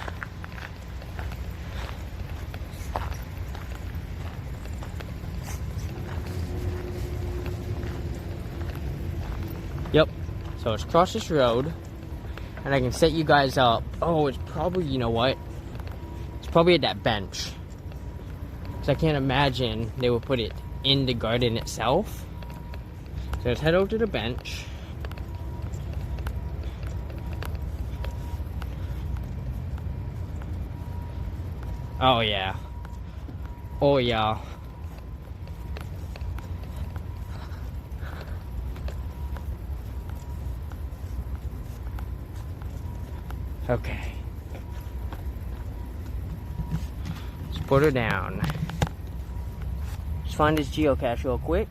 Yep. So it's across this road. And I can set you guys up. Oh, it's probably, you know what? It's probably at that bench. So I can't imagine they would put it in the garden itself. So let's head over to the bench. Oh yeah. Oh yeah. Okay. Let's put her down. Let's find this geocache real quick.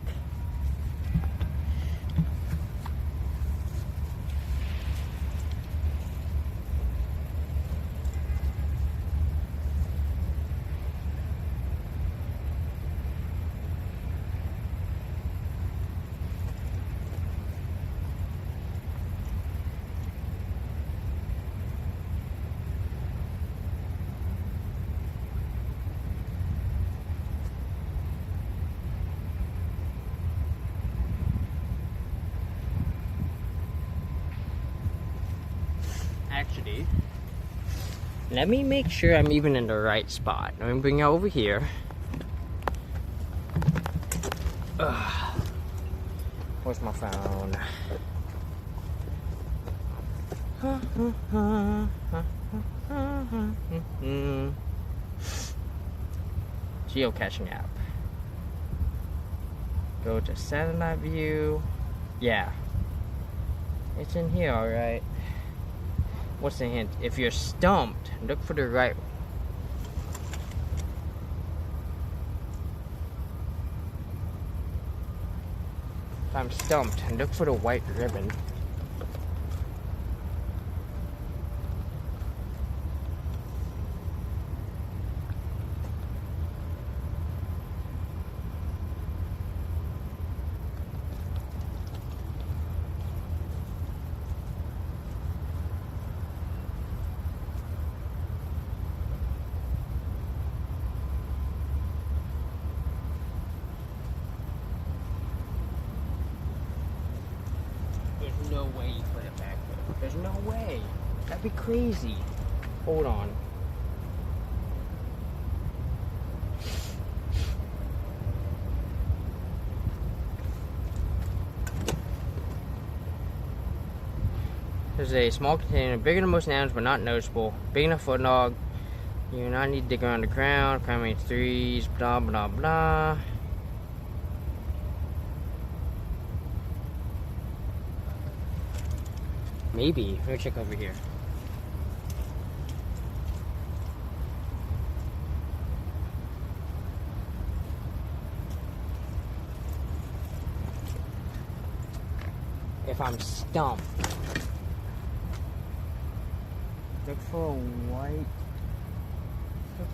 Actually, let me make sure I'm even in the right spot. Let me bring you over here. Ugh. Where's my phone? Geocaching app. Go to satellite view. Yeah. It's in here, alright. What's the hint? If you're stumped, look for the right. If I'm stumped, look for the white ribbon. There's no way you put it back there. There's no way. That'd be crazy. Hold on. There's a small container, bigger than most nouns but not noticeable. Big enough for a dog. You do not need to dig around the ground. Primary threes, blah blah blah. Maybe. Let me check over here. If I'm stumped, look for a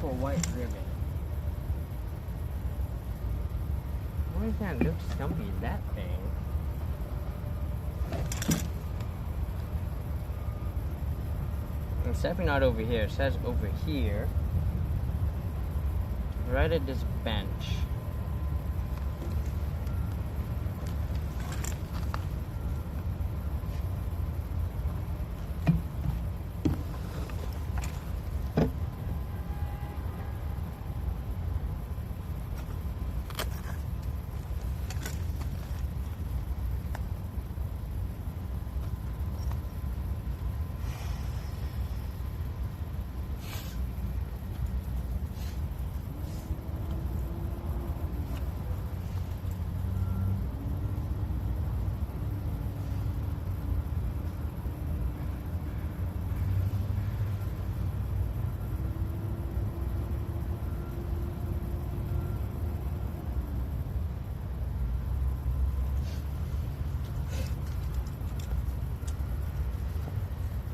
white ribbon. Why does that look stumpy? That thing. It's definitely not over here. It says over here. Right at this bench.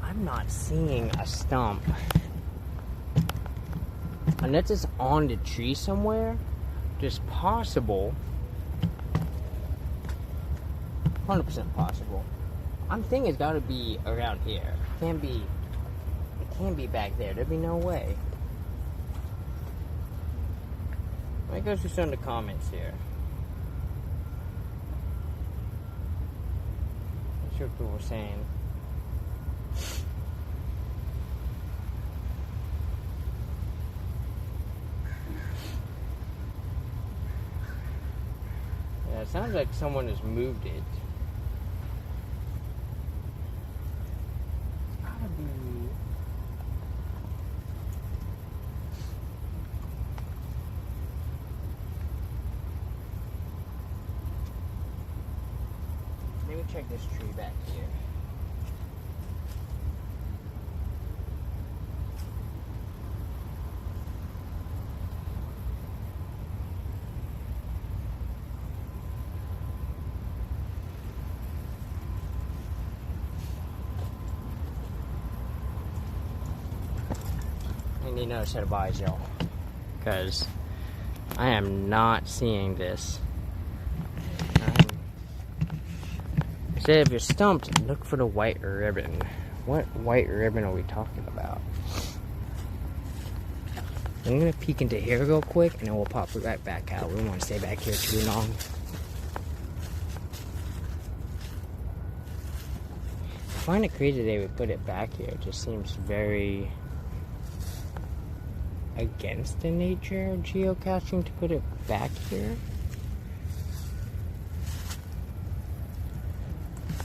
I'm not seeing a stump. Unless it's on the tree somewhere, just possible. 100% possible. I'm thinking it's gotta be around here. It can't be back there. There'd be no way. Let me go through some of the comments here. Let's see what people were saying. Yeah, it sounds like someone has moved it. It's gotta be. Let me check this tree back here. I need another set of eyes, y'all, because I am not seeing this. Say if you're stumped, look for the white ribbon. What white ribbon are we talking about? I'm gonna peek into here real quick, and then we'll pop it right back out. We don't want to stay back here too long. I find it crazy they would put it back here. It just seems very against the nature of geocaching to put it back here.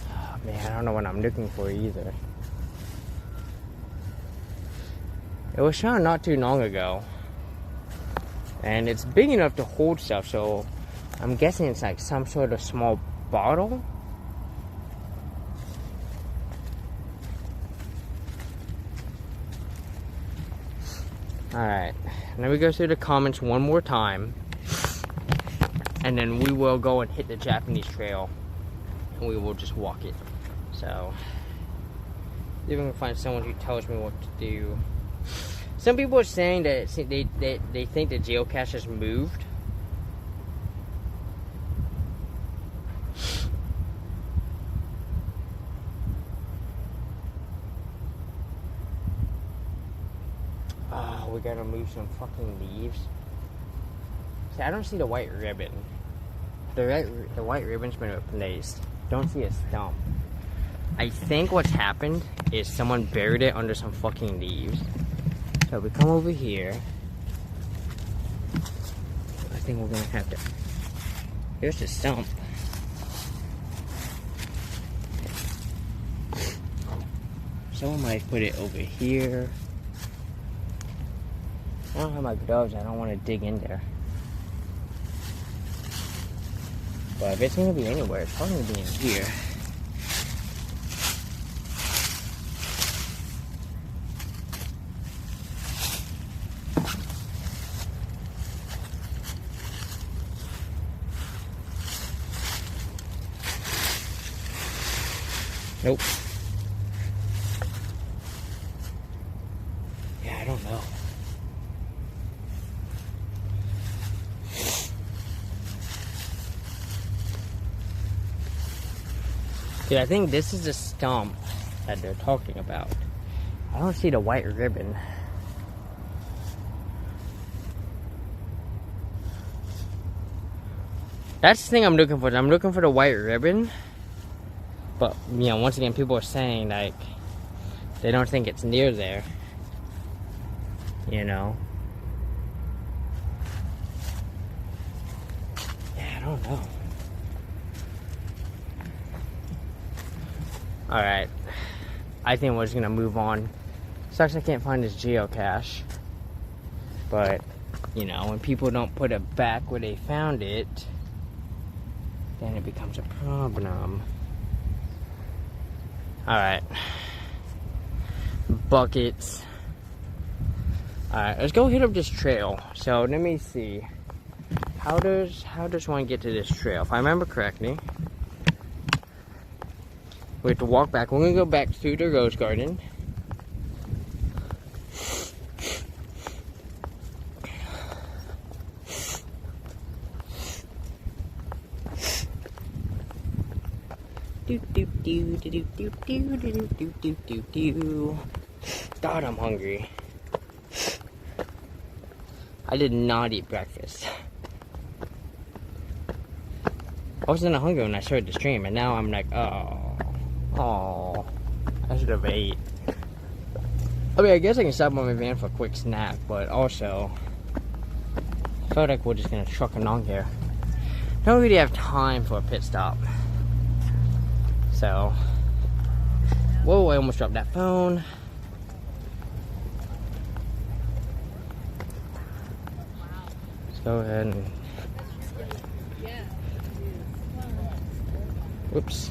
Oh, man, I don't know what I'm looking for either. It was found not too long ago, and it's big enough to hold stuff, so I'm guessing it's like some sort of small bottle. Alright, now we go through the comments one more time, and then we will go and hit the Japanese trail, and we will just walk it. So, see if we can find someone who tells me what to do. Some people are saying that they think the geocache has moved. Oh, we gotta move some fucking leaves. See, I don't see the white ribbon. The white ribbon's been replaced. Don't see a stump. I think what's happened is someone buried it under some fucking leaves. So we come over here. I think we're gonna have to. Here's the stump. Someone might put it over here. I don't have my gloves. I don't want to dig in there. But if it's gonna be anywhere, it's probably gonna be in here. Nope. Yeah, I don't know. Dude, I think this is the stump that they're talking about. I don't see the white ribbon. That's the thing I'm looking for. I'm looking for the white ribbon. But, you know, once again, people are saying, like, they don't think it's near there. You know? Yeah, I don't know. Alright. I think we're just gonna move on. Sucks I can't find this geocache. But, you know, when people don't put it back where they found it, then it becomes a problem. Alright. Buckets. Alright, let's go hit up this trail. So, let me see. How does one get to this trail? If I remember correctly, we have to walk back. We're gonna go back through the rose garden. God, I'm hungry. I did not eat breakfast. I wasn't hungry when I started the stream, and now I'm like, oh, I should have ate. I mean, I guess I can stop by my van for a quick snack, but also, I felt like we're just gonna truck along here. Don't really have time for a pit stop. So, whoa, I almost dropped that phone. Let's go ahead and, whoops,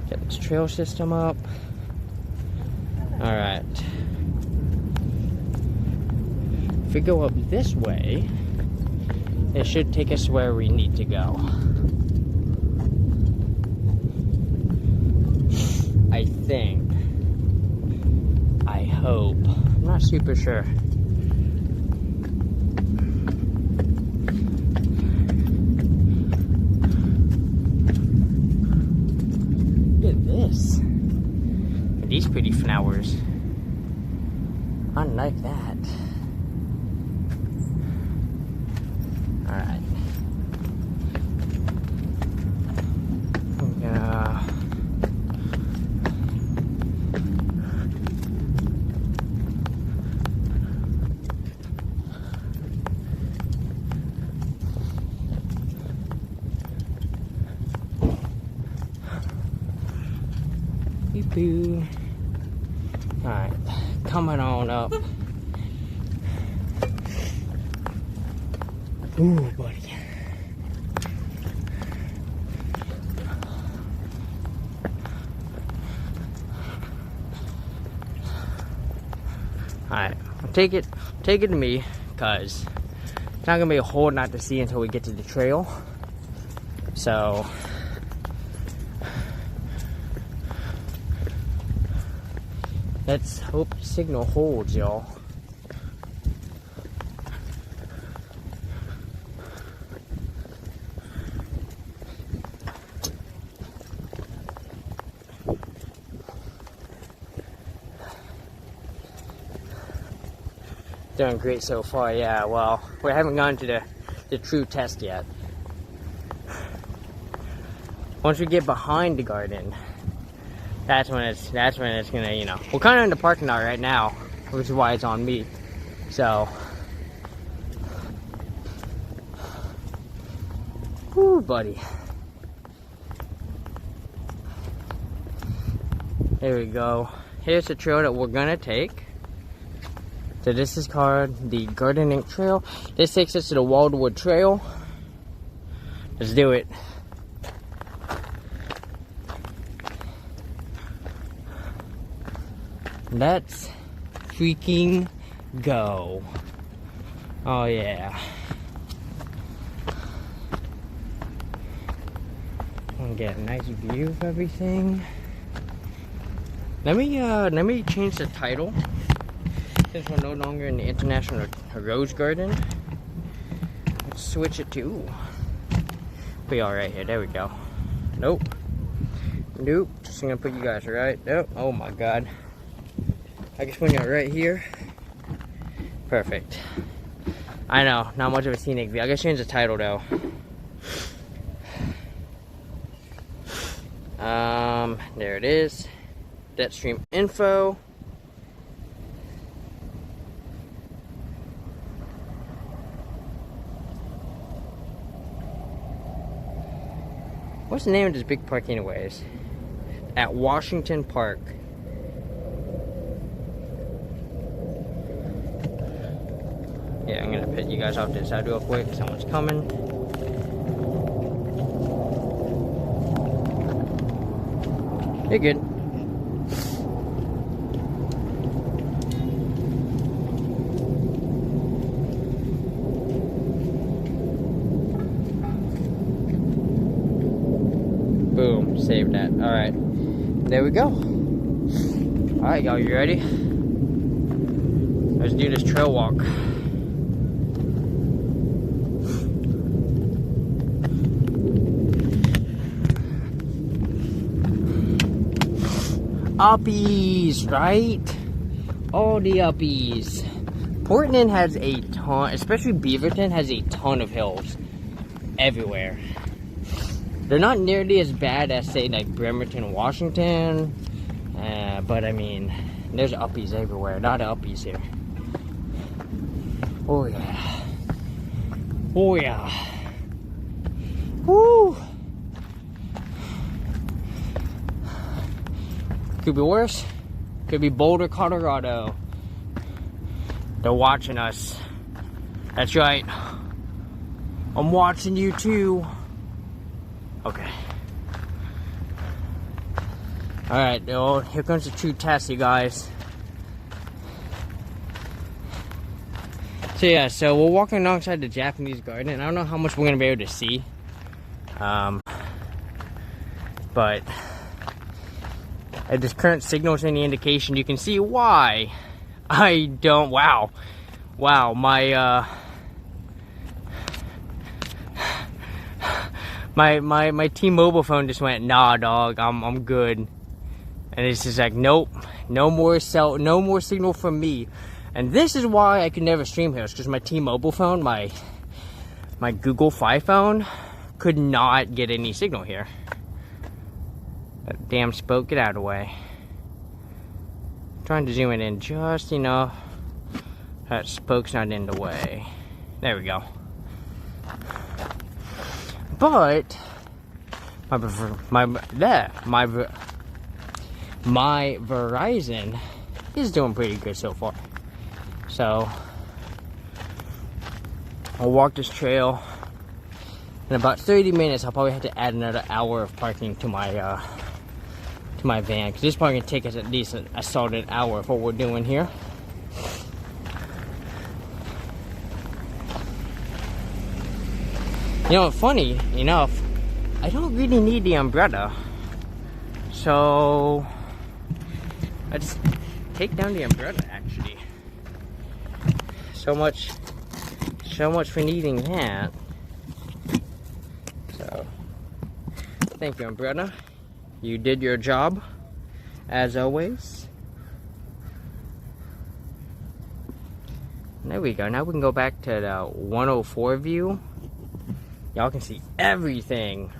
get this trail system up. Alright. If we go up this way, it should take us where we need to go. I think. I hope. I'm not super sure. Look at this. These pretty flowers. I like that. Alright. Yeah. Boo. Alright, coming on up. Ooh, buddy. Alright, take it to me, cause it's not gonna be a whole lot to see until we get to the trail. So let's hope the signal holds, y'all. Doing great so far, yeah. Well, we haven't gone to the true test yet. Once we get behind the garden, that's when it's gonna, you know. We're kind of in the parking lot right now, which is why it's on me. So, whoo, buddy. There we go. Here's the trail that we're gonna take. So this is called the Garden Inc. Trail. This takes us to the Wildwood Trail. Let's do it. Let's freaking go. Oh yeah. I'm gonna get a nice view of everything. Let me change the title. Since we're no longer in the International Rose Garden, let's switch it to. Be all right here. There we go. Nope. Nope. Just gonna put you guys right. Nope. Oh my God. I guess when you're right here. Perfect. I know, not much of a scenic view. I gotta change the title though. There it is. Jetstream info. What's the name of this big park anyways? At Washington Park. Yeah, I'm gonna put you guys off to the side real quick. Someone's coming. You're good. Boom, save that. Alright, there we go. Alright, y'all, you ready? Let's do this trail walk. uppies, right? All the uppies. Portland has a ton, especially Beaverton has a ton of hills everywhere. They're not nearly as bad as, say, like Bremerton, Washington, but I mean, there's uppies everywhere. A lot of uppies here. Oh yeah. Oh yeah. Woo! Could be worse. Could be Boulder, Colorado. They're watching us. That's right. I'm watching you too. Okay. Alright, oh, here comes the true test, you guys. So yeah, so we're walking alongside the Japanese garden. I don't know how much we're gonna be able to see. But at this current signal is any indication, you can see why I don't. Wow, my my T-Mobile phone just went, nah, dog, I'm good, and it's just like, nope, no more signal from me. And this is why I could never stream here, because my T-Mobile phone, my Google Fi phone, could not get any signal here. That damn spoke, get out of the way. Trying to zoom it in just enough. That spoke's not in the way. There we go. But my Verizon is doing pretty good so far. So I'll walk this trail. In about 30 minutes, I'll probably have to add another hour of parking to my van, because this is probably gonna take us at least a solid hour of what we're doing here. You know, funny enough, I don't really need the umbrella, so I just take down the umbrella. Actually, so much for needing that. So, thank you, umbrella. You did your job, as always. There we go. Now we can go back to the 104 view. Y'all can see everything.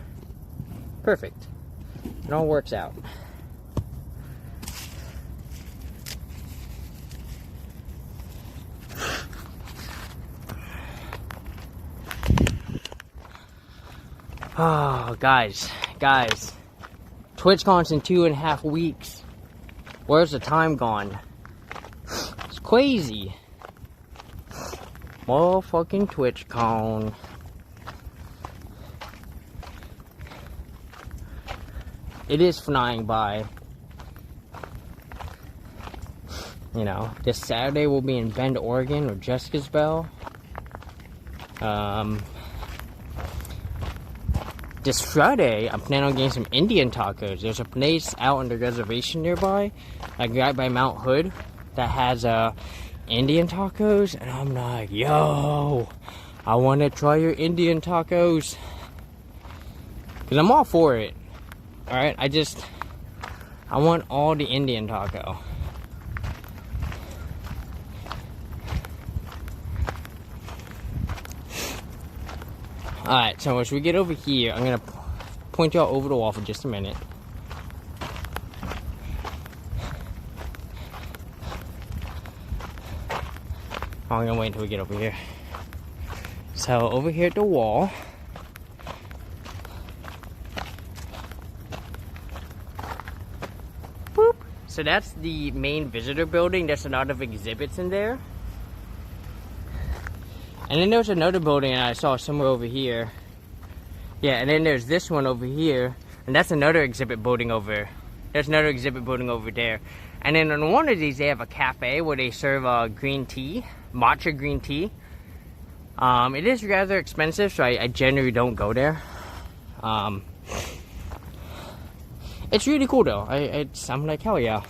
Perfect. It all works out. Oh, guys. TwitchCon's in 2.5 weeks. Where's the time gone? It's crazy. Motherfucking TwitchCon. It is flying by. You know, this Saturday we'll be in Bend, Oregon, or Jessica's Bell. This Friday, I'm planning on getting some Indian tacos. There's a place out on the reservation nearby, like right by Mount Hood, that has Indian tacos, and I'm like, yo, I want to try your Indian tacos, because I'm all for it. All right, I want all the Indian taco. Alright, so as we get over here, I'm going to point y'all over the wall for just a minute. I'm going to wait until we get over here. So, over here at the wall, boop. So that's the main visitor building. There's a lot of exhibits in there. And then there's another building I saw somewhere over here. Yeah, and then there's this one over here. And that's another exhibit building over. There's another exhibit building over there. And then on one of these, they have a cafe where they serve green tea. Matcha green tea. It is rather expensive, so I generally don't go there. It's really cool, though. I'm like, hell yeah.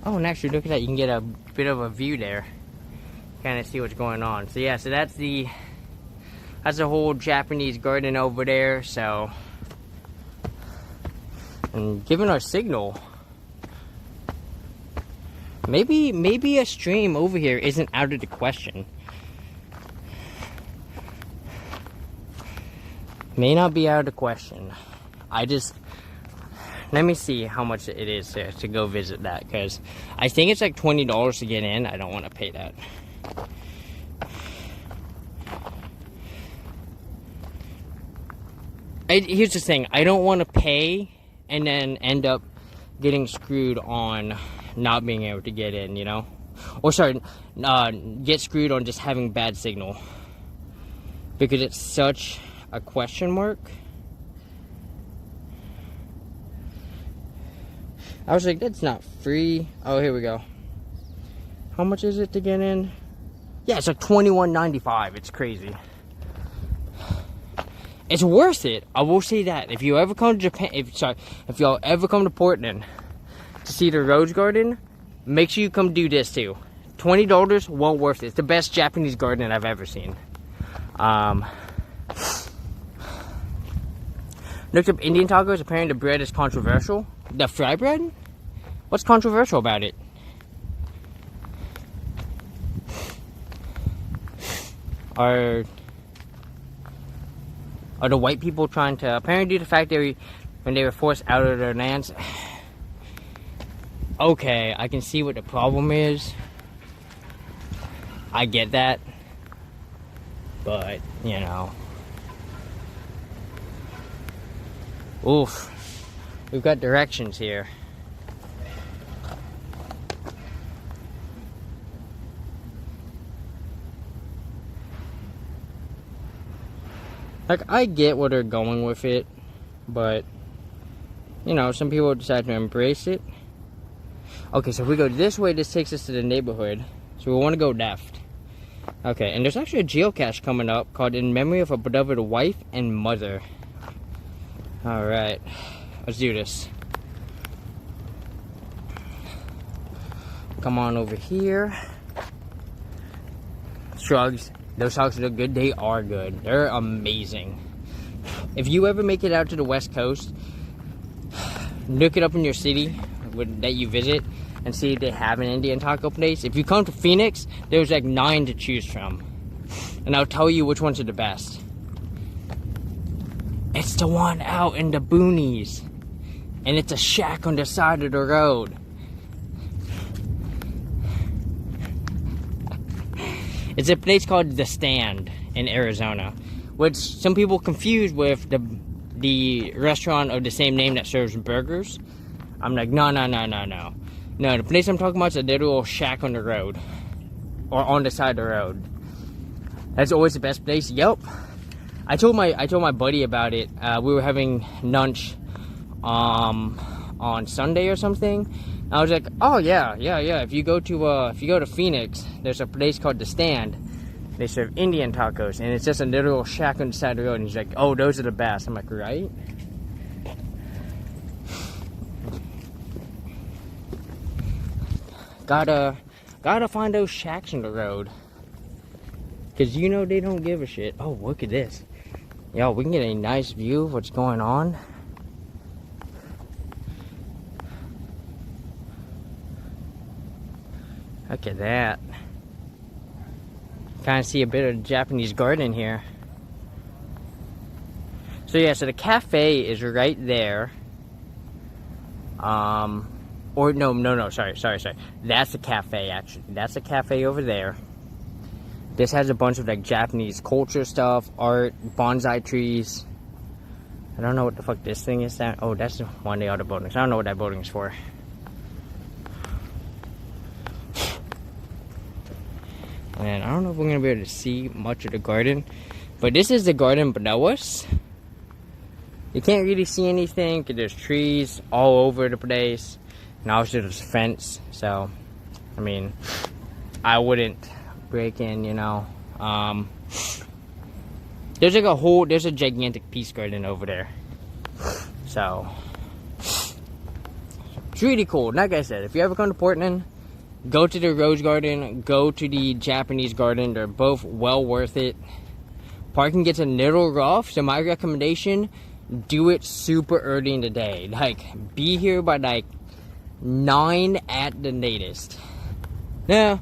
Oh, and actually, look at that. You can get a bit of a view there. kind of see what's going on. So yeah, so that's the whole Japanese garden over there. So, and given our signal, maybe a stream over here isn't out of the question. May not be out of the question. Let me see how much it is to go visit that, because I think it's like $20 to get in. I don't want to pay that. Here's the thing. I don't want to pay and then end up getting screwed on not being able to get in, you know? Or sorry, get screwed on just having bad signal. Because it's such a question mark. I was like, that's not free. Oh, here we go. How much is it to get in? Yeah, it's like $21.95. It's crazy. It's worth it. I will say that. If you ever come to Japan, if y'all ever come to Portland to see the Rose Garden, make sure you come do this too. $20, well worth it. It's the best Japanese garden I've ever seen. Looked up Indian tacos. Apparently the bread is controversial. The fry bread? What's controversial about it? Are the white people trying to, apparently due to the fact when they were forced out of their lands? Okay, I can see what the problem is. I get that. But, you know. Oof. We've got directions here. Like, I get where they're going with it, but, you know, some people decide to embrace it. Okay, so if we go this way, this takes us to the neighborhood. So we want to go left. Okay, and there's actually a geocache coming up called In Memory of a Beloved Wife and Mother. Alright, let's do this. Come on over here. Shrugs. Those socks look good. They are good. They're amazing. If you ever make it out to the West Coast, look it up in your city that you visit and see if they have an Indian taco place. If you come to Phoenix, there's like 9 to choose from. And I'll tell you which ones are the best. It's the one out in the boonies. And it's a shack on the side of the road. It's a place called The Stand in Arizona, which some people confuse with the restaurant of the same name that serves burgers. I'm like, no. No, the place I'm talking about is a little shack on the road. Or on the side of the road. That's always the best place. Yep. I told my buddy about it. We were having lunch on Sunday or something. I was like, oh yeah. If you go to Phoenix, there's a place called The Stand. They serve Indian tacos, and it's just a little shack on the side of the road. And he's like, oh, those are the best. I'm like, right? Gotta find those shacks on the road, cause you know they don't give a shit. Oh, look at this. Yo, we can get a nice view of what's going on. Look at that. Kind of see a bit of Japanese garden here. So yeah, so the cafe is right there. Or no, sorry. That's the cafe, actually. That's the cafe over there. This has a bunch of like Japanese culture stuff, art, bonsai trees. I don't know what the fuck this thing is. Oh, that's one of the other buildings. I don't know what that building is for. And I don't know if we're going to be able to see much of the garden. But this is the garden below us. You can't really see anything because there's trees all over the place. And obviously there's a fence. So, I mean, I wouldn't break in, you know. There's like there's a gigantic peace garden over there. So, it's really cool. Like I said, if you ever come to Portland, go to the Rose Garden, go to the Japanese Garden. They're both well worth it. Parking gets a little rough, so my recommendation, do it super early in the day. Like, be here by like 9 at the latest. No,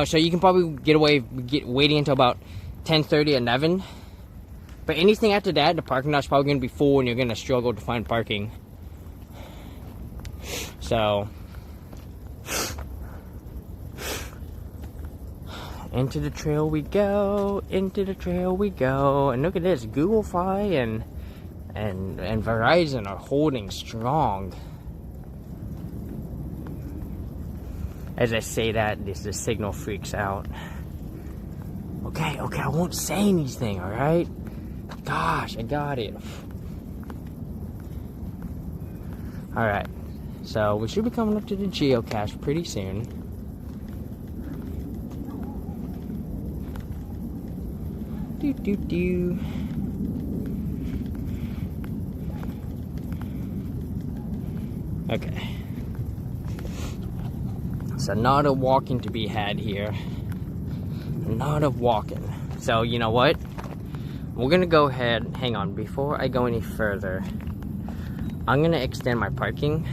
so you can probably get waiting until about 10:30, 11. But anything after that, the parking lot's probably going to be full and you're going to struggle to find parking. So, into the trail we go, into the trail we go. And look at this, Google Fi and Verizon are holding strong. As I say that, the signal freaks out. Okay, I won't say anything, alright? Gosh, I got it. Alright, so we should be coming up to the geocache pretty soon. Do. Okay. So, not a walking to be had here. Not a walking. So, you know what? We're gonna go ahead. Hang on. Before I go any further, I'm gonna extend my parking.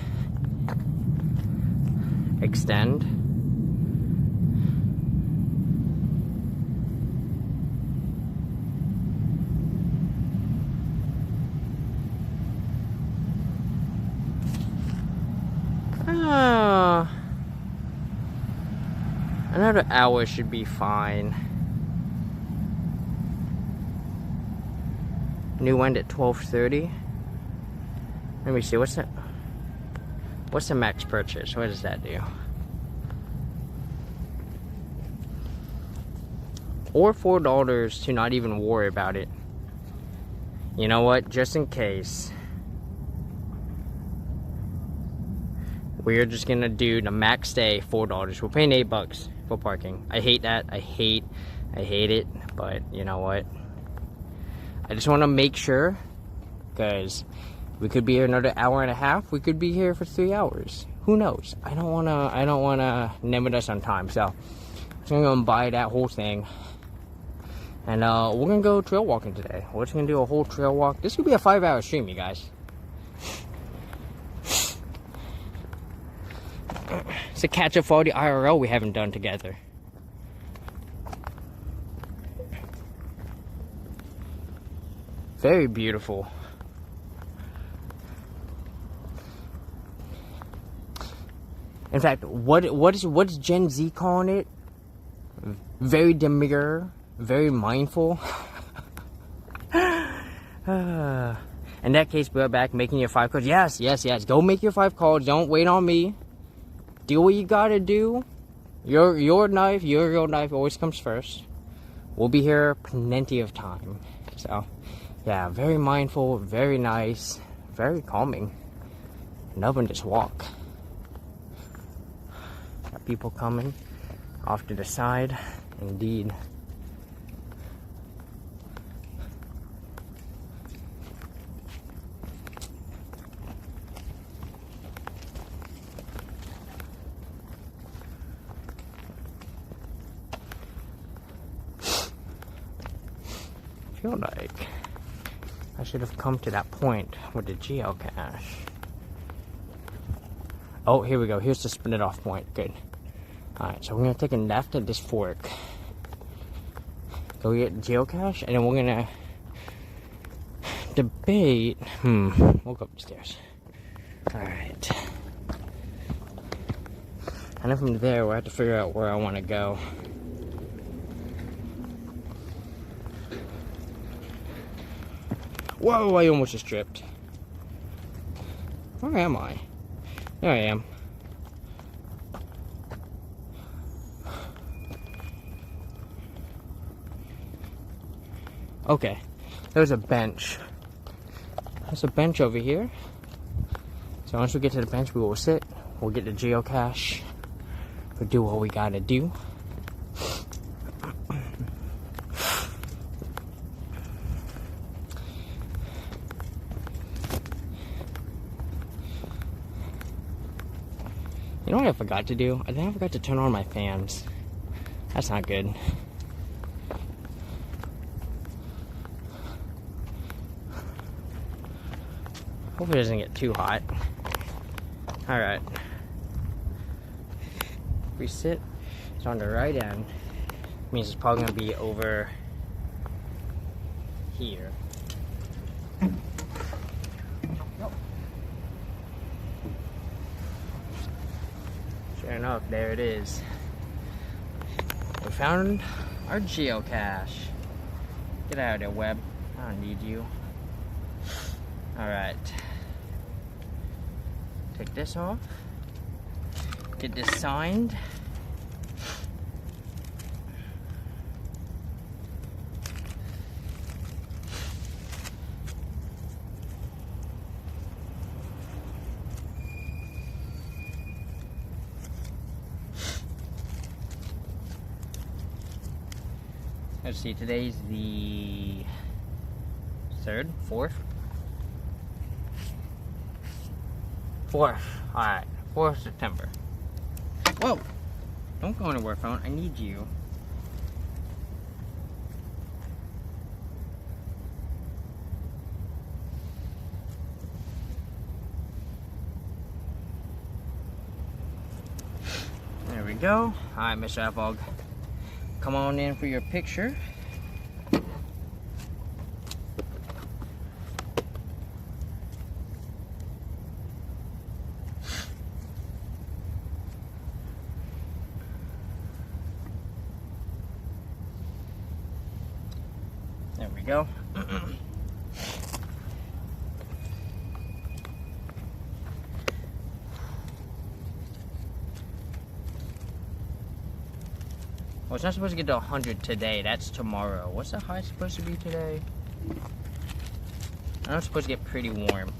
Extend. Another hour should be fine. New end at 12:30. Let me see, what's the max purchase? What does that do? Or $4 to not even worry about it. You know what? Just in case, we're just gonna do the max stay, $4. We're paying $8 for parking. I hate that. I hate it. But you know what? I just want to make sure, because we could be here another hour and a half. We could be here for 3 hours. Who knows? I don't wanna limit us on time. So I'm just gonna go and buy that whole thing. And we're gonna go trail walking today. We're just gonna do a whole trail walk. This could be a 5-hour stream, you guys. It's a catch up for all the IRL we haven't done together. Very beautiful. In fact, what's Gen Z calling it? Very demure, very mindful. In that case, we're back making your 5 calls. Yes. Go make your 5 calls. Don't wait on me. Do what you gotta do. Your real life always comes first. We'll be here plenty of time. So, yeah, very mindful, very nice, very calming. Loving this walk. Got people coming off to the side. Indeed. I feel like I should have come to that point with the geocache. Oh, here we go. Here's the spin it off point. Good. Alright, so we're going to take a left at this fork. Go get geocache, and then we're going to debate. We'll go up the stairs. Alright. And then from there, we'll have to figure out where I want to go. Whoa, I almost just tripped. Where am I? There I am. Okay, there's a bench. There's a bench over here. So once we get to the bench, we will sit. We'll get the geocache. We'll do what we gotta do. You know what I forgot to do? I think I forgot to turn on my fans. That's not good. Hopefully it doesn't get too hot. Alright. If we sit, it's on the right end. Means it's probably going to be over here. Sure enough, there it is. We found our geocache. Get out of there, web. I don't need you. Alright. Take this off. Get this signed. Let's see, today's the 3rd, 4th? 4th, alright, 4th September. Whoa! Don't go anywhere, phone, I need you. There we go. Alright, Mr. Avog. Come on in for your picture. There we go. Well, it's not supposed to get to 100 today. That's tomorrow. What's the high supposed to be today? I know it's supposed to get pretty warm.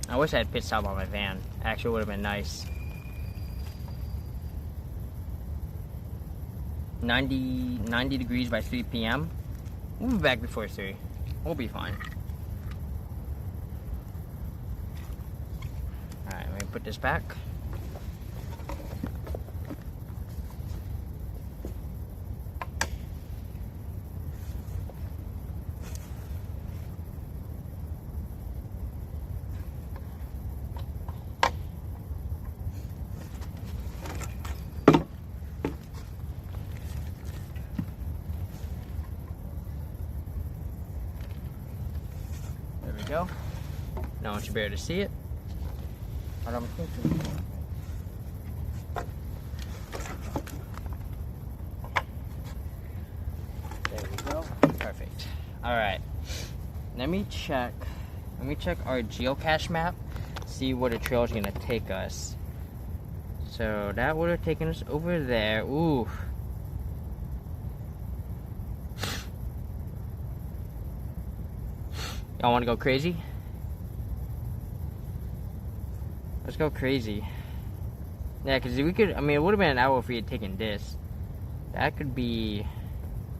I wish I had pit stop on my van. Actually, would have been nice. 90 degrees by 3 p.m. We'll be back before 3. We'll be fine. Alright, let me put this back. There we go. Now I want you to be able to see it. What I'm thinking. There we go. Perfect. Alright. Let me check our geocache map. See where the trail is gonna take us. So that would have taken us over there. Ooh. Y'all wanna go crazy? Let's go crazy. Yeah, because we could, I mean, it would have been an hour if we had taken this. That could be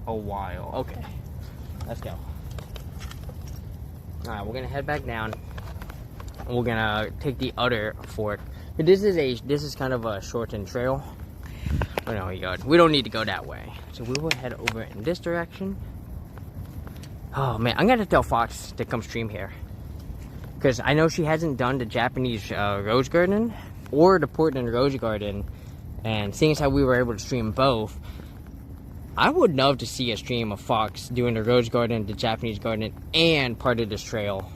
a while. Okay. Let's go. Alright, we're gonna head back down. We're gonna take the other fork. But this is kind of a shortened trail. Oh no, we don't need to go that way. So we will head over in this direction. Oh man, I'm gonna tell Fox to come stream here. Because I know she hasn't done the Japanese Rose Garden or the Portland Rose Garden. And seeing as how we were able to stream both, I would love to see a stream of Fox doing the Rose Garden, the Japanese Garden, and part of this trail.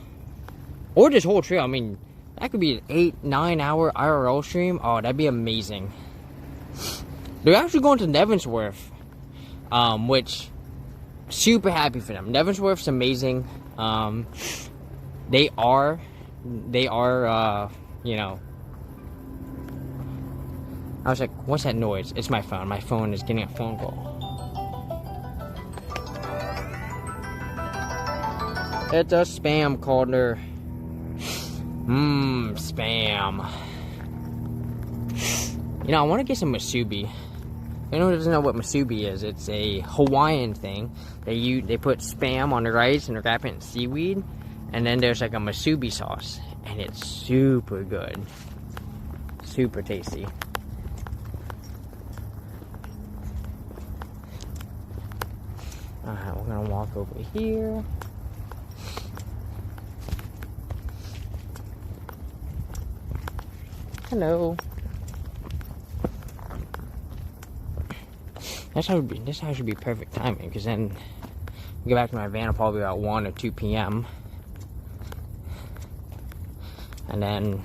Or this whole trail. I mean, that could be an 8-9 hour IRL stream. Oh, that'd be amazing. They're actually going to Nevensworth. Which, super happy for them. Nevensworth's amazing. They are, you know. I was like, what's that noise? It's my phone. My phone is getting a phone call. It's a spam caller. Spam. You know, I want to get some musubi. Anyone who doesn't know what musubi is, it's a Hawaiian thing. They put spam on the rice and they wrap it in seaweed. And then there's like a musubi sauce, and it's super good, super tasty. Alright, we're gonna walk over here. Hello. This should be perfect timing, because then I get back to my van probably about 1 or 2 p.m. And then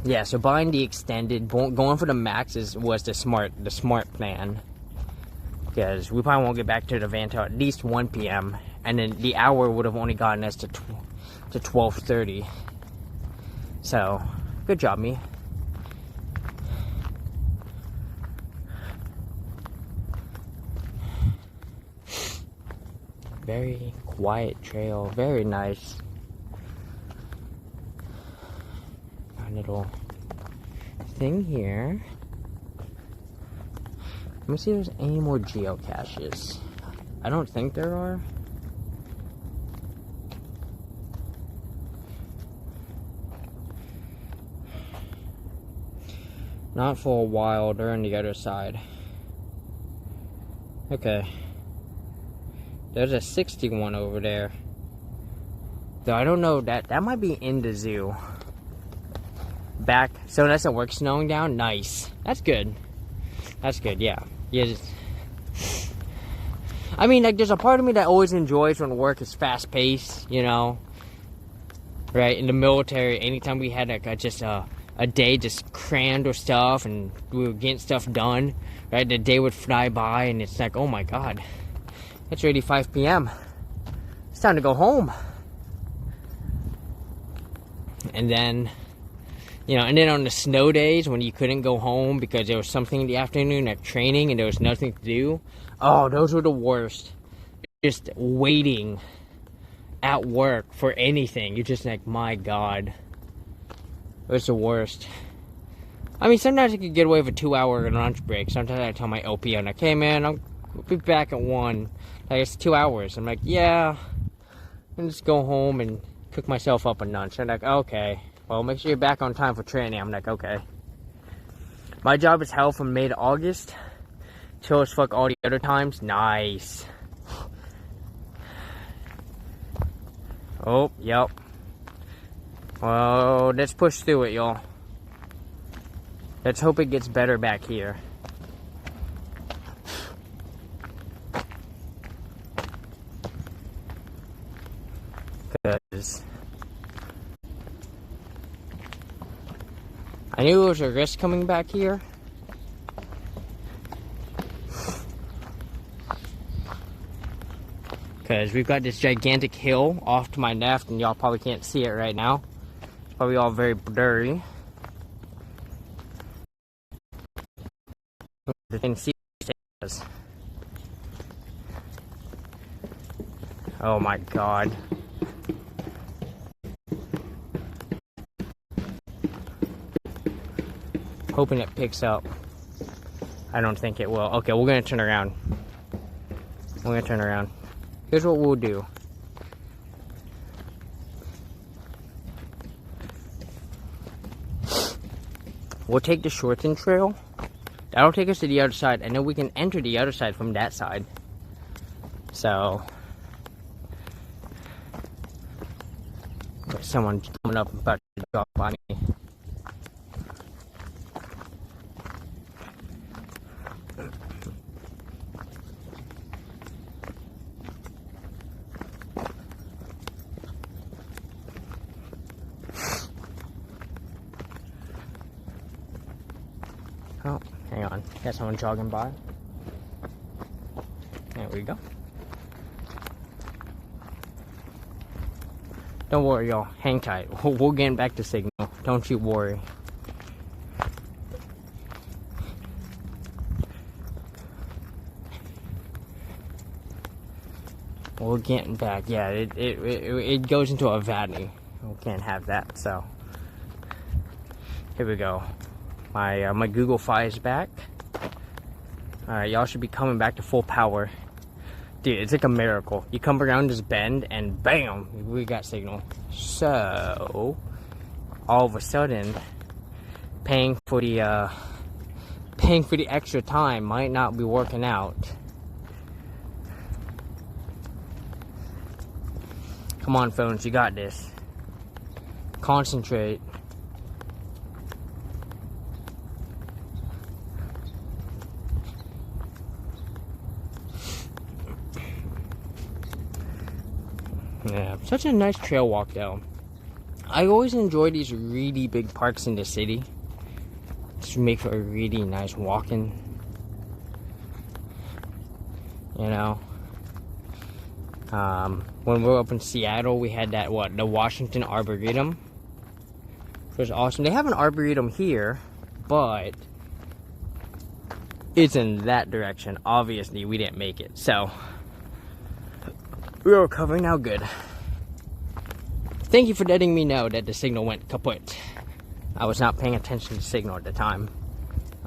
yeah, so buying the extended, going for the maxes was the smart plan, because we probably won't get back to the van till at least 1 p.m. and then the hour would have only gotten us to 12:30. So good job, me. Very quiet trail, very nice. Our little thing here. Let me see if there's any more geocaches. I don't think there are. Not for a while, they're on the other side. Okay. There's a 61 over there. Though I don't know, that might be in the zoo. Back, so that's the work snowing down? Nice. That's good. That's good, yeah. Yeah. I mean, like, there's a part of me that always enjoys when work is fast paced, you know? Right, in the military, anytime we had like a day just crammed with stuff and we were getting stuff done, right? The day would fly by and it's like, oh my god. It's already 5 p.m. It's time to go home. And then, you know, and then on the snow days when you couldn't go home because there was something in the afternoon at training and there was nothing to do. Oh, those were the worst. Just waiting at work for anything. You're just like, my god. It was the worst. I mean, sometimes I could get away with a 2-hour lunch break. Sometimes I tell my LP, I'm like, hey man, I'll be back at 1. Like, it's 2 hours. I'm like, yeah, I can just go home and cook myself up a lunch. They're like, okay, well, make sure you're back on time for training. I'm like, okay. My job is hell from May to August. Chill as fuck all the other times. Nice. Oh, yep. Well, let's push through it, y'all. Let's hope it gets better back here. Because I knew there was a risk coming back here. Because we've got this gigantic hill off to my left, and y'all probably can't see it right now. It's probably all very blurry. You can see it. Oh my god. Hoping it picks up. I don't think it will. Okay, we're gonna turn around. We're gonna turn around. Here's what we'll do. We'll take the Shorten Trail. That'll take us to the other side, and then we can enter the other side from that side. So, there's someone coming up about to drop on me. Oh, hang on. Got someone jogging by. There we go. Don't worry, y'all. Hang tight. We'll get back to signal. Don't you worry. We're getting back. Yeah, it goes into a valley. We can't have that, so. Here we go. My Google Fi is back. Alright, y'all should be coming back to full power. Dude, it's like a miracle. You come around this bend and bam, we got signal. So, all of a sudden, paying for the extra time might not be working out. Come on, phones, you got this. Concentrate. Yeah, such a nice trail walk though. I always enjoy these really big parks in the city. Just make for a really nice walking. You know. When we were up in Seattle, we had that, the Washington Arboretum. It was awesome. They have an Arboretum here, but it's in that direction. Obviously, we didn't make it, so we're recovering now good. Thank you for letting me know that the signal went kaput. I was not paying attention to the signal at the time.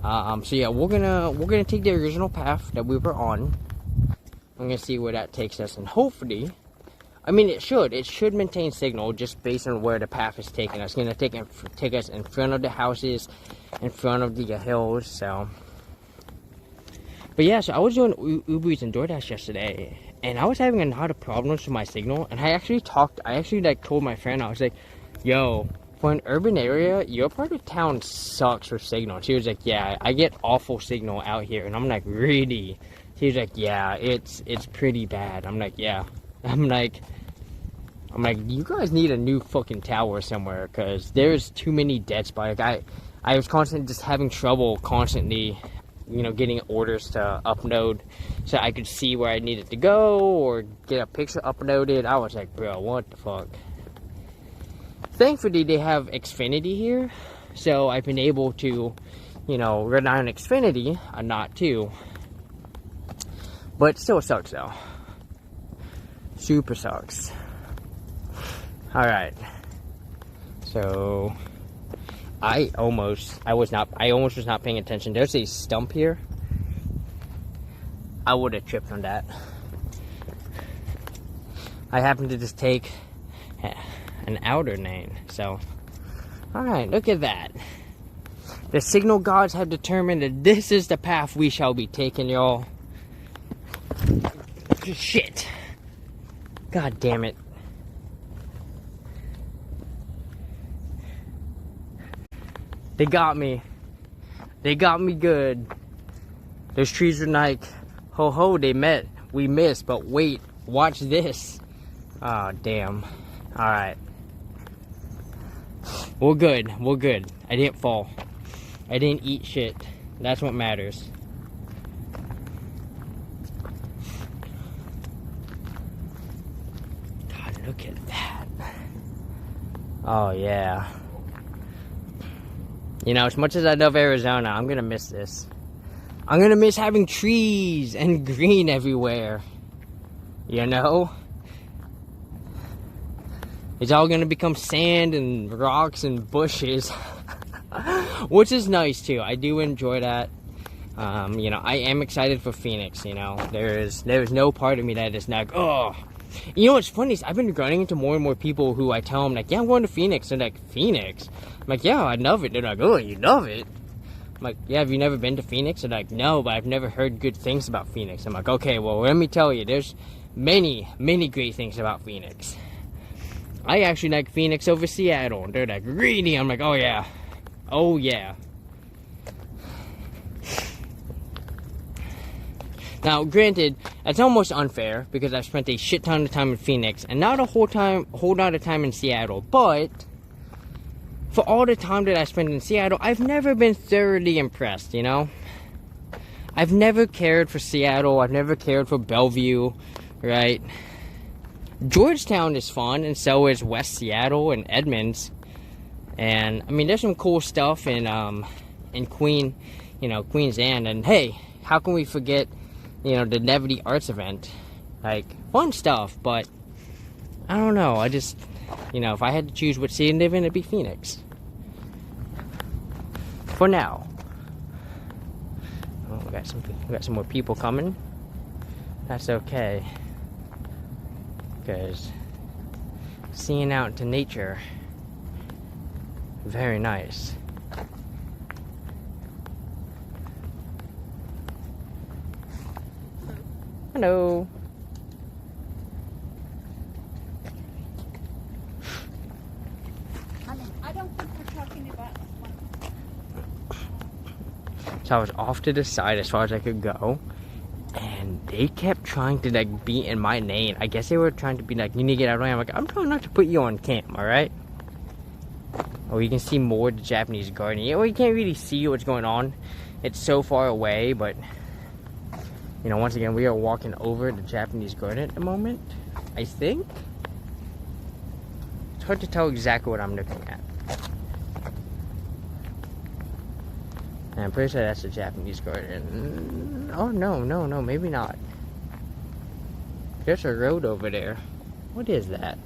So yeah, we're gonna take the original path that we were on. I'm gonna see where that takes us, and hopefully, I mean, it should maintain signal just based on where the path is taking us. It's gonna take us in front of the houses, in front of the hills. So, but yeah, so I was doing Uber Eats and DoorDash yesterday, and I was having a lot of problems with my signal. And I actually told my friend, I was like, "Yo, for an urban area, your part of town sucks for signal." And she was like, "Yeah, I get awful signal out here." And I'm like, "Really?" She was like, "Yeah, it's pretty bad." I'm like, "Yeah." I'm like, you guys need a new fucking tower somewhere, because there's too many dead spots. Like, I was constantly just having trouble constantly, getting orders to upload so I could see where I needed to go or get a picture uploaded. I was like, bro, what the fuck? Thankfully, they have Xfinity here, so I've been able to, rely on Xfinity, not to. But it still sucks though. Super sucks. Alright. So I almost was not paying attention. There's a stump here. I would have tripped on that. I happened to just take an outer lane. So alright, look at that. The signal gods have determined that this is the path we shall be taking, y'all. Shit. God damn it. They got me. They got me good. Those trees were like, ho ho, we missed, but wait, watch this. Oh, damn. Alright. We're good. I didn't fall. I didn't eat shit. That's what matters. Look at that. Oh, yeah. As much as I love Arizona, I'm gonna miss this. I'm gonna miss having trees and green everywhere. It's all gonna become sand and rocks and bushes. Which is nice, too. I do enjoy that. I am excited for Phoenix, There's no part of me that is like, oh. What's funny is I've been running into more and more people who I tell them, like, yeah, I'm going to Phoenix. They're like, Phoenix? I'm like, yeah, I love it. They're like, oh, you love it? I'm like, yeah, have you never been to Phoenix? They're like, no, but I've never heard good things about Phoenix. I'm like, okay, well, let me tell you, there's many, many great things about Phoenix. I actually like Phoenix over Seattle. And they're like, really? I'm like, oh, yeah. Oh, yeah. Now, granted, it's almost unfair because I've spent a shit ton of time in Phoenix and not a whole lot of time in Seattle. But for all the time that I spent in Seattle, I've never been thoroughly impressed, I've never cared for Seattle. I've never cared for Bellevue, right? Georgetown is fun, and so is West Seattle and Edmonds. And I mean, there's some cool stuff in Queens Anne. And hey, how can we forget? The Nevity Arts event. Like, fun stuff, but I don't know. I just, if I had to choose which city to live in, it'd be Phoenix. For now. Oh, we got some more people coming. that's okay. Because seeing out into nature, very nice. Hello. I don't think we're talking about one. So I was off to the side as far as I could go, and they kept trying to like be in my lane. I guess they were trying to be like, you need to get out of the way. I'm like, I'm trying not to put you on cam, alright? Oh, you can see more of the Japanese garden. Yeah, well, you can't really see what's going on. It's so far away, but you know, once again, we are walking over the Japanese garden at the moment, I think. It's hard to tell exactly what I'm looking at. And I'm pretty sure that's the Japanese garden. Oh, no, maybe not. There's a road over there. What is that?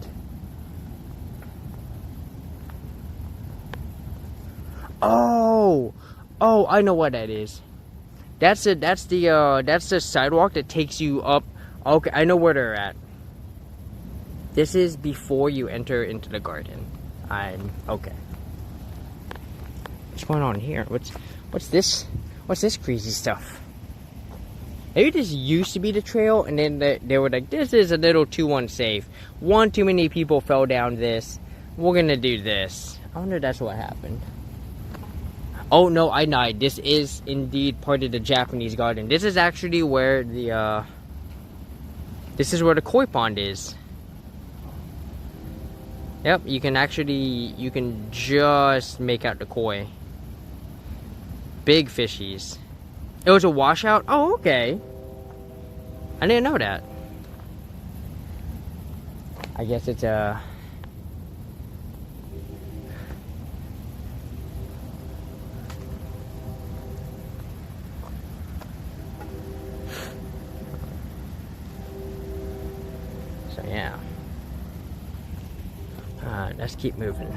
Oh, I know what that is. That's the sidewalk that takes you up. Okay, I know where they're at. This is before you enter into the garden. I'm okay. What's going on here? What's this? What's this crazy stuff? Maybe this used to be the trail, and then they were like, this is a little too unsafe. One too many people fell down this. We're gonna do this. I wonder if that's what happened. Oh no, I lied. This is indeed part of the Japanese garden. This is actually where the this is where the koi pond is. Yep, you can just make out the koi. Big fishies. It was a washout? Oh, okay. I didn't know that. I guess it's a... So, yeah. Let's keep moving.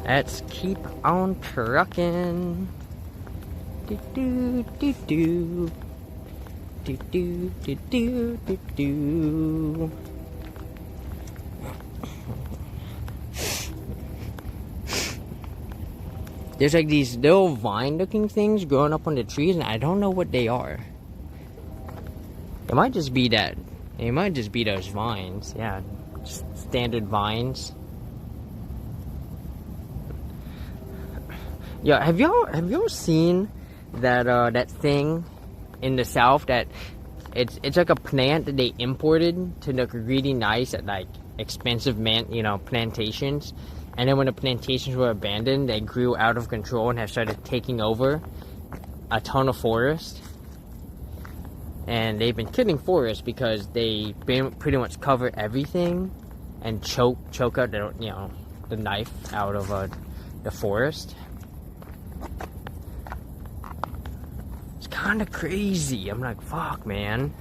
Let's keep on trucking. Do do do do do do do do do do. There's like these little vine-looking things growing up on the trees, and I don't know what they are. It might just be that. It might just be those vines. Yeah, just standard vines. Yeah, have y'all seen that that thing in the south that it's like a plant that they imported to look really nice at like expensive plantations, and then when the plantations were abandoned, they grew out of control and have started taking over a ton of forest. And they've been killing forests because they pretty much cover everything and choke out the knife out of the forest. It's kind of crazy. I'm like, fuck, man.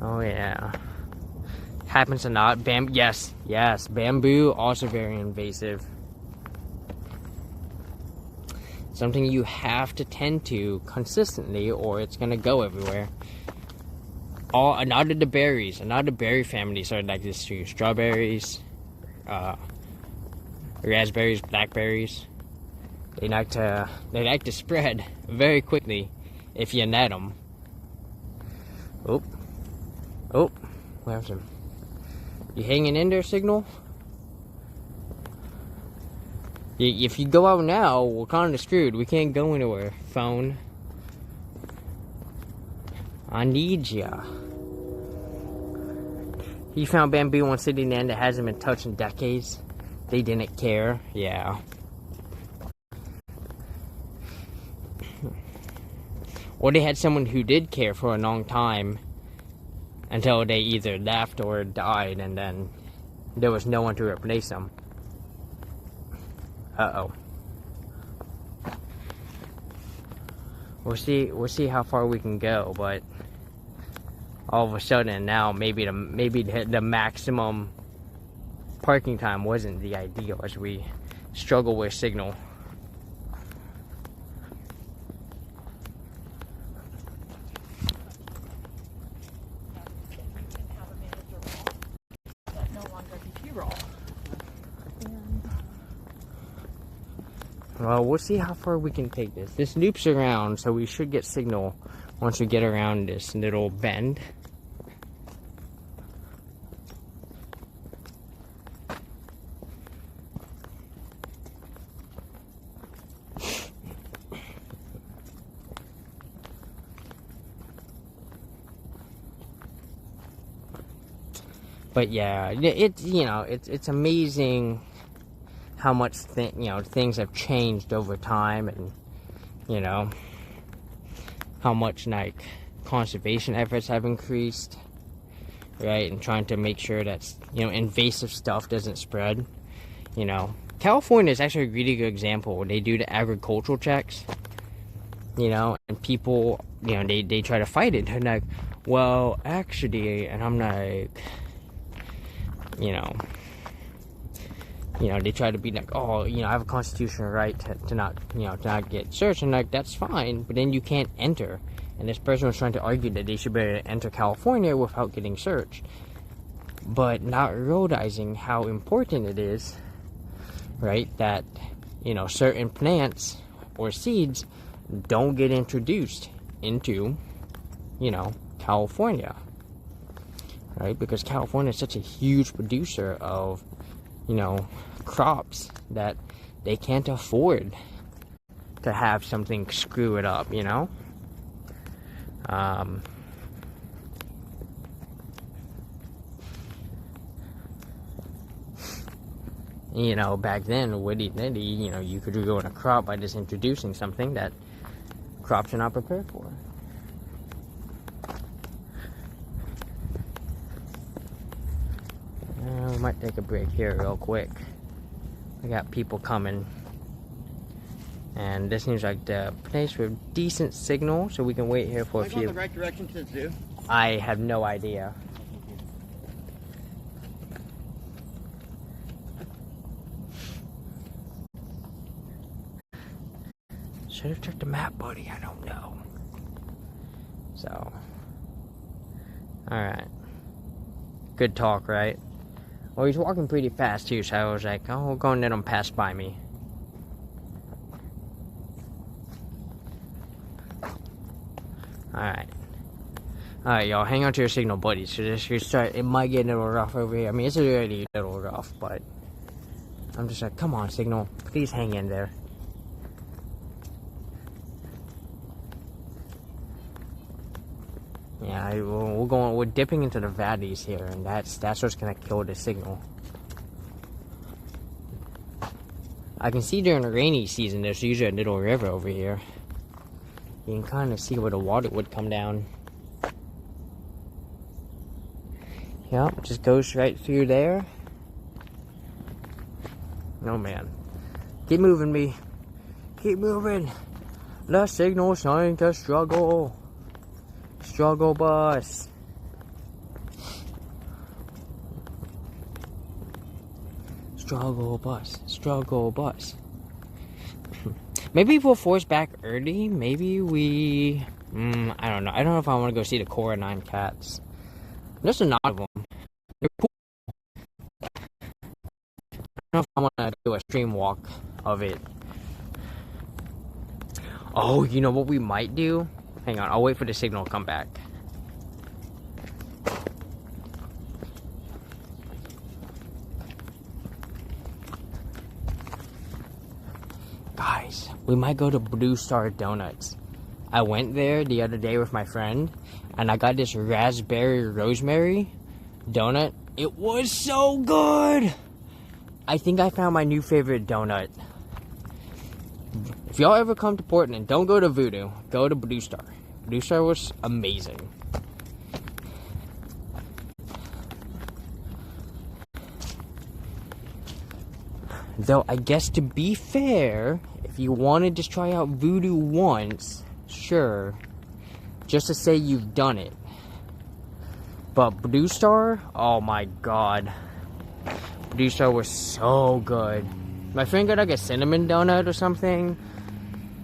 Oh yeah. Happens to not. Yes. Bamboo, also very invasive. Something you have to tend to consistently, or it's gonna go everywhere. Another the berries. Another berry family started like this too. Strawberries, raspberries, blackberries. They like to spread very quickly if you net them. Oh, we have some. You hanging in there, Signal? If you go out now, we're kind of screwed. We can't go anywhere. Phone. I need ya. He found bamboo in one city land that hasn't been touched in decades. They didn't care. Yeah. Or they had someone who did care for a long time until they either left or died, and then there was no one to replace them. Uh-oh. We'll see how far we can go, but all of a sudden now maybe the maximum parking time wasn't the ideal as we struggle with signal. Well, we'll see how far we can take this. This loops around, so we should get signal once we get around this little bend. But yeah, it's amazing how much things have changed over time, and how much like conservation efforts have increased, right? And trying to make sure that invasive stuff doesn't spread. California is actually a really good example where they do the agricultural checks, and people they try to fight it. They're like, well, actually, and I'm like, they try to be like, oh, I have a constitutional right to not get searched, and like, that's fine, but then you can't enter. And this person was trying to argue that they should be able to enter California without getting searched, but not realizing how important it is, right, that, certain plants or seeds don't get introduced into, California, right, because California is such a huge producer of, crops that they can't afford to have something screw it up, back then, witty-nitty, you could ruin a crop by just introducing something that crops are not prepared for. We might take a break here real quick. We got people coming, and this seems like the place with decent signal, so we can wait here for a few. Am I going the right direction to the zoo? I have no idea. Should have checked the map, buddy. I don't know. So, alright. Good talk, right? Well, he's walking pretty fast too, so I was like, oh, we'll go and let him pass by me. Alright. Alright, y'all, hang on to your signal, buddies. So it might get a little rough over here. I mean, it's already a little rough, but I'm just like, come on, signal. Please hang in there. Yeah, we're dipping into the valleys here, and that's what's gonna kill the signal. I can see during the rainy season there's usually a little river over here. You can kind of see where the water would come down. Yep, just goes right through there. Oh man. Keep moving, me. Keep moving. The signal sign to struggle. Struggle bus. Struggle bus. Struggle bus. Maybe if we'll force back early, maybe we... I don't know. I don't know if I want to go see the Coraline cats. There's a lot of them. They're cool. I don't know if I want to do a stream walk of it. Oh, you know what we might do? Hang on, I'll wait for the signal to come back. Guys, we might go to Blue Star Donuts. I went there the other day with my friend, and I got this raspberry rosemary donut. It was so good! I think I found my new favorite donut. If y'all ever come to Portland, don't go to Voodoo. Go to Blue Star. Blue Star was amazing. Though, I guess to be fair, if you want to just try out Voodoo once, sure. Just to say you've done it. But Blue Star, oh my god. Blue Star was so good. My friend got like a cinnamon donut or something,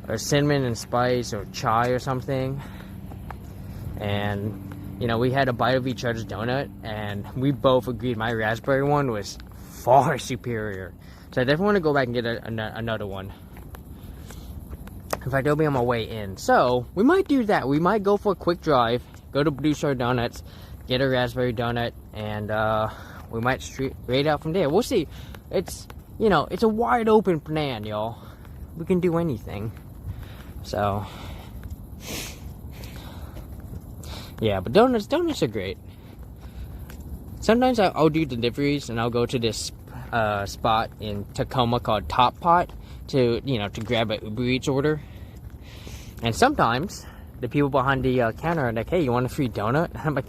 or cinnamon and spice or chai or something, and you know, we had a bite of each other's donut, and we both agreed my raspberry one was far superior. So I definitely want to go back and get another one. In fact, it'll be on my way in. So we might do that. We might go for a quick drive, go to Blue Star Donuts, get a raspberry donut, and we might straight out from there. We'll see. It's, you know, it's a wide open plan, y'all. We can do anything. So yeah, but donuts are great. Sometimes I'll do deliveries, and I'll go to this spot in Tacoma called Top Pot to grab an Uber Eats order. And sometimes the people behind the counter are like, "Hey, you want a free donut?" And I'm like,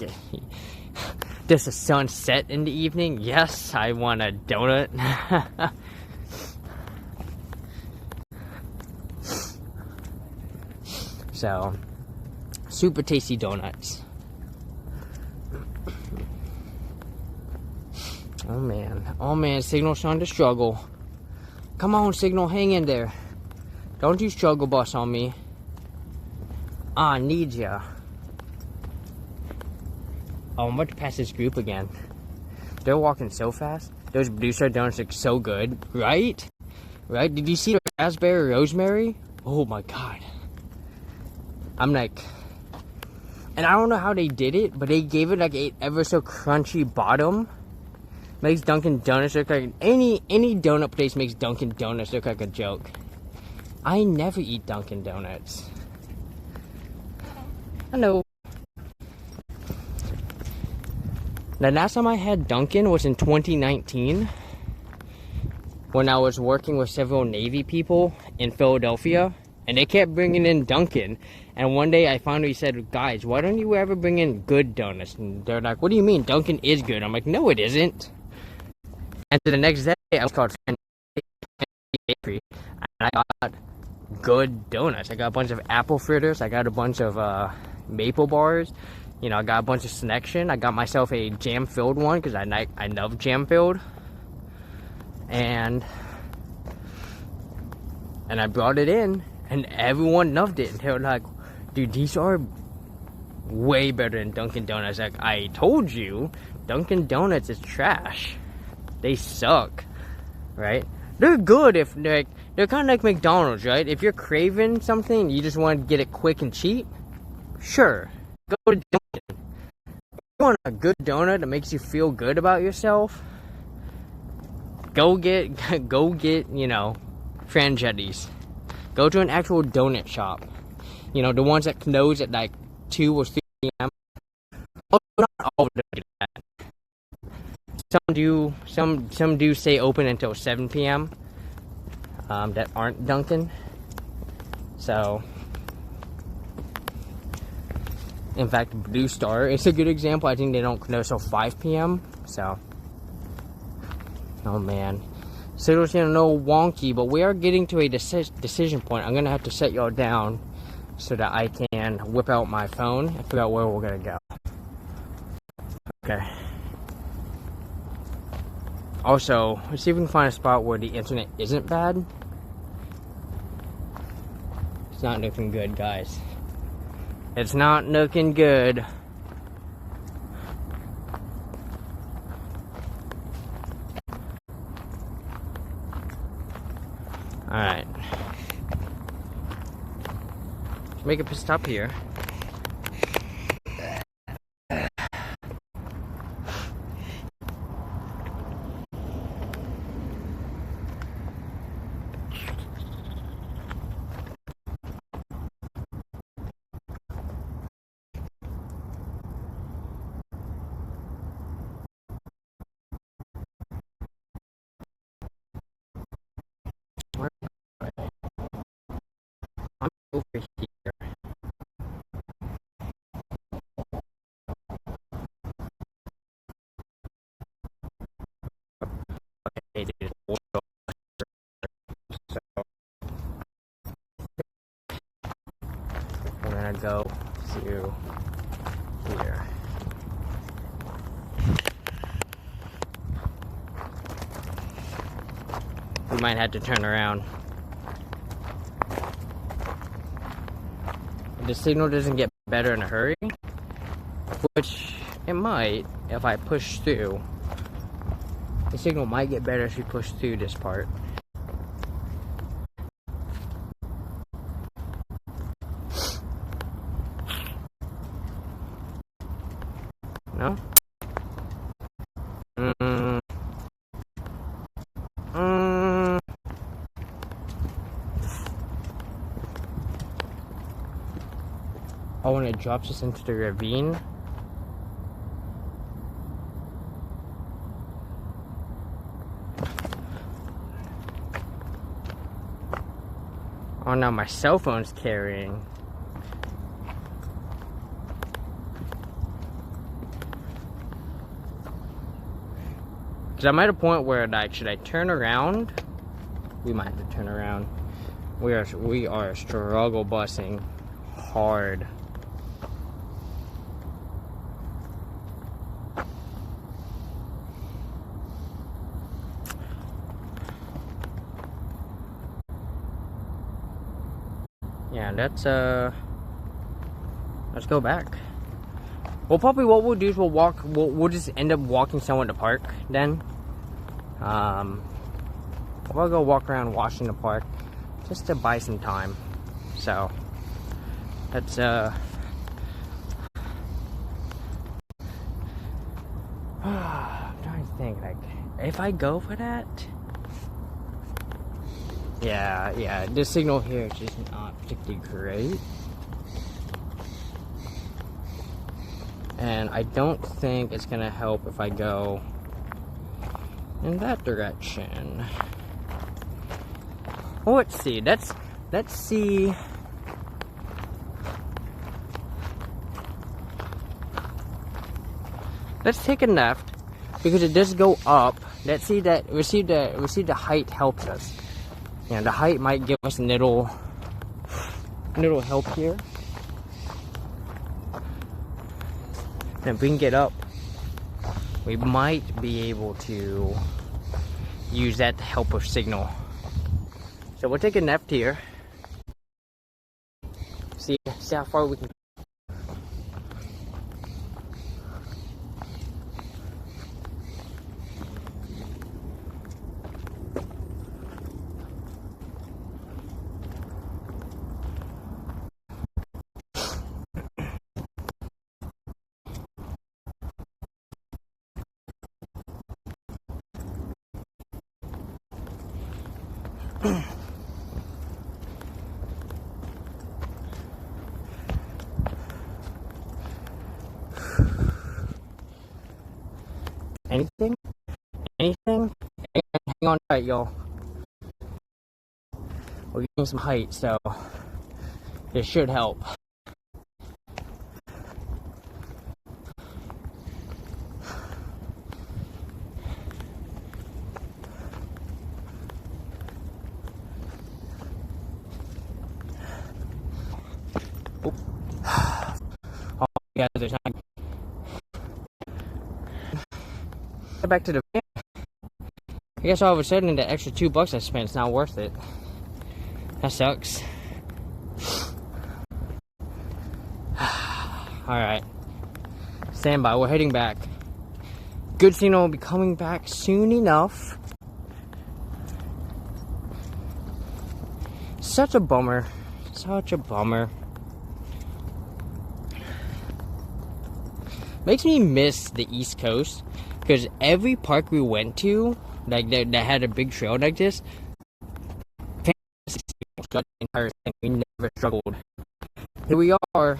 "Does the sun set in the evening? Yes, I want a donut." So, super tasty donuts. Oh man, Signal's trying to struggle. Come on, Signal, hang in there. Don't you struggle bus on me. I need ya. Oh, I'm about to pass this group again. They're walking so fast. Those Blue Star donuts look so good, right? Right? Did you see the raspberry rosemary? Oh my god. I'm like, and I don't know how they did it, but they gave it like a ever so crunchy bottom. Makes Dunkin' Donuts look like any donut place makes Dunkin' Donuts look like a joke. I never eat Dunkin' Donuts. Hello. The last time I had Dunkin' was in 2019 when I was working with several Navy people in Philadelphia, and they kept bringing in Dunkin'. And one day I finally said, "Guys, why don't you ever bring in good donuts?" And they're like, "What do you mean? Dunkin' is good." I'm like, "No, it isn't." And so the next day I was called Bakery, and I got good donuts. I got a bunch of apple fritters. I got a bunch of maple bars. You know, I got a bunch of selection. I got myself a jam-filled one because I love jam-filled. And I brought it in, and everyone loved it. And they were like, "Dude, these are way better than Dunkin' Donuts." Like, I told you, Dunkin' Donuts is trash. They suck, right? They're good if they're kind of like McDonald's, right? If you're craving something, you just want to get it quick and cheap, sure, go to Dunkin'. If you want a good donut that makes you feel good about yourself, go get, you know, Frangetti's. Go to an actual donut shop. You know, the ones that close at like 2 or 3 p.m. Oh, not all of them do that. Some do stay open until 7 p.m. That aren't Dunkin'. So, in fact, Blue Star is a good example. I think they don't close till 5 p.m. So, oh man. Signal's getting a little wonky, but we are getting to a decision point. I'm gonna have to set y'all down so that I can whip out my phone and figure out where we're gonna go. Okay. Also, let's see if we can find a spot where the internet isn't bad. It's not looking good, guys. It's not looking good. Alright. Let's make a stop here. I'm over here. Okay, dude. So, we're gonna go to here. we might have to turn around. If the signal doesn't get better in a hurry, which it might if I push through. The signal might get better if we push through this part. No? Oh, when it drops us into the ravine. Oh no, my cell phone's carrying. Cause I'm at a point where, like, should I turn around? We might have to turn around. We are struggle busing hard. Yeah, let's go back. Well, probably what we'll do is we'll just end up walking somewhere in the park then. We'll go walk around Washington Park just to buy some time. So let's I'm trying to think, like, if I go for that. Yeah, this signal here is just not particularly great. And I don't think it's gonna help if I go in that direction. Well, let's see. Let's see. Let's take a left because it does go up. Let's see that we see the height helps us. Yeah, the height might give us a little help here. And if we can get up, we might be able to use that to help with signal. So we'll take a left here. See how far we can. Anything? Hang on tight, y'all. We're getting some height, so it should help. Oh, yeah, there's time. Get back to the van. I guess all of a sudden the extra $2 I spent is not worth it. That sucks. Alright. Stand by, we're heading back. Good signal will be coming back soon enough. Such a bummer. Such a bummer. Makes me miss the East Coast. Because every park we went to, like that had a big trail like this, we never struggled. Here we are,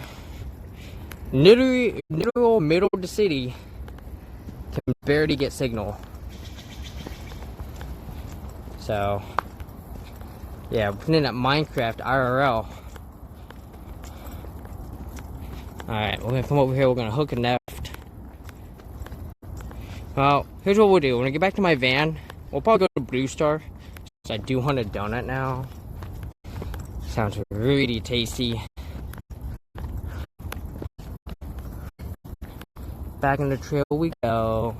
literal middle of the city, can barely get signal. So, yeah, we're playing at Minecraft IRL. Alright, we're gonna come over here, we're gonna hook a left. Well, here's what we'll do. When I get back to my van, we'll probably go to Blue Star. So I do want a donut now. Sounds really tasty. Back on the trail we go.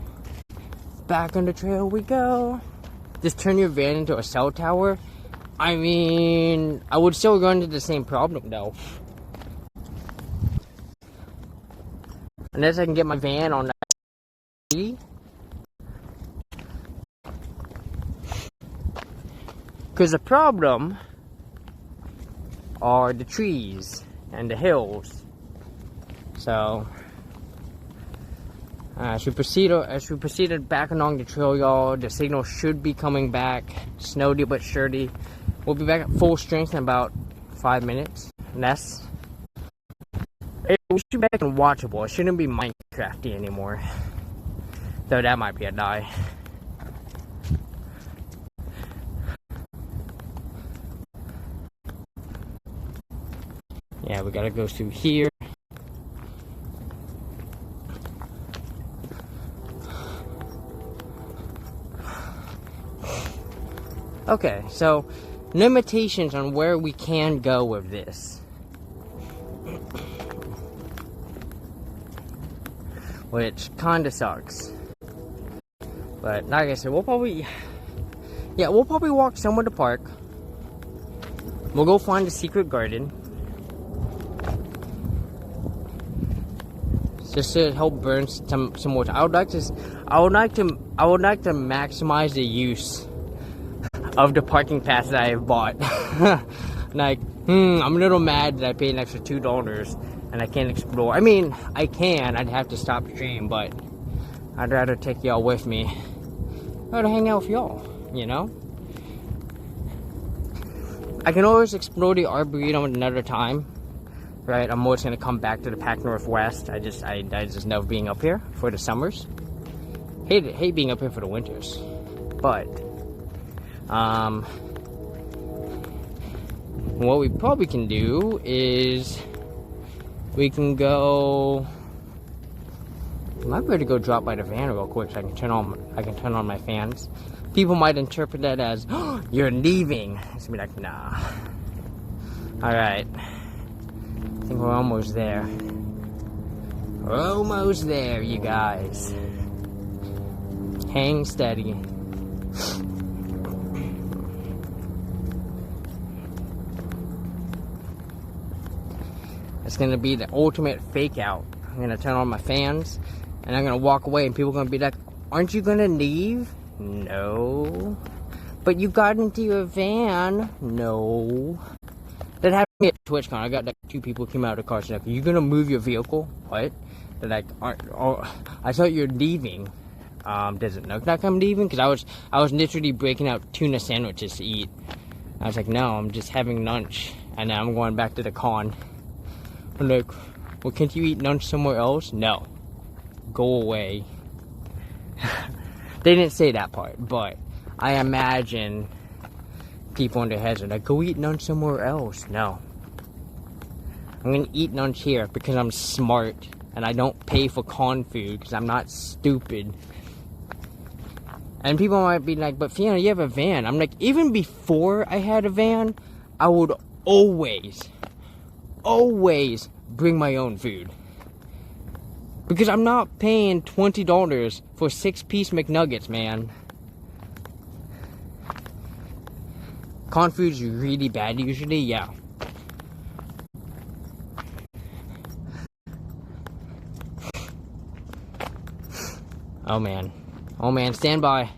Back on the trail we go. just turn your van into a cell tower, I mean, I would still run into the same problem though. Unless I can get my van on that. Because the problem are the trees and the hills. So as we proceeded back along the trail, y'all, the signal should be coming back, slowly but surely. We'll be back at full strength in about 5 minutes. Less. It should be back and watchable. It shouldn't be Minecrafty anymore. Though that might be a lie. Yeah, we gotta go through here. Okay, so limitations on where we can go with this. Which kinda sucks. But like I said, we'll probably walk somewhere to park. We'll go find the secret garden. Just to help burn some more time. I would like to maximize the use of the parking pass that I have bought. Like, I'm a little mad that I paid an extra $2 and I can't explore. I mean, I can. I'd have to stop stream, but I'd rather take y'all with me. I'd rather hang out with y'all, you know? I can always explore the Arboretum another time. Right, I'm always gonna come back to the Pac Northwest. I just love being up here for the summers. Hate being up here for the winters. But what we probably can do is we can go. I might better go drop by the van real quick so I can turn on my fans. People might interpret that as, oh, you're leaving. It's gonna be like, nah. Alright. I think we're almost there. We're almost there, you guys. Hang steady. It's gonna be the ultimate fake out. I'm gonna turn on my fans and I'm gonna walk away and people are gonna be like, aren't you gonna leave? No. But you got into your van? No. That happened to me at TwitchCon. I got like 2 people came out of the car and said, are you gonna move your vehicle? What? They're like, I thought you're leaving. Does it look like I'm leaving? Because I was literally breaking out tuna sandwiches to eat. I was like, no, I'm just having lunch. And now I'm going back to the con. I'm like, well, can't you eat lunch somewhere else? No. Go away. They didn't say that part, but I imagine people in their heads are like, go eat lunch somewhere else. No. I'm gonna eat lunch here because I'm smart and I don't pay for con food because I'm not stupid. And people might be like, but Fiona, you have a van. I'm like, even before I had a van, I would always bring my own food. Because I'm not paying $20 for 6-piece McNuggets, man. Con food's really bad usually, yeah. Oh man, stand by.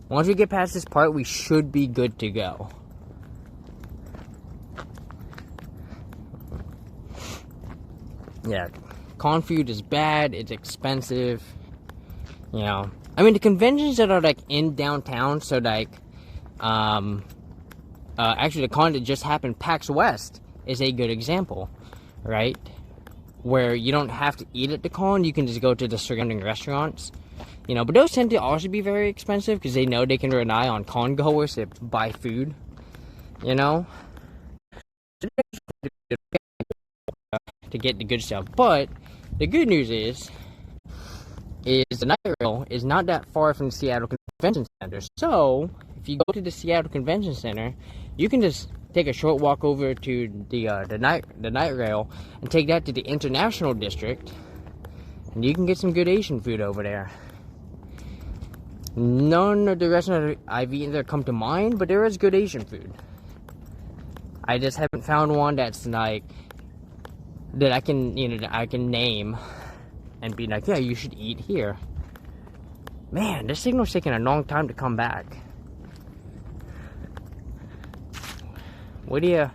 Once we get past this part, we should be good to go. Yeah, con food is bad, it's expensive, you know. I mean, the conventions that are like in downtown, so like, actually the con that just happened, PAX West, is a good example, right? Where you don't have to eat at the con, you can just go to the surrounding restaurants, you know. But those tend to also be very expensive because they know they can rely on con goers to buy food, you know, to get the good stuff. But the good news is the Night Rail is not that far from the Seattle Convention Center. So if you go to the Seattle Convention Center, you can just take a short walk over to the Night Rail and take that to the International District, and you can get some good Asian food over there. None of the restaurants I've eaten there come to mind, but there is good Asian food. I just haven't found one that's like that I can, I can name and be like, yeah, you should eat here. Man, this signal's taking a long time to come back. What are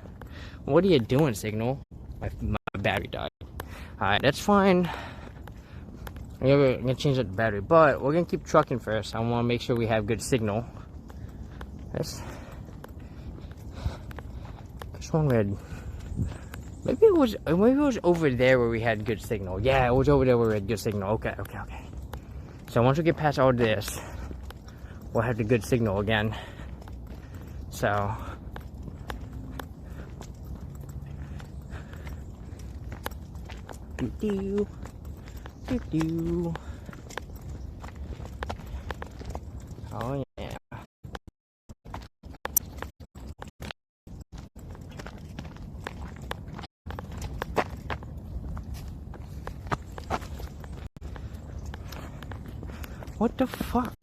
you doing, signal? My battery died. Alright, that's fine. I'm gonna change out the battery, but we're gonna keep trucking first. I wanna make sure we have good signal. This one red. Maybe it was over there where we had good signal. Yeah, it was over there where we had good signal. Okay. So once we get past all this, we'll have the good signal again. So do. Oh yeah. What the fuck?